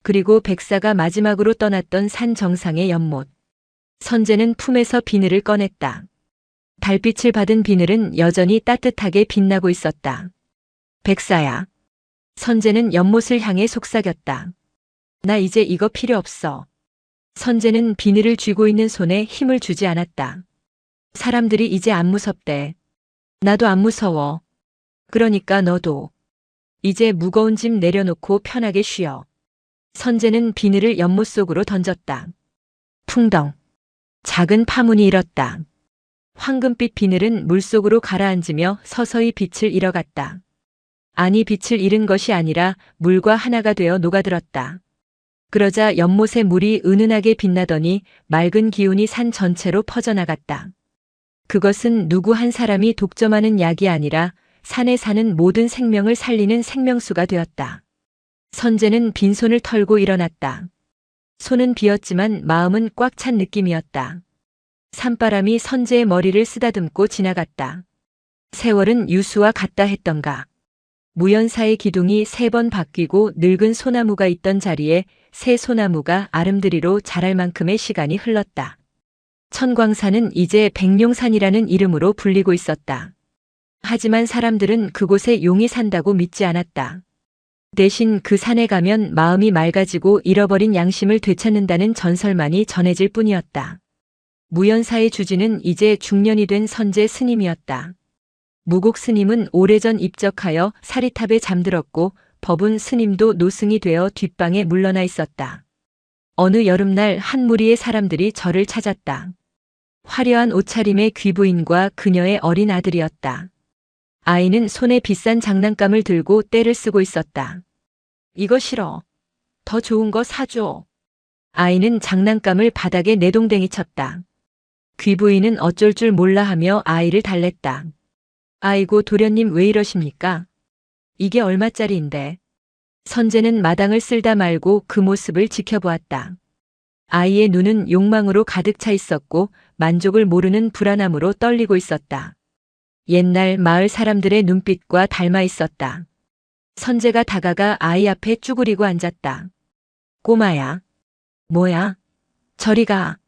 그리고 백사가 마지막으로 떠났던 산 정상의 연못. 선제는 품에서 비늘을 꺼냈다. 달빛을 받은 비늘은 여전히 따뜻하게 빛나고 있었다. 백사야. 선제는 연못을 향해 속삭였다. 나 이제 이거 필요 없어. 선제는 비늘을 쥐고 있는 손에 힘을 주지 않았다. 사람들이 이제 안 무섭대. 나도 안 무서워. 그러니까 너도. 이제 무거운 짐 내려놓고 편하게 쉬어. 선제는 비늘을 연못 속으로 던졌다. 풍덩. 작은 파문이 일었다. 황금빛 비늘은 물속으로 가라앉으며 서서히 빛을 잃어갔다. 아니, 빛을 잃은 것이 아니라 물과 하나가 되어 녹아들었다. 그러자 연못의 물이 은은하게 빛나더니 맑은 기운이 산 전체로 퍼져나갔다. 그것은 누구 한 사람이 독점하는 약이 아니라 산에 사는 모든 생명을 살리는 생명수가 되었다. 선제는 빈손을 털고 일어났다. 손은 비었지만 마음은 꽉 찬 느낌이었다. 산바람이 선제의 머리를 쓰다듬고 지나갔다. 세월은 유수와 같다 했던가. 무연사의 기둥이 3번 바뀌고 늙은 소나무가 있던 자리에 새 소나무가 아름드리로 자랄 만큼의 시간이 흘렀다. 천광산은 이제 백룡산이라는 이름으로 불리고 있었다. 하지만 사람들은 그곳에 용이 산다고 믿지 않았다. 대신 그 산에 가면 마음이 맑아지고 잃어버린 양심을 되찾는다는 전설만이 전해질 뿐이었다. 무연사의 주지는 이제 중년이 된 선제 스님이었다. 무곡 스님은 오래전 입적하여 사리탑에 잠들었고 법운 스님도 노승이 되어 뒷방에 물러나 있었다. 어느 여름날 한 무리의 사람들이 절을 찾았다. 화려한 옷차림의 귀부인과 그녀의 어린 아들이었다. 아이는 손에 비싼 장난감을 들고 떼를 쓰고 있었다. 이거 싫어. 더 좋은 거 사줘. 아이는 장난감을 바닥에 내동댕이 쳤다. 귀부인은 어쩔 줄 몰라 하며 아이를 달랬다. 아이고 도련님 왜 이러십니까? 이게 얼마짜리인데. 선제는 마당을 쓸다 말고 그 모습을 지켜보았다. 아이의 눈은 욕망으로 가득 차 있었고 만족을 모르는 불안함으로 떨리고 있었다. 옛날 마을 사람들의 눈빛과 닮아 있었다. 선제가 다가가 아이 앞에 쭈그리고 앉았다. 꼬마야. 뭐야? 저리 가.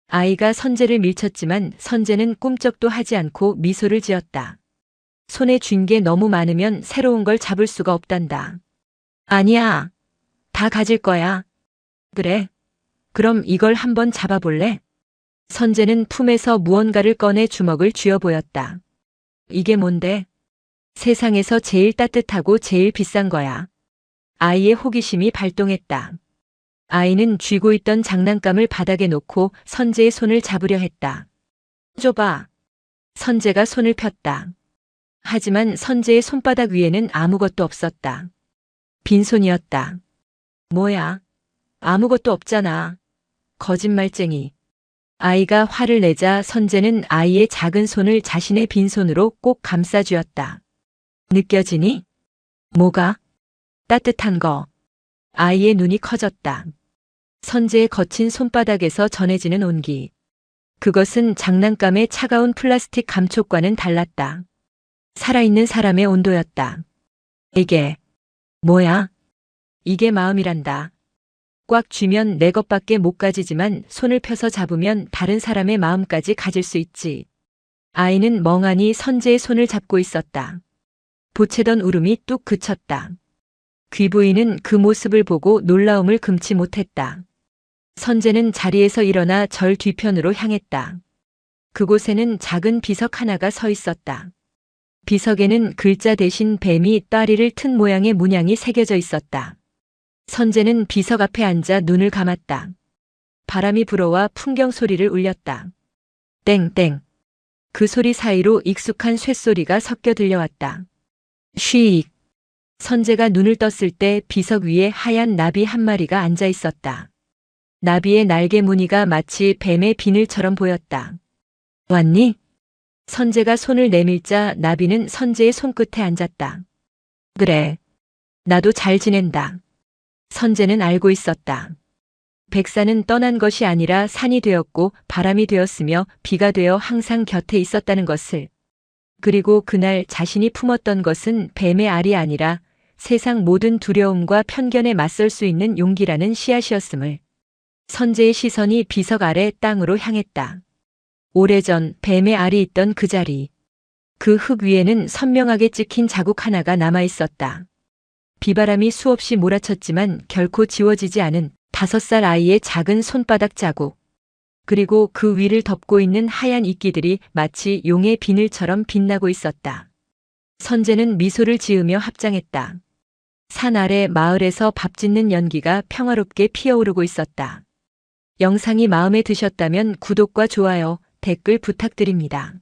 아이가 선제를 밀쳤지만 선제는 꿈쩍도 하지 않고 미소를 지었다. 손에 쥔 게 너무 많으면 새로운 걸 잡을 수가 없단다. 아니야. 다 가질 거야. 그래. 그럼 이걸 한번 잡아볼래? 선제는 품에서 무언가를 꺼내 주먹을 쥐어 보였다. 이게 뭔데? 세상에서 제일 따뜻하고 제일 비싼 거야. 아이의 호기심이 발동했다. 아이는 쥐고 있던 장난감을 바닥에 놓고 선제의 손을 잡으려 했다. 줘봐. 선제가 손을 폈다. 하지만 선제의 손바닥 위에는 아무것도 없었다. 빈손이었다. 뭐야? 아무것도 없잖아. 거짓말쟁이. 아이가 화를 내자 선제는 아이의 작은 손을 자신의 빈손으로 꼭 감싸쥐었다. 느껴지니? 뭐가? 따뜻한 거. 아이의 눈이 커졌다. 선제의 거친 손바닥에서 전해지는 온기. 그것은 장난감의 차가운 플라스틱 감촉과는 달랐다. 살아있는 사람의 온도였다. 이게 뭐야? 이게 마음이란다. 꽉 쥐면 내 것밖에 못 가지지만 손을 펴서 잡으면 다른 사람의 마음까지 가질 수 있지. 아이는 멍하니 선제의 손을 잡고 있었다. 보채던 울음이 뚝 그쳤다. 귀부인은 그 모습을 보고 놀라움을 금치 못했다. 선제는 자리에서 일어나 절 뒤편으로 향했다. 그곳에는 작은 비석 하나가 서 있었다. 비석에는 글자 대신 뱀이 따리를 튼 모양의 문양이 새겨져 있었다. 선제는 비석 앞에 앉아 눈을 감았다. 바람이 불어와 풍경 소리를 울렸다. 땡땡. 그 소리 사이로 익숙한 쇳소리가 섞여 들려왔다. 쉬익. 선제가 눈을 떴을 때 비석 위에 하얀 나비 한 마리가 앉아 있었다. 나비의 날개 무늬가 마치 뱀의 비늘처럼 보였다. 왔니? 선제가 손을 내밀자 나비는 선제의 손끝에 앉았다. 그래. 나도 잘 지낸다. 선제는 알고 있었다. 백사는 떠난 것이 아니라 산이 되었고 바람이 되었으며 비가 되어 항상 곁에 있었다는 것을. 그리고 그날 자신이 품었던 것은 뱀의 알이 아니라 세상 모든 두려움과 편견에 맞설 수 있는 용기라는 씨앗이었음을. 선제의 시선이 비석 아래 땅으로 향했다. 오래전 뱀의 알이 있던 그 자리. 그 흙 위에는 선명하게 찍힌 자국 하나가 남아 있었다. 비바람이 수없이 몰아쳤지만 결코 지워지지 않은 5살 아이의 작은 손바닥 자국. 그리고 그 위를 덮고 있는 하얀 이끼들이 마치 용의 비늘처럼 빛나고 있었다. 선제는 미소를 지으며 합장했다. 산 아래 마을에서 밥 짓는 연기가 평화롭게 피어오르고 있었다. 영상이 마음에 드셨다면 구독과 좋아요, 댓글 부탁드립니다.